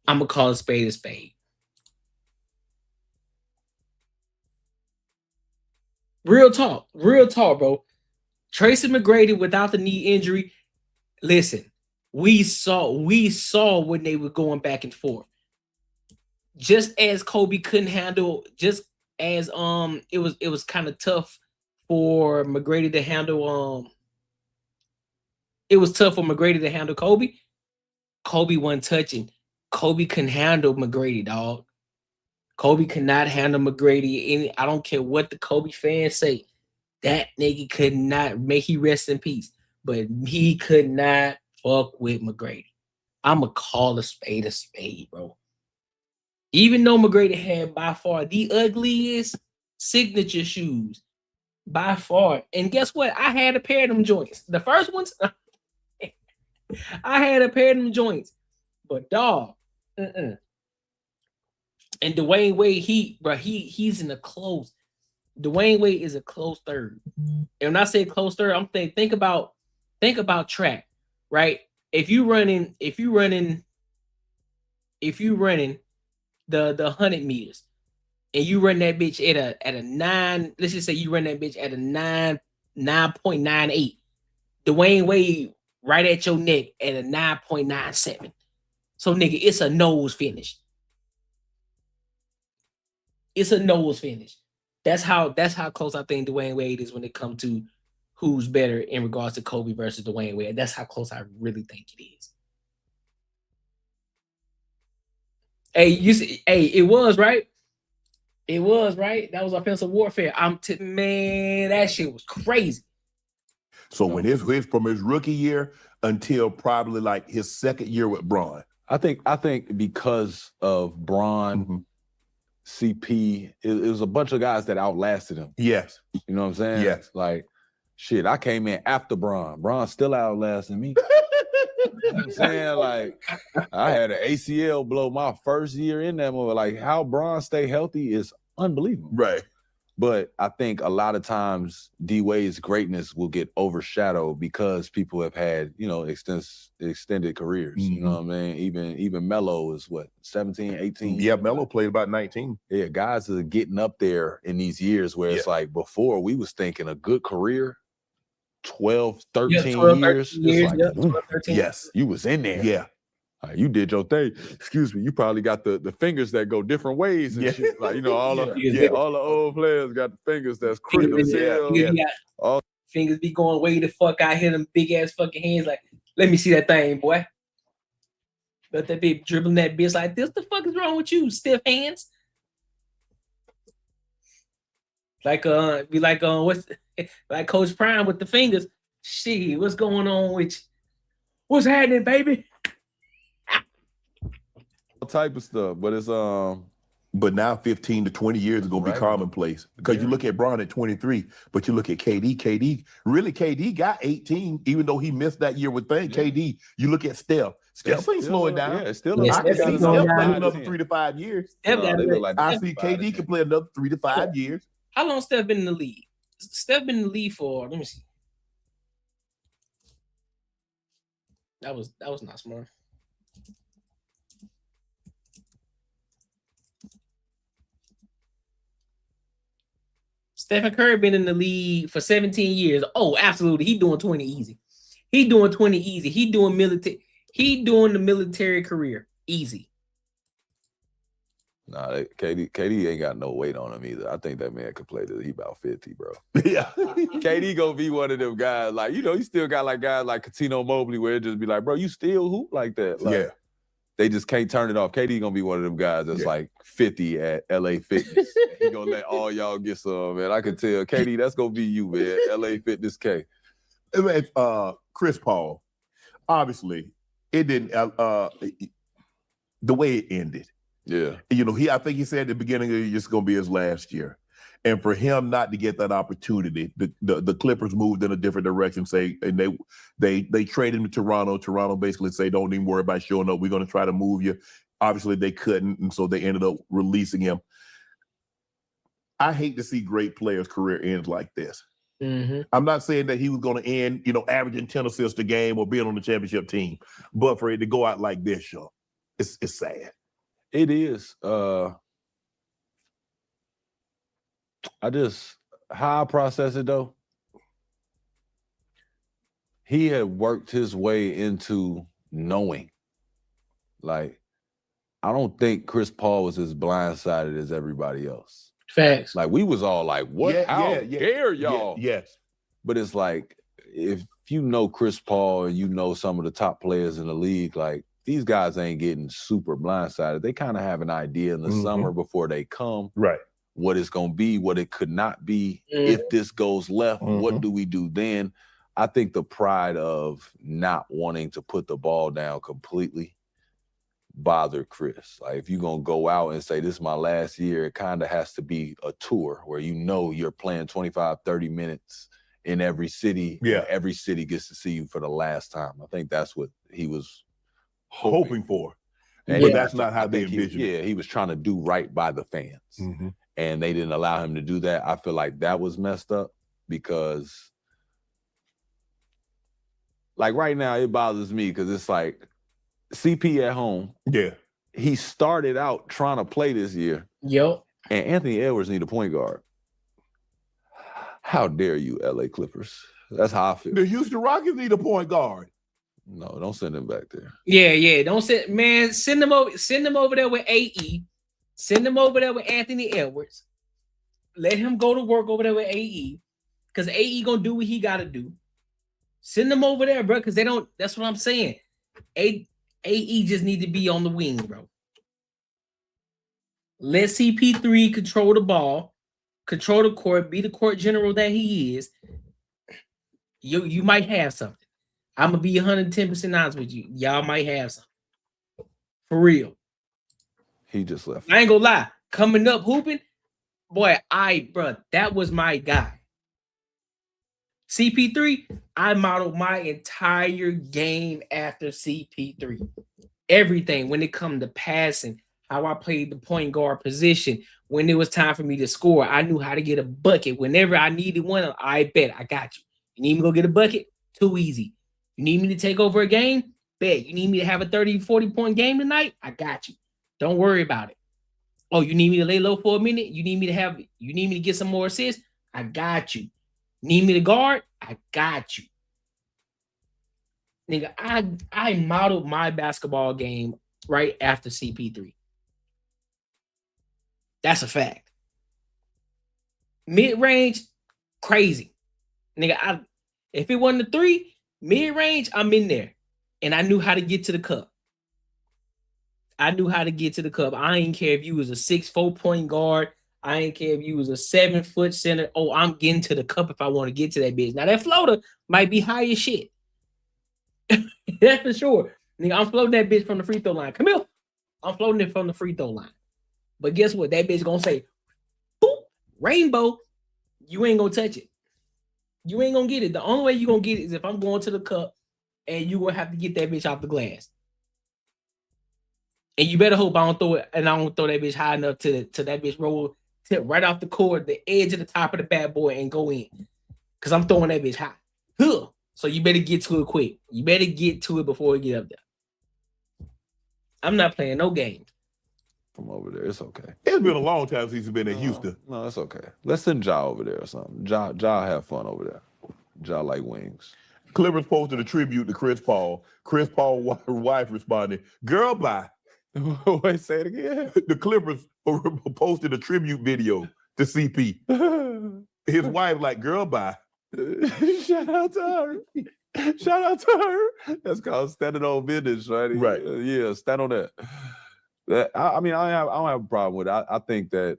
I'm gonna call a spade a spade. Real talk, bro. Tracy McGrady without the knee injury. Listen, we saw when they were going back and forth. Just as Kobe couldn't handle, just as it was kind of tough for McGrady to handle. It was tough for McGrady to handle Kobe. Kobe wasn't touching Kobe couldn't handle McGrady, dog. Kobe could not handle McGrady. I don't care what the Kobe fans say. That nigga could not, may he rest in peace, but he could not fuck with McGrady. I'ma call a spade, bro. Even though McGrady had by far the ugliest signature shoes, by far. And guess what? I had a pair of them joints. The first ones, I had a pair of them joints. But dog, and Dwayne Wade, he's in a close. Dwayne Wade is a close third. And when I say close third, I'm think about track, right? If you running the 100 meters and you run that bitch at a 9, let's just say you run that bitch at a 9.98. Dwayne Wade right at your neck at a 9.97. So nigga, it's a nose finish. It's a nose finish. That's how close I think Dwayne Wade is when it comes to who's better in regards to Kobe versus Dwayne Wade. That's how close I really think it is. Hey, you see, it was right. It was right. That was offensive warfare. Man, that shit was crazy. So when his from his rookie year until probably like his second year with Bron. I think because of Bron, CP, it was a bunch of guys that outlasted him. Yes. You know what I'm saying? Yes. Like, shit, I came in after Bron. Bron still outlasted me. You know what I'm saying? Like, I had an ACL blow my first year in that movie. Like, how Bron stay healthy is unbelievable. Right. But I think a lot of times D-Wade's greatness will get overshadowed because people have had, extended careers. You know what I mean? Even Melo is what, 17, 18? Yeah, Melo played about 19. Yeah, guys are getting up there in these years where it's like before we was thinking a good career, 12, 13 years. It's like, 12, 13. Yes, you was in there. Yeah. You did your thing. Excuse me. You probably got the fingers that go different ways and shit. Like, all the old players got the fingers that's critical. All fingers be going way the fuck out here, them big ass fucking hands. Like, let me see that thing, boy. But that be dribbling that bitch like this. The fuck is wrong with you, stiff hands? Like what's like Coach Prime with the fingers. Shit, what's going on with you? What's happening, baby? Type of stuff, but it's but now 15 to 20 years is gonna be commonplace because you look at Bron at 23, but you look at KD. KD got 18, even though he missed that year with thing. KD, you look at Steph. Steph ain't slowing down. Yeah, it's still. I can see Steph play another 3 to 5 years. I see KD can play another 3 to 5 years. How long Steph been in the league? Steph been in the league for, let me see. That was not smart. Stephen Curry been in the league for 17 years. Oh, absolutely. He doing 20 easy. He doing 20 easy. He doing the military career easy. Nah, KD ain't got no weight on him either. I think that man could play till he about 50, bro. Yeah. KD gonna be one of them guys. Like, you still got like guys like Katino Mobley where it just be like, bro, you still hoop like that. Like, yeah. They just can't turn it off. KD gonna be one of them guys that's like 50 at LA Fitness. He gonna let all y'all get some, man. I can tell. KD, that's gonna be you, man. LA Fitness K. Chris Paul, obviously, it didn't the way it ended. Yeah. I think he said at the beginning of the year it's gonna be his last year. And for him not to get that opportunity, the Clippers moved in a different direction. They traded him to Toronto. Toronto basically say, don't even worry about showing up. We're going to try to move you. Obviously, they couldn't, and so they ended up releasing him. I hate to see great players' career end like this. Mm-hmm. I'm not saying that he was going to end, averaging 10 assists a game or being on the championship team, but for it to go out like this, it's sad. It is. How I process it though, he had worked his way into knowing. Like, I don't think Chris Paul was as blindsided as everybody else. Facts. Like, we was all like, what? How dare y'all? Yes. But it's like, if you know Chris Paul and you know some of the top players in the league, like, these guys ain't getting super blindsided. They kind of have an idea in the summer before they come. Right. What it's going to be, what it could not be. If this goes left, what do we do then? I think the pride of not wanting to put the ball down completely bothered Chris. Like, if you're going to go out and say, this is my last year, it kind of has to be a tour where you know you're playing 25, 30 minutes in every city. Yeah. Every city gets to see you for the last time. I think that's what he was hoping for. And But that's not how they he envisioned it. he was trying to do right by the fans. And they didn't allow him to do that. I feel like that was messed up because, like, right now it bothers me because it's like CP at home. Yeah. He started out trying to play this year. Yep. And Anthony Edwards need a point guard. How dare you, LA Clippers? That's how I feel. The Houston Rockets need a point guard. No, don't send him back there. Yeah. Don't send, man. Send them over there with AE. Send him over there with Anthony Edwards. Let him go to work over there with AE. Because AE gonna do what he gotta do. Send them over there, bro. Because they don't, that's what I'm saying. AE just need to be on the wing, bro. Let CP3 control the ball, control the court, be the court general that he is. You might have something. I'm gonna be 110% honest with you. Y'all might have something. For real. He just left. I ain't gonna lie. Coming up hooping, boy, bro, that was my guy. CP3, I modeled my entire game after CP3. Everything when it come to passing, how I played the point guard position, when it was time for me to score, I knew how to get a bucket. Whenever I needed one, I bet I got you. You need me to go get a bucket? Too easy. You need me to take over a game? Bet. You need me to have a 30, 40-point game tonight? I got you. Don't worry about it. Oh, you need me to lay low for a minute? You need me to get some more assists? I got you. Need me to guard? I got you. Nigga, I modeled my basketball game right after CP3. That's a fact. Mid-range, crazy. Nigga, if it wasn't a 3, mid-range, I'm in there. And I knew how to get to the cup. I ain't care if you was a 6'4" point guard. I ain't care if you was a 7-foot center. Oh, I'm getting to the cup if I want to get to that bitch. Now, that floater might be high as shit. That's for sure. Nigga, I'm floating that bitch from the free throw line. Come here. I'm floating it from the free throw line. But guess what? That bitch gonna say, boop, rainbow. You ain't gonna touch it. You ain't gonna get it. The only way you gonna get it is if I'm going to the cup and you gonna have to get that bitch off the glass. And you better hope I don't throw it, and I don't throw that bitch high enough to that bitch roll tip right off the court, the edge of the top of the bad boy, and go in. Because I'm throwing that bitch high. Huh. So you better get to it quick. You better get to it before we get up there. I'm not playing no games. From over there, it's okay. It's been a long time since he's been in Houston. No, it's okay. Let's send Ja over there or something. Ja have fun over there. Ja like wings. Clippers posted a tribute to Chris Paul. Chris Paul's wife responded, "Girl, bye." Wait, say it again. The Clippers posted a tribute video to CP. His wife like, "Girl, bye." Shout out to her. That's called standing on business, right? Right. Yeah, stand on that. I don't have a problem with it. I think that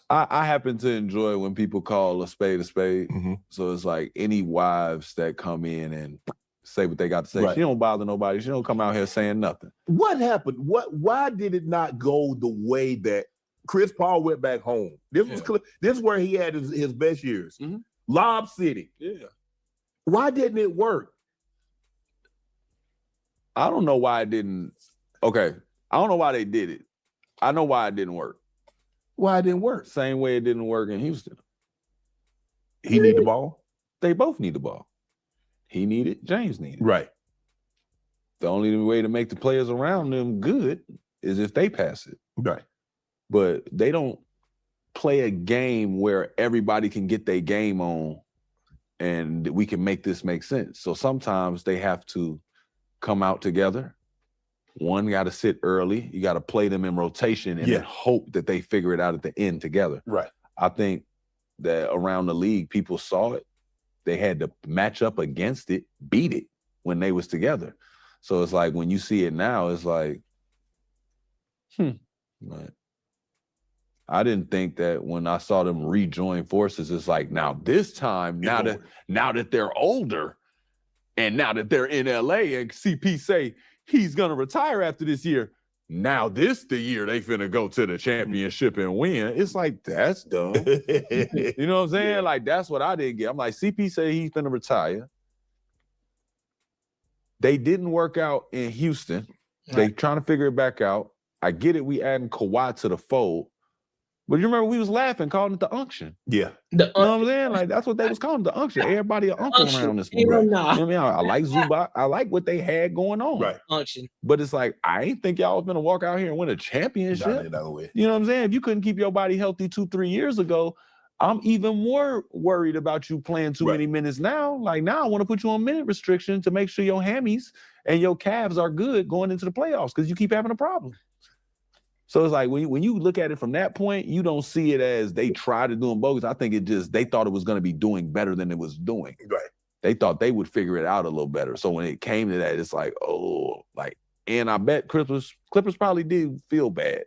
I happen to enjoy when people call a spade a spade. Mm-hmm. So it's like any wives that come in and say what they got to say. Right. She don't bother nobody. She don't come out here saying nothing. What happened? Why did it not go the way that Chris Paul went back home? This is where he had his best years. Mm-hmm. Lob City. Yeah. Why didn't it work? I don't know why it didn't. Okay. I don't know why they did it. I know why it didn't work. Why it didn't work? Same way it didn't work in Houston. He need the ball? They both need the ball. He needed, James needed. Right. The only way to make the players around them good is if they pass it. Right. But they don't play a game where everybody can get their game on and we can make this make sense. So sometimes they have to come out together. One got to sit early. You got to play them in rotation and then hope that they figure it out at the end together. Right. I think that around the league, people saw it. They had to match up against it, beat it when they was together. So it's like when you see it now, it's like, Like, I didn't think that when I saw them rejoin forces, it's like now this time, now that they're older, and now that they're in LA, and CP say he's gonna retire after this year. Now this the year they finna go to the championship and win. It's like, that's dumb. You know what I'm saying? Yeah. Like, that's what I didn't get. I'm like, CP say he's finna retire. They didn't work out in Houston. Right. They trying to figure it back out. I get it. We adding Kawhi to the fold. But you remember we was laughing, calling it the unction. Yeah. You know what I'm saying? Like, that's what they was calling the unction. Everybody an uncle around this one. Right. You know what I mean? I like Zubac. I like what they had going on. Right. Unction. But it's like, I ain't think y'all was gonna walk out here and win a championship. You know what I'm saying? If you couldn't keep your body healthy 2-3 years ago, I'm even more worried about you playing too many minutes now. Like, now I want to put you on minute restriction to make sure your hammies and your calves are good going into the playoffs because you keep having a problem. So it's like when you look at it from that point, you don't see it as they tried to do them bogus. I think it just, they thought it was going to be doing better than it was doing. Right. They thought they would figure it out a little better. So when it came to that, it's like, oh, like, and I bet Clippers probably did feel bad,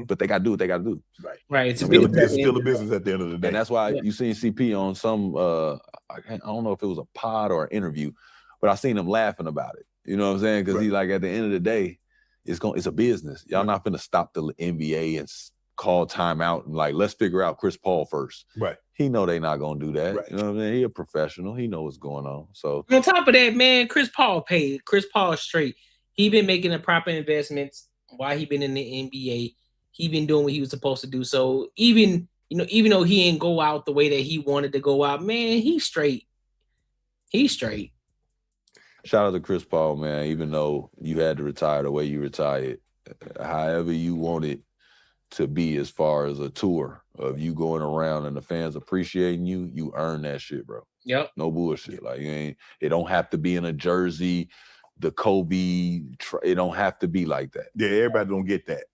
but they got to do what they got to do. Right. Right. It's still a business at the end of the day. And that's why you seen CP on some, I don't know if it was a pod or an interview, but I seen him laughing about it. You know what I'm saying? Because he like, at the end of the day, it's a business. Y'all not finna stop the NBA and call timeout and like, let's figure out Chris Paul first. Right. He know they not gonna do that. Right. You know what I mean? He a professional. He know what's going on. So on top of that, man, Chris Paul paid. Chris Paul straight. He been making the proper investments while he been in the NBA. He been doing what he was supposed to do. So even though he ain't go out the way that he wanted to go out, man, he's straight. He's straight. Shout out to Chris Paul, man. Even though you had to retire the way you retired, however you want it to be as far as a tour of you going around and the fans appreciating you, you earn that shit, bro. Yep. No bullshit. Like, it don't have to be in a jersey, the Kobe, it don't have to be like that. Yeah, everybody don't get that.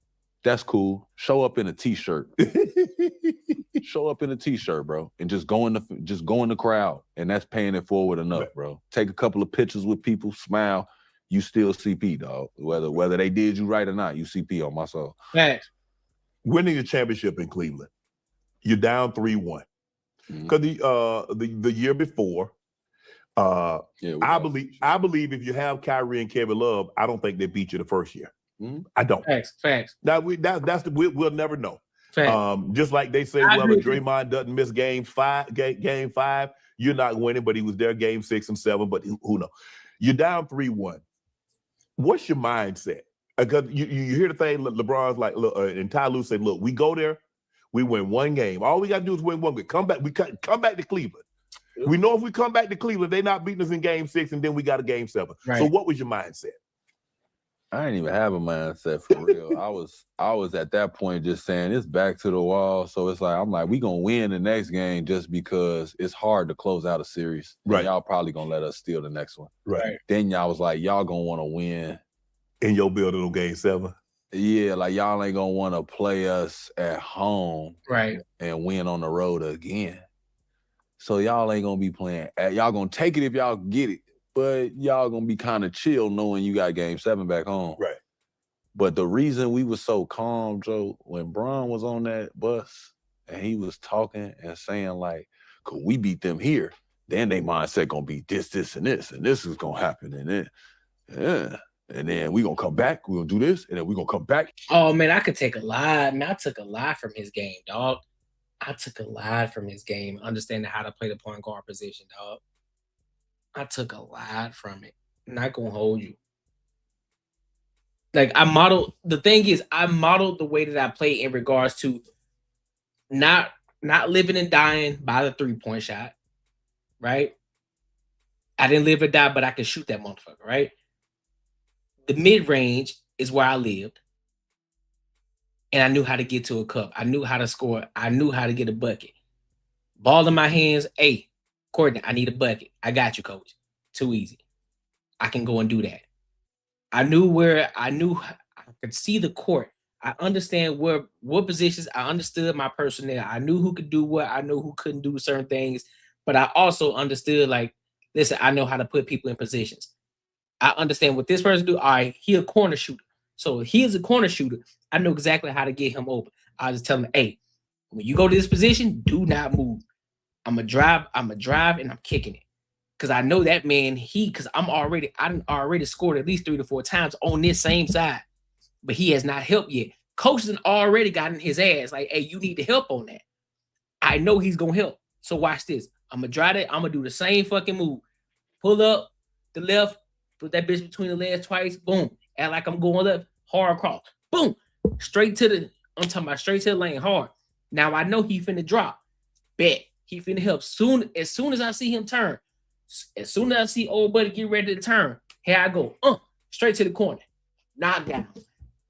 That's cool. Show up in a t-shirt. Show up in a t-shirt, bro, and just go in the crowd, and that's paying it forward enough, bro. Take a couple of pictures with people, smile. You still CP, dog. Whether they did you right or not, you CP on my soul. Thanks. Winning the championship in Cleveland, you're down 3-1. Because the year before, I believe if you have Kyrie and Kevin Love, I don't think they beat you the first year. I don't. Facts. We'll never know. Just like they say, well, if Draymond doesn't miss game five, you're not winning, but he was there game 6 and 7, but who knows? You're down 3-1. What's your mindset? Because you hear the thing, LeBron's like, look, and Ty Lue said, look, we go there, we win one game. All we got to do is win one game. Come back to Cleveland. We know if we come back to Cleveland, they're not beating us in game 6, and then we got a game 7. Right. So what was your mindset? I didn't even have a mindset for real. I was at that point just saying it's back to the wall. So it's like, I'm like, we gonna win the next game just because it's hard to close out a series. Right. Y'all probably gonna let us steal the next one. Right. Then y'all was like, y'all gonna want to win in your building on game 7. Yeah, like y'all ain't gonna want to play us at home, right, and win on the road again. So y'all ain't gonna be playing. Y'all gonna take it if y'all get it. But y'all gonna be kind of chill knowing you got game 7 back home. Right. But the reason we was so calm, Joe, when Bron was on that bus and he was talking and saying like, could we beat them here? Then they mindset gonna be this, and this is gonna happen. And then we gonna come back, we gonna do this, and then we gonna come back. Oh man, I could take a lot. Man, I took a lot from his game, dog. I took a lot from his game, understanding how to play the point guard position, dog. I took a lot from it. I'm not gonna hold you. Like I modeled the way that I play in regards to not living and dying by the 3-point shot, right? I didn't live or die, but I could shoot that motherfucker, right? The mid-range is where I lived. And I knew how to get to a cup. I knew how to score. I knew how to get a bucket. Ball in my hands, hey, Courtney, I need a bucket. I got you, coach. Too easy. I can go and do that. I could see the court. I understand what positions. I understood my personnel. I knew who could do what. I knew who couldn't do certain things. But I also understood, like, listen, I know how to put people in positions. I understand what this person do. All right, he a corner shooter. So if he is a corner shooter, I know exactly how to get him open. I just tell him, hey, when you go to this position, do not move. I'm gonna drive, and I'm kicking it. Cause I know that man, I already scored at least 3 to 4 times on this same side, but he has not helped yet. Coach has already gotten his ass like, hey, you need to help on that. I know he's gonna help. So watch this. I'm gonna drive it. I'm gonna do the same fucking move. Pull up the left, put that bitch between the legs twice. Boom. Act like I'm going left. Hard cross. Boom. Straight to the. I'm talking about straight to the lane. Hard. Now I know he finna drop. Bet he finna help soon. As soon as I see him turn. As soon as I see old buddy get ready to turn, here I go. Straight to the corner. Knockdown.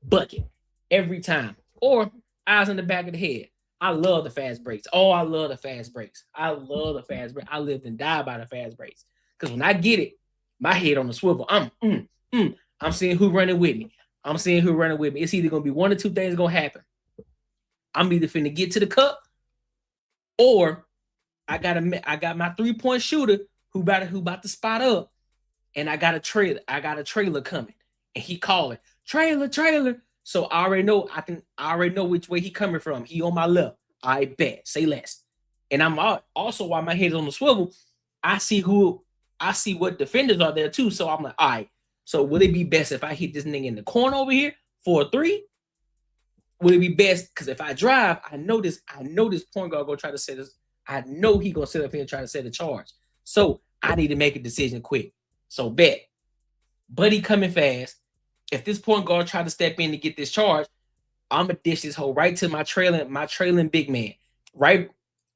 Bucket. Every time. Or eyes in the back of the head. I love the fast breaks. Oh, I love the fast breaks. I love the fast break. I lived and died by the fast breaks. Because when I get it, my head on the swivel. I'm seeing who running with me. It's either gonna be one or two things gonna happen. I'm either finna get to the cup, or I got my 3-point shooter who about to spot up, and I got a trailer coming, and he calling trailer. So I already know which way he coming from. He on my left. I bet. Say less. And I'm also, while my head is on the swivel, I see what defenders are there too. So I'm like, all right. So would it be best if I hit this nigga in the corner over here for a 3? Would it be best? Because if I drive, I know this point guard gonna try to set this. I know he gonna sit up here and try to set a charge. So I need to make a decision quick. So bet. Buddy coming fast. If this point guard try to step in to get this charge, I'm gonna dish this hole right to my trailing big man. Right?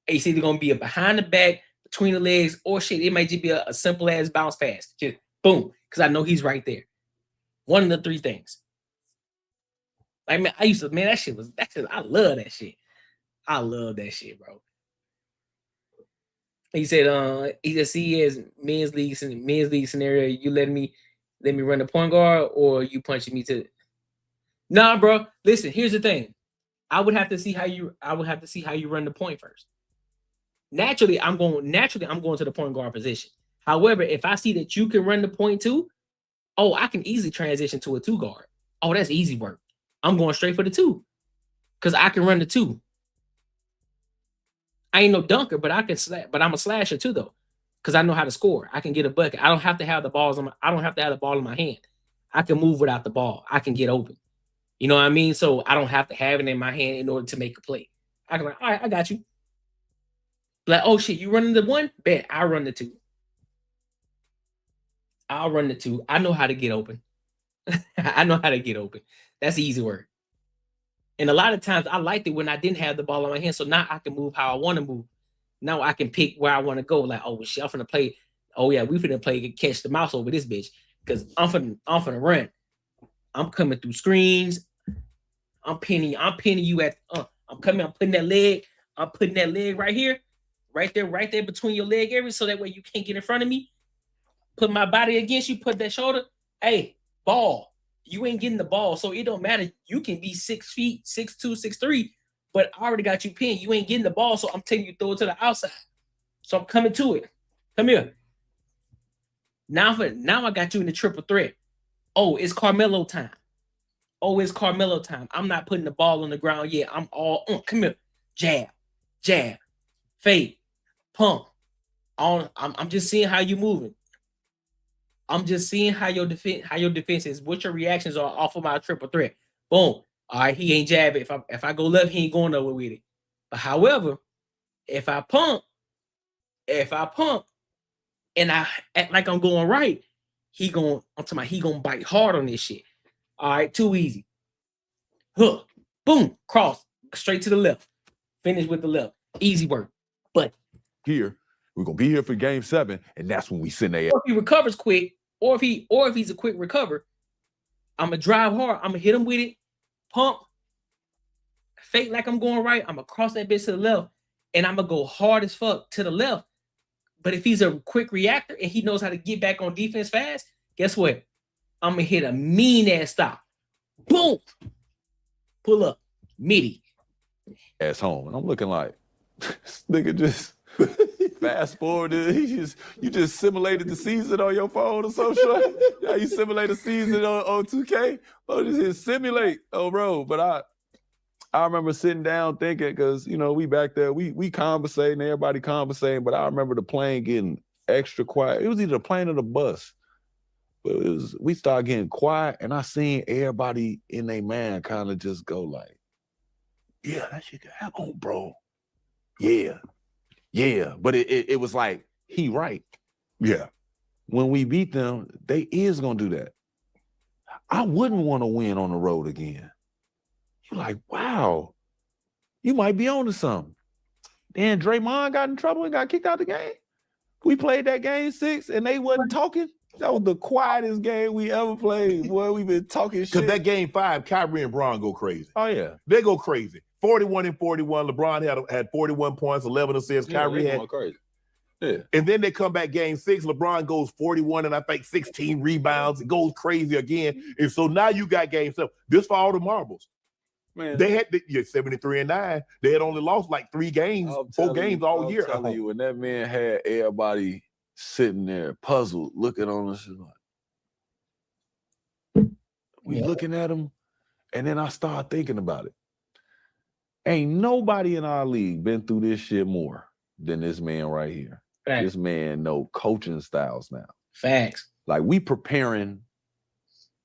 It's either gonna be a behind the back, between the legs, or shit. It might just be a simple ass bounce pass. Just boom. Because I know he's right there. One of the 3 things. I mean, I love that shit. I love that shit, bro. He said, he just see as men's league scenario, you let me run the point guard, or you punching me to. Nah, bro. Listen, here's the thing. I would have to see how you run the point first. Naturally, I'm going to the point guard position. However, if I see that you can run the point too, I can easily transition to a 2 guard. Oh, that's easy work. I'm going straight for the 2 because I can run the 2. I ain't no dunker, but but I'm a slasher too, though, because I know how to score. I can get a bucket. I don't have to have the ball in my hand. I can move without the ball. I can get open. You know what I mean? So I don't have to have it in my hand in order to make a play. I can all right, I got you. Like, oh shit, you running the 1? Bet I run the 2. I'll run the 2. I know how to get open. That's easy work. And a lot of times I liked it when I didn't have the ball in my hand. So now I can move how I want to move. Now I can pick where I want to go. Like, oh shit, I'm finna play. Oh yeah, we finna play catch the mouse over this bitch. Because I'm finna run. I'm coming through screens. I'm pinning you at I'm putting that leg right here, right there between your leg areas, so that way you can't get in front of me. Put my body against you, put that shoulder. Hey, ball. You ain't getting the ball, so it don't matter. You can be 6 feet, 6'2", 6'3", but I already got you pinned. You ain't getting the ball, so I'm telling you throw it to the outside. So I'm coming to it. Come here. Now I got you in the triple threat. Oh, it's Carmelo time. I'm not putting the ball on the ground yet. I'm all come here. Jab, fade, pump. I'm just seeing how you moving. I'm just seeing how your defense is, what your reactions are off of my triple threat. Boom. All right, he ain't jabbing. If I go left, he ain't going nowhere with it. But however, if I pump, and I act like I'm going right, he gonna bite hard on this shit. All right, too easy. Hook, boom, cross, straight to the left. Finish with the left. Easy work. But here, we're gonna be here for game 7, and that's when we send their. If he recovers quick, or if he's a quick recover, I'm gonna drive hard. I'm gonna hit him with it, pump, fake like I'm going right. I'm gonna cross that bitch to the left, and I'm gonna go hard as fuck to the left. But if he's a quick reactor and he knows how to get back on defense fast, guess what? I'm gonna hit a mean ass stop. Boom. Pull up. Midi. Ass home. And I'm looking like, this nigga just fast forward. You just simulated the season on your phone or some shit. Yeah, you simulate a season on 2K. Oh, just hit simulate. Oh, bro. But I remember sitting down thinking, because we back there, we conversating, everybody conversating, but I remember the plane getting extra quiet. It was either the plane or the bus. But we started getting quiet, and I seen everybody in their mind kind of just go like, yeah, that shit can happen, bro. Yeah. But it was like, he right. Yeah. When we beat them, they is gonna do that. I wouldn't want to win on the road again. You're like, wow, you might be on to something. Then Draymond got in trouble and got kicked out the game. We played that game 6 and they wasn't talking. That was the quietest game we ever played. Boy, we've been talking shit. Because that game 5, Kyrie and Bron go crazy. Oh, yeah. They go crazy. 41 and 41. LeBron had 41 points, 11 assists. Kyrie had crazy. Yeah. And then they come back game 6. LeBron goes 41 and I think 16 rebounds. It goes crazy again. And so now you got game 7. This for all the marbles. Man, they had 73 and 9. They had only lost like 3 games, 4 games all year. I'm telling you, when that man had everybody sitting there puzzled, looking on us, like, we looking at him, and then I started thinking about it. Ain't nobody in our league been through this shit more than this man right here. Facts. This man know coaching styles now. Facts. Like, we preparing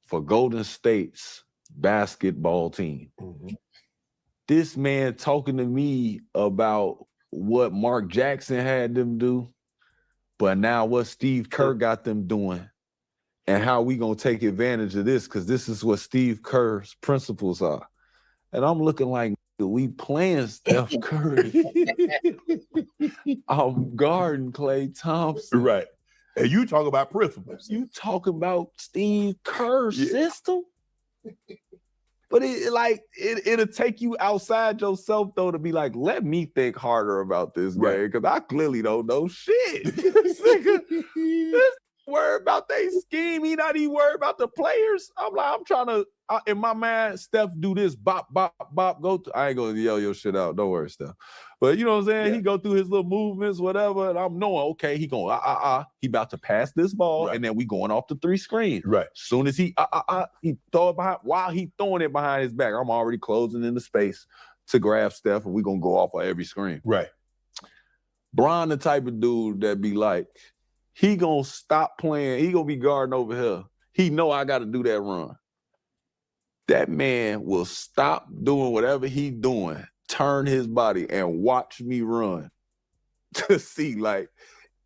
for Golden State's basketball team. Mm-hmm. This man talking to me about what Mark Jackson had them do, but now what Steve Kerr got them doing, and how we gonna take advantage of this, because this is what Steve Kerr's principles are. And I'm looking like, we playing Steph Curry. I'm guarding Klay Thompson. Right. And you talk about principles. You talking about Steve Kerr's system? But it'll take you outside yourself though to be like, let me think harder about this game, because I clearly don't know shit. This worried about they scheme. He not even worried about the players. I'm like, I'm trying to, in my mind, Steph do this, bop, bop, bop, go to, I ain't gonna yell your shit out. Don't worry, Steph. But you know what I'm saying? He go through his little movements, whatever, and I'm knowing, okay, he going, he about to pass this ball, and then we going off the 3 screen. Right. Soon as he throw it behind, while he throwing it behind his back, I'm already closing in the space to grab Steph, and we gonna go off of every screen. Right. Bron the type of dude that be like, he gonna stop playing, he gonna be guarding over here. He know I gotta do that run. That man will stop doing whatever he doing, turn his body, and watch me run to see, like,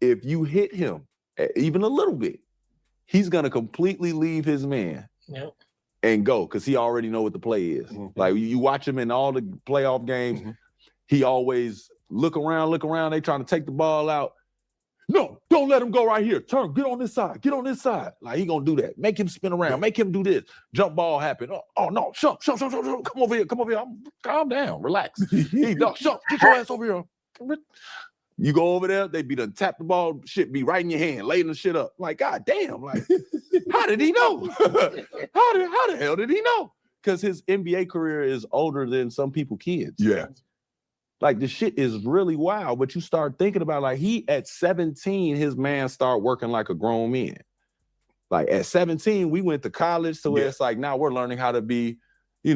if you hit him even a little bit, he's gonna completely leave his man and go, because he already know what the play is. Mm-hmm. Like, you watch him in all the playoff games, he always look around, they trying to take the ball out. No, don't let him go right here. Turn, get on this side, get on this side. Like, he gonna do that. Make him spin around, make him do this. Jump ball happen. Oh no, shut, come over here. Calm down, relax. Shut, get your ass over here. You go over there, they be done tap the ball, shit be right in your hand, laying the shit up. Like, God damn, like, how did he know? how the hell did he know? Because his NBA career is older than some people kids. Yeah. Like, the shit is really wild, but you start thinking about, like, he at 17, his man start working like a grown man. Like, at 17, we went to college, so it's like, now we're learning how to be, you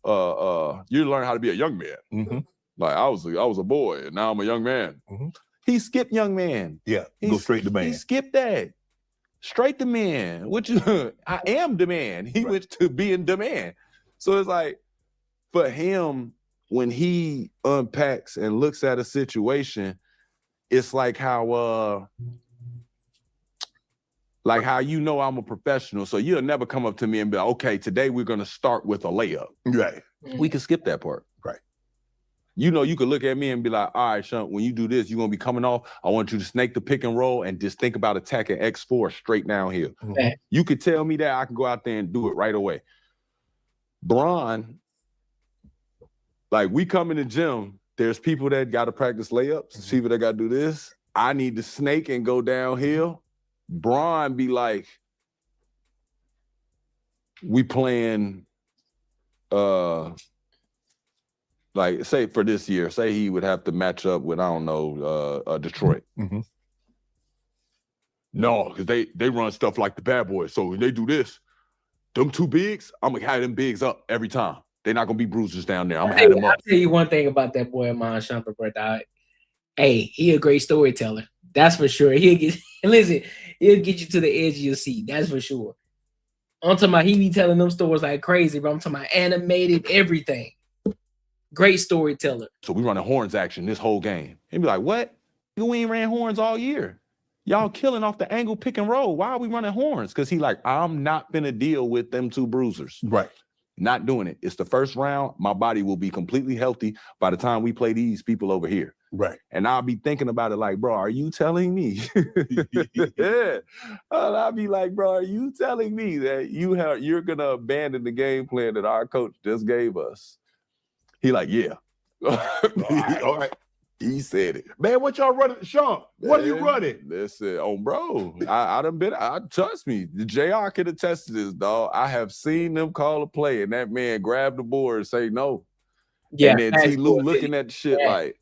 learn how to be a young man. Mm-hmm. Like, I was a boy, and now I'm a young man. Mm-hmm. He skipped young man. Yeah, go straight to man. He skipped that. Straight to man, which I am the man. He went to being the man. So it's like, for him, when he unpacks and looks at a situation, it's like how you know I'm a professional. So you'll never come up to me and be like, okay, today we're gonna start with a layup. Right. We can skip that part. Right. You know, you could look at me and be like, all right, Sean, when you do this, you're gonna be coming off. I want you to snake the pick and roll and just think about attacking X4 straight down here. Mm-hmm. You could tell me that, I can go out there and do it right away. Bron, like, we come in the gym, there's people that got to practice layups, people that got to do this. I need to snake and go downhill. Bron be like, we playing Like, say for this year, say he would have to match up with, I don't know, Detroit. Mm-hmm. No, because they run stuff like the bad boys. So when they do this, them two bigs, I'm gonna have them bigs up every time. They're not gonna be bruisers down there. I'm gonna have them I'll up. tell you one thing about that boy, Amon Shumpert, bro. Dog. Hey, he a great storyteller. That's for sure. He'll get you to the edge of your seat. That's for sure. I'm talking about he be telling them stories like crazy, but I'm talking about animated everything. Great storyteller. So we running horns action this whole game. He'd be like, what? We ain't ran horns all year. Y'all killing off the angle pick and roll. Why are we running horns? Because he like, I'm not gonna deal with them two bruisers. Right. Not doing it. It's the first round. My body will be completely healthy by the time we play these people over here. Right. And I'll be thinking about it like, bro, are you telling me? Yeah. I'll be like, bro, are you telling me that you're gonna abandon the game plan that our coach just gave us? He like, yeah. All right. He said it. Man, what y'all running? Sean, what are you running? Listen, oh, bro, trust me, the JR can attest to this, dog. I have seen them call a play and that man grab the board and say no. Yeah. And then T. Lou looking at the shit like,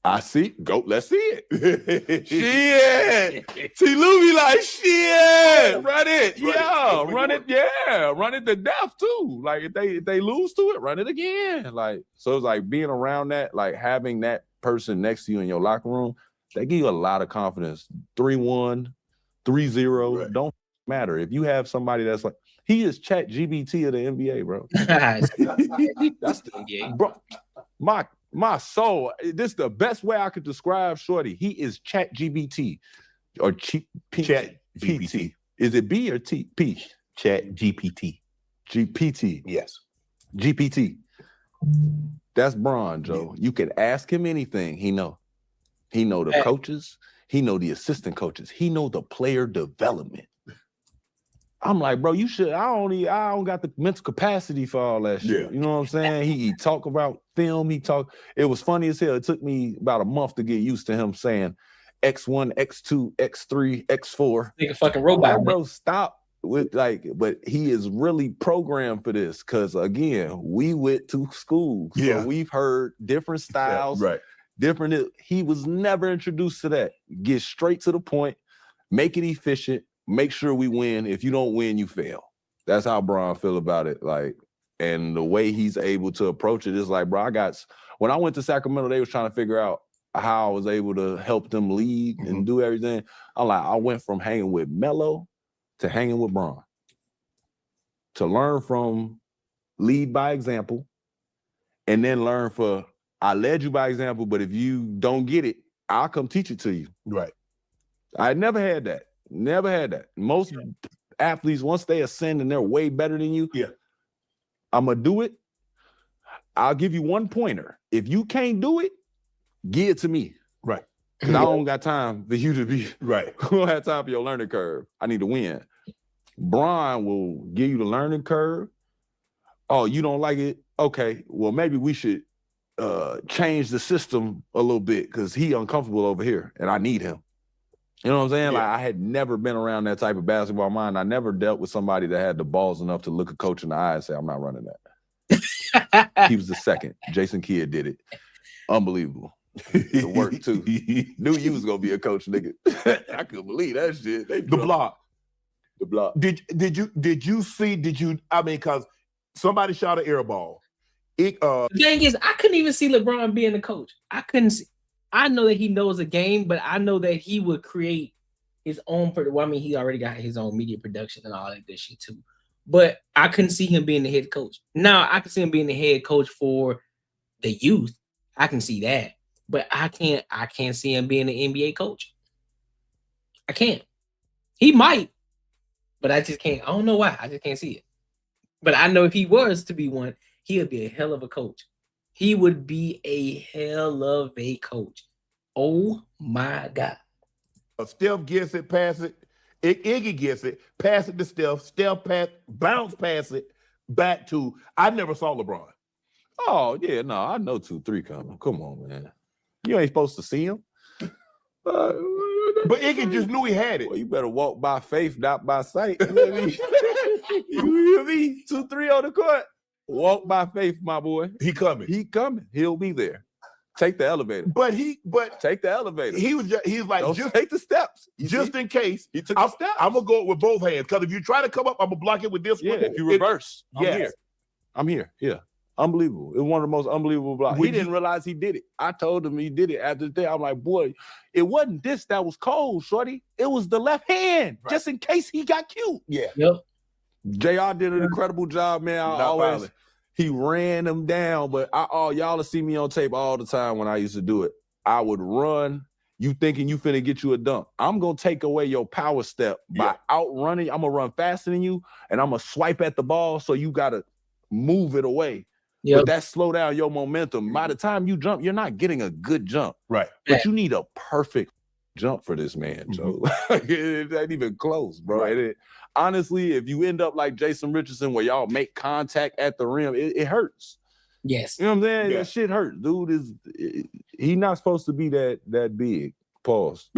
I see. Go, let's see it. Shit. T. Lou be like, shit, run it. Yeah, run it. Yeah, run it to death too. Like if they lose to it, run it again. Like, so it's like being around that, like having that person next to you in your locker room, they give you a lot of confidence. 3-1, 3-0, right. Don't matter. If you have somebody that's like, he is ChatGPT of the NBA, bro. That's the NBA. Bro, my soul, this is the best way I could describe Shorty. He is ChatGPT or ChatGPT. Is it B or T? P? ChatGPT. GPT. Yes. GPT. That's Bron, Joe. You can ask him anything. He know. He know the coaches. He know the assistant coaches. He know the player development. I'm like, bro, you should. I don't got the mental capacity for all that shit. Yeah. You know what I'm saying? He talk about film. It was funny as hell. It took me about a month to get used to him saying X1, X2, X3, X4. Nigga fucking robot, like, bro. Stop with like, but he is really programmed for this because again, we went to school. Yeah. So we've heard different styles. Yeah, right. Different. He was never introduced to that. Get straight to the point, make it efficient. Make sure we win. If you don't win, you fail. That's how Bron feel about it. Like, and the way he's able to approach it is like, bro, when I went to Sacramento, they was trying to figure out how I was able to help them lead and do everything. I'm like, I went from hanging with Melo to hanging with Bron. To learn from lead by example, and then learn I led you by example, but if you don't get it, I'll come teach it to you. Right. I never had that. Never had that. Most athletes, once they ascend and they're way better than you, I'm going to do it. I'll give you one pointer. If you can't do it, give it to me. Right. Because I don't got time for you to be. Right. I don't have time for your learning curve. I need to win. Bron will give you the learning curve. Oh, you don't like it? Okay. Well, maybe we should change the system a little bit because he uncomfortable over here and I need him. You know what I'm saying? Like I had never been around that type of basketball mind. I never dealt with somebody that had the balls enough to look a coach in the eye and say, I'm not running that. He was the second. Jason Kidd did it. Unbelievable. It worked too. Knew you was gonna be a coach, nigga. I couldn't believe that shit. The block. The block. Did you see, because somebody shot an air ball. The thing is, I couldn't even see LeBron being the coach. I couldn't see. I know that he knows the game, but I know that he would create his own. Well, I mean, he already got his own media production and all that good shit too. But I couldn't see him being the head coach. Now I can see him being the head coach for the youth. I can see that, but I can't see him being the NBA coach. I can't. He might, but I just can't. I don't know why. I just can't see it. But I know if he was to be one, he would be a hell of a coach. He would be a hell of a coach. Oh my God. Steph gets it, pass it. Iggy gets it, pass it to Steph. Steph bounce pass it back to. I never saw LeBron. Oh, yeah, no, I know 2-3 coming. Come on, man. You ain't supposed to see him. But Iggy just knew he had it. Well, you better walk by faith, not by sight. You hear me? 2-3 on the court. Walk by faith, my boy. He coming. He coming. He'll be there. Take the elevator. But take the elevator. He's like, Don't just take the steps. Just in case. He took the steps. I'm gonna go with both hands because if you try to come up, I'm gonna block it with this one. If you reverse, yes. I'm here. Yeah. Unbelievable. It's one of the most unbelievable blocks. He didn't realize he did it. I told him he did it after the day. I'm like, boy, it wasn't this that was cold, shorty. It was the left hand, just in case he got cute. Yeah. Yep. JR did an incredible job, man. He ran him down, but y'all will see me on tape all the time when I used to do it. I would run, you thinking you finna get you a dunk. I'm gonna take away your power step by outrunning. I'm gonna run faster than you, and I'm gonna swipe at the ball, so you gotta move it away. But that slow down your momentum. By the time you jump, you're not getting a good jump. Right. But you need a perfect jump for this man, Joe. It ain't even close, bro. Right. Honestly, if you end up like Jason Richardson, where y'all make contact at the rim, it hurts. Yes. You know what I'm saying? That shit hurts. Dude he not supposed to be that big. Pause.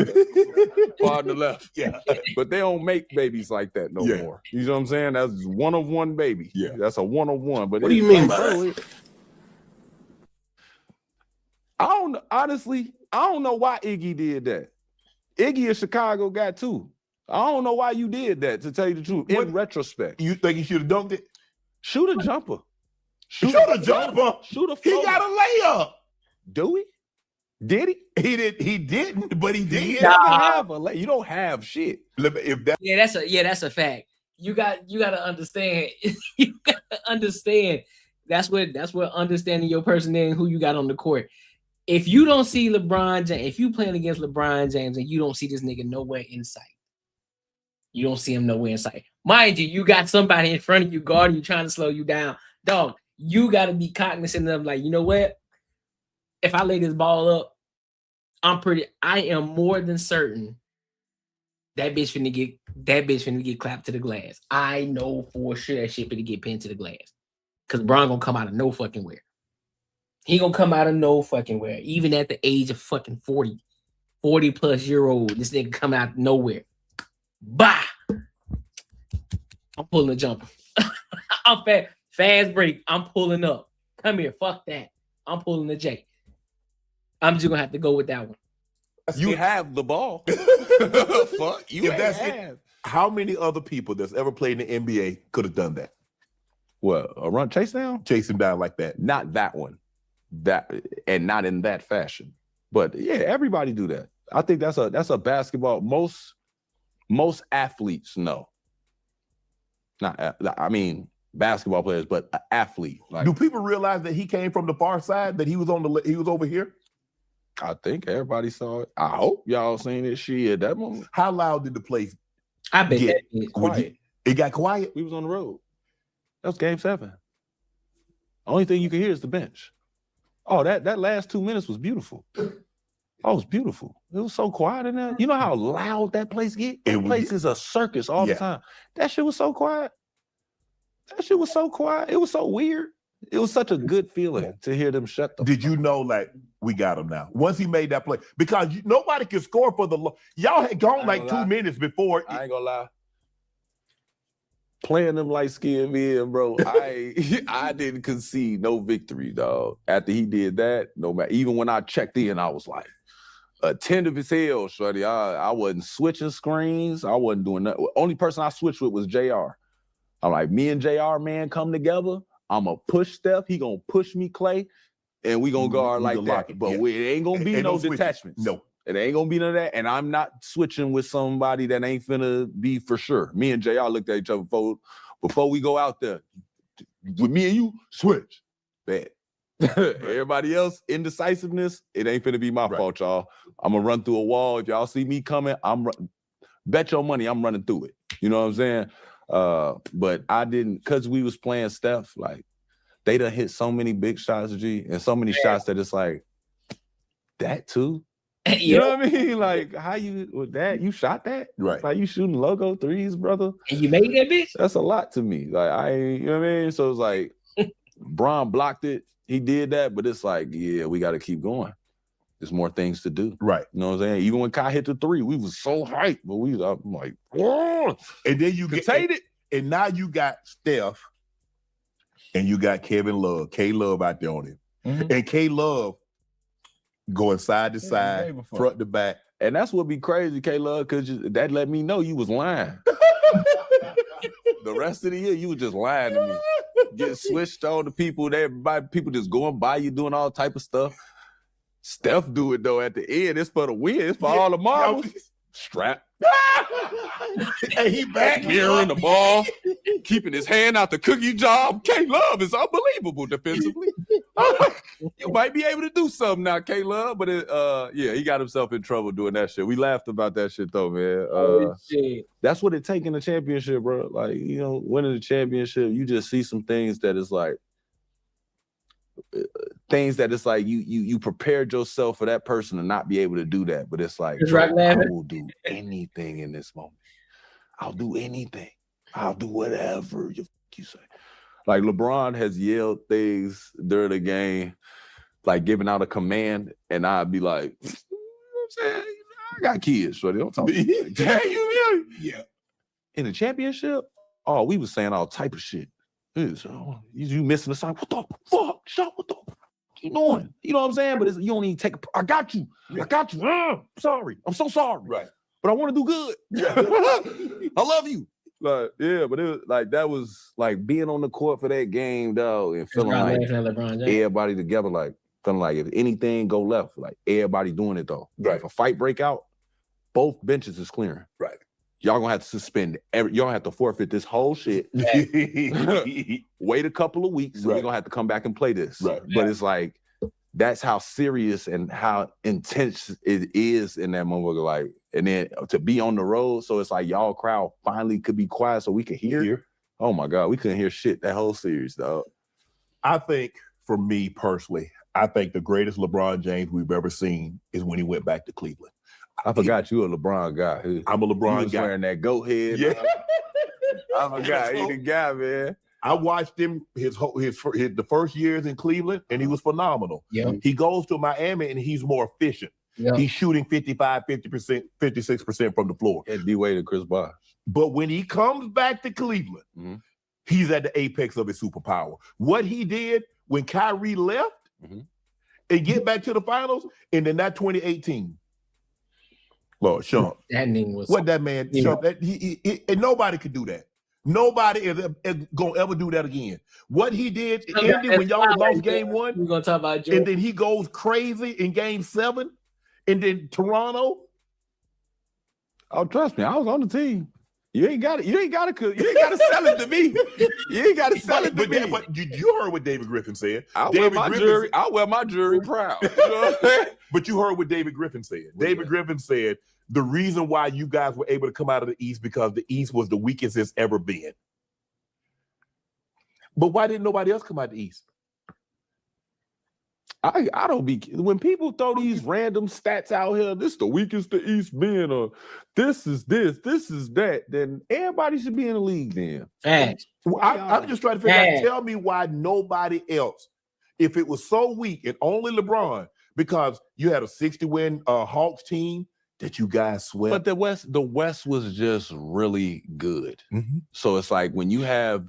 Pardon the left. Yeah. But they don't make babies like that no more. You know what I'm saying? That's one of one baby. Yeah. That's a one of one. But What do you mean by that? Honestly, I don't know why Iggy did that. Iggy a Chicago guy too. I don't know why you did that, to tell you the truth. In retrospect. You think he should have dunked it? Shoot a jumper. Shoot a jumper. Shoot a He floater. got a layup. Do he? Did he? He didn't, but he did. You don't have shit. If that that's a fact. You gotta understand. You gotta understand. That's what understanding your person and who you got on the court. If you don't see LeBron James, if you playing against LeBron James and you don't see this nigga nowhere in sight, you don't see him nowhere in sight. Mind you, you got somebody in front of you guarding you, trying to slow you down. Dog, you got to be cognizant of, like, you know what? If I lay this ball up, I am more than certain that bitch finna get clapped to the glass. I know for sure that shit finna get pinned to the glass. Because Bron gonna come out of no fucking where. He gonna come out of no fucking where. Even at the age of fucking 40 plus year old, this nigga come out of nowhere. Bah! I'm pulling a jumper. I'm fast break. I'm pulling up. Come here. Fuck that. I'm pulling the J. I'm just gonna have to go with that one. You have the ball. Fuck you. If that's it, how many other people that's ever played in the NBA could have done that? What, a run chase down? Chase him down like that. Not that one. And not in that fashion. But yeah, everybody do that. I think that's a basketball. Most athletes know. I mean basketball players, but an athlete. Like, do people realize that he came from the far side? That he was over here? I think everybody saw it. I hope y'all seen this shit at that moment. How loud did the place I bet get? Quiet. It got quiet? We was on the road. That was game 7. Only thing you can hear is the bench. Oh, that last 2 minutes was beautiful. Oh, it was beautiful. It was so quiet in there. You know how loud that place get? That place is a circus all the time. That shit was so quiet. It was so weird. It was such a good feeling to hear them shut the. Did you know, like, we got him now? Once he made that play, because nobody can score for the. Y'all had gone like 2 minutes before. I ain't gonna lie. Playing them light-skinned men, bro, I didn't concede no victory, dog. After he did that, no matter, even when I checked in, I was like, attentive as hell, shorty. I wasn't switching screens. I wasn't doing nothing. Only person I switched with was JR. I'm like, me and JR, man, come together. I'm going to push Steph. He going to push me, Clay, and we going to guard like that. But it ain't going to be no detachments. No. It ain't going to be none of that. And I'm not switching with somebody that ain't finna be for sure. Me and JR looked at each other before we go out there. With me and you, switch. Bad. Everybody else, indecisiveness, it ain't finna be my fault, y'all. I'm going to run through a wall. If y'all see me coming, bet your money I'm running through it. You know what I'm saying? But I didn't, because we was playing Steph, like, they done hit so many big shots, G, and so many shots that it's like, that too? You know what I mean? Like, how you, with that, you shot that? Right. Like, you shooting logo threes, brother? And you made that bitch? That's a lot to me. Like, you know what I mean? So it's like, Bron blocked it. He did that, but it's like, yeah, we got to keep going. There's more things to do. Right. You know what I'm saying? Even when Kai hit the 3, we was so hyped, but I'm like, whoa. And then you contained it. And now you got Steph and you got Kevin Love, K-Love out there on him. And K-Love going side to side, front to back. And that's what be crazy, K-Love, because that let me know you was lying. The rest of the year, you was just lying to me. Get switched on to people, people just going by you doing all type of stuff. Steph do it, though, at the end. It's for the win. It's for all the marbles. Strap. Hey, he back carrying the ball, keeping his hand out the cookie jar. K-Love is unbelievable defensively. You might be able to do something now, K-Love, but yeah, he got himself in trouble doing that shit. We laughed about that shit though, man. That's what it takes in a championship, bro. Like, you know, winning the championship, you just see some things that is like you prepared yourself for that person to not be able to do that. But it's like, bro, I will do anything in this moment. I'll do anything. I'll do whatever you say. Like LeBron has yelled things during the game, like giving out a command, and I'd be like, you know what I'm saying? I got kids, so they don't talk to me like that. Yeah. In the championship, oh, we was saying all type of shit. You missing the sign. What the fuck? Shut what the fuck you doing? You know what I'm saying? But you don't even take I got you. I got you. Sorry. I'm so sorry. Right. But I want to do good. I love you. Like, yeah, but it was like that was like being on the court for that game, dog, and feeling like everybody together, like feeling like if anything go left, like everybody doing it though. Right. If a fight break out, both benches is clearing. Right. Y'all gonna have to suspend y'all gonna have to forfeit this whole shit. Wait a couple of weeks, and we're gonna have to come back and play this. Right. But it's like that's how serious and how intense it is in that moment. Like, and then to be on the road, so it's like y'all crowd finally could be quiet so we could hear. Oh my God, we couldn't hear shit that whole series, dog. I think for me personally, I think the greatest LeBron James we've ever seen is when he went back to Cleveland. I forgot you a LeBron guy. I'm a LeBron guy. Wearing that goat head. Yeah. I forgot. He's the guy, man. I watched him the first years in Cleveland, and he was phenomenal. Yeah. He goes to Miami, and he's more efficient. Yeah. He's shooting 55, 50%, 56% from the floor. And D-Wade and Chris Bosh. But when he comes back to Cleveland, he's at the apex of his superpower. What he did when Kyrie left and get back to the finals, and then that 2018. Lord, Sean. That name was what that man, Sean, and nobody could do that. Nobody is gonna ever do that again. What he did ended when y'all lost game one. We're gonna talk about Joe. And then he goes crazy in game 7, and then Toronto. Oh, trust me, I was on the team. You ain't got to sell it to me. You ain't got to sell it to me. But you heard what David Griffin said. I'll wear my jury proud. You know what I'm saying? But you heard what David Griffin said. David Griffin said the reason why you guys were able to come out of the East because the East was the weakest it's ever been. But why didn't nobody else come out of the East? I don't be when people throw these random stats out here. This is the weakest the East been, or this is that. Then everybody should be in the league. Then I'm just trying to figure out. Tell me why nobody else, if it was so weak and only LeBron, because you had a 60-win Hawks team that you guys swept. But the West was just really good. So it's like when you have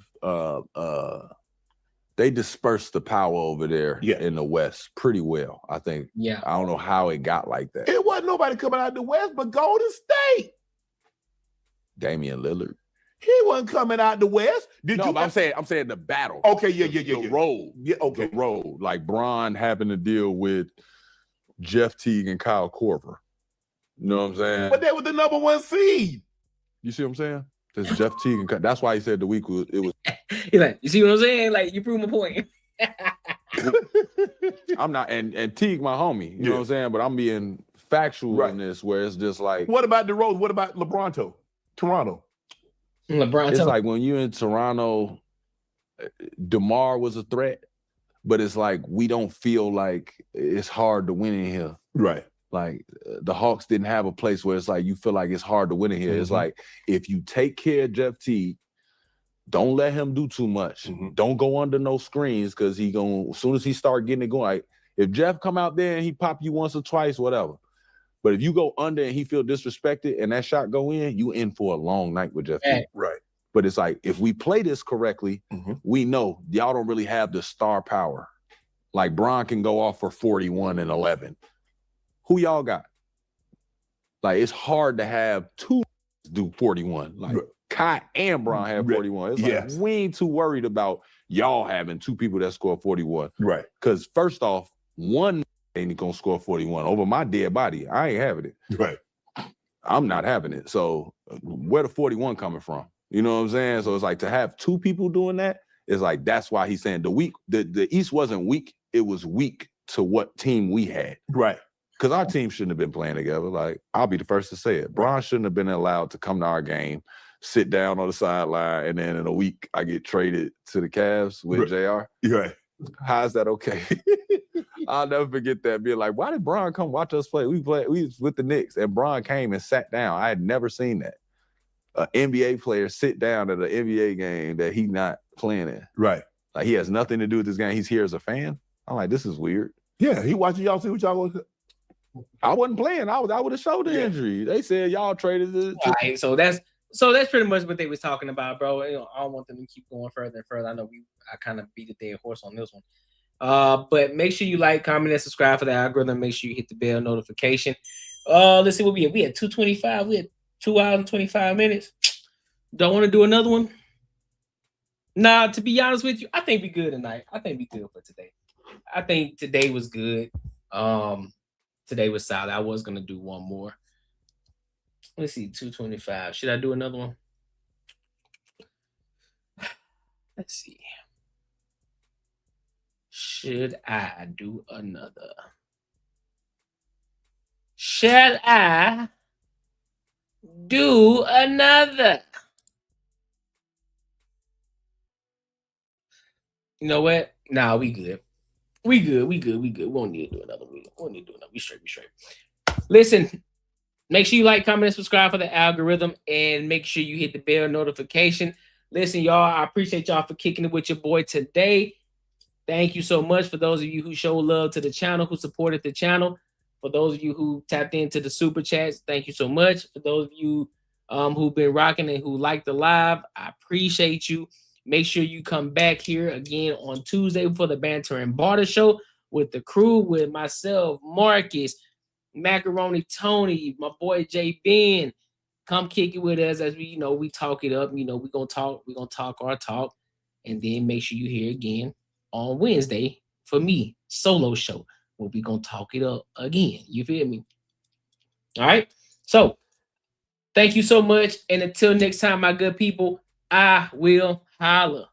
they dispersed the power over there in the West pretty well, I think. Yeah. I don't know how it got like that. It wasn't nobody coming out of the West but Golden State. Damian Lillard. He wasn't coming out the West. I'm saying the battle. Okay, yeah. The road. Yeah, okay. The road. Like Bron having to deal with Jeff Teague and Kyle Korver. You know what I'm saying? But they were the number 1 seed. You see what I'm saying? This Jeff Teague and that's why he said the week was. He's like, you see what I'm saying? Like, you prove my point. I'm not, and Teague, my homie. You know what I'm saying? But I'm being factual in this, where it's just like. What about the road? What about Toronto? It's like when you're in Toronto, DeMar was a threat, but it's like we don't feel like it's hard to win in here. Right. Like the Hawks didn't have a place where it's like you feel like it's hard to win in here. It's like if you take care of Jeff Teague, don't let him do too much. Don't go under no screens because as soon as he start getting it going, like if Jeff come out there and he pop you once or twice, whatever. But if you go under and he feel disrespected and that shot go in, you in for a long night with Jeff Teague. Right. But it's like, if we play this correctly, we know y'all don't really have the star power. Like Bron can go off for 41 and 11. Who y'all got? Like, it's hard to have two do 41. Like Kai and Bron have 41. It's like, we ain't too worried about y'all having two people that score 41. Right. Because first off, one ain't gonna score 41 over my dead body. I ain't having it. Right. I'm not having it. So where the 41 coming from? You know what I'm saying? So it's like, to have two people doing that, it's like, that's why he's saying the East wasn't weak. It was weak to what team we had. Right. Because our team shouldn't have been playing together. Like, I'll be the first to say it. Bron shouldn't have been allowed to come to our game, sit down on the sideline, and then in a week I get traded to the Cavs with JR. Right. How's that okay? I'll never forget that. Being like, why did Bron come watch us play? We was with the Knicks, and Bron came and sat down. I had never seen that. An NBA player sit down at an NBA game that he's not playing in. Right. Like, he has nothing to do with this game. He's here as a fan. I'm like, this is weird. Yeah, he watching y'all see what y'all was. I wasn't playing. I was with a shoulder injury. They said y'all traded it. All right, so that's pretty much what they was talking about, bro. You know, I don't want them to keep going further and further. I know I kind of beat a dead horse on this one. But make sure you like, comment, and subscribe for the algorithm. Make sure you hit the bell notification. Let's see what we had. We had 225. We had 2 hours and 25 minutes. Don't want to do another one? Nah, to be honest with you, I think we good tonight. I think we good for today. I think today was good. Today was solid. I was gonna do one more. Let's see, 225. Should I do another one? Let's see. Should I do another? Shall I do another? You know what? Nah, we good. We good. We won't need to do another. We straight. Listen, make sure you like, comment, and subscribe for the algorithm, and make sure you hit the bell notification. Listen, y'all, I appreciate y'all for kicking it with your boy today. Thank you so much for those of you who show love to the channel, who supported the channel. For those of you who tapped into the super chats, thank you so much. For those of you who've been rocking and who like the live, I appreciate you. Make sure you come back here again on Tuesday for the Banter and Barter Show with the crew, with myself, Marcus, Macaroni Tony, my boy J Ben. Come kick it with us as we talk it up. We're gonna talk our talk, and then make sure you hear again on Wednesday for me, solo show, where we're gonna talk it up again. You feel me? All right. So thank you so much. And until next time, my good people, I will holla.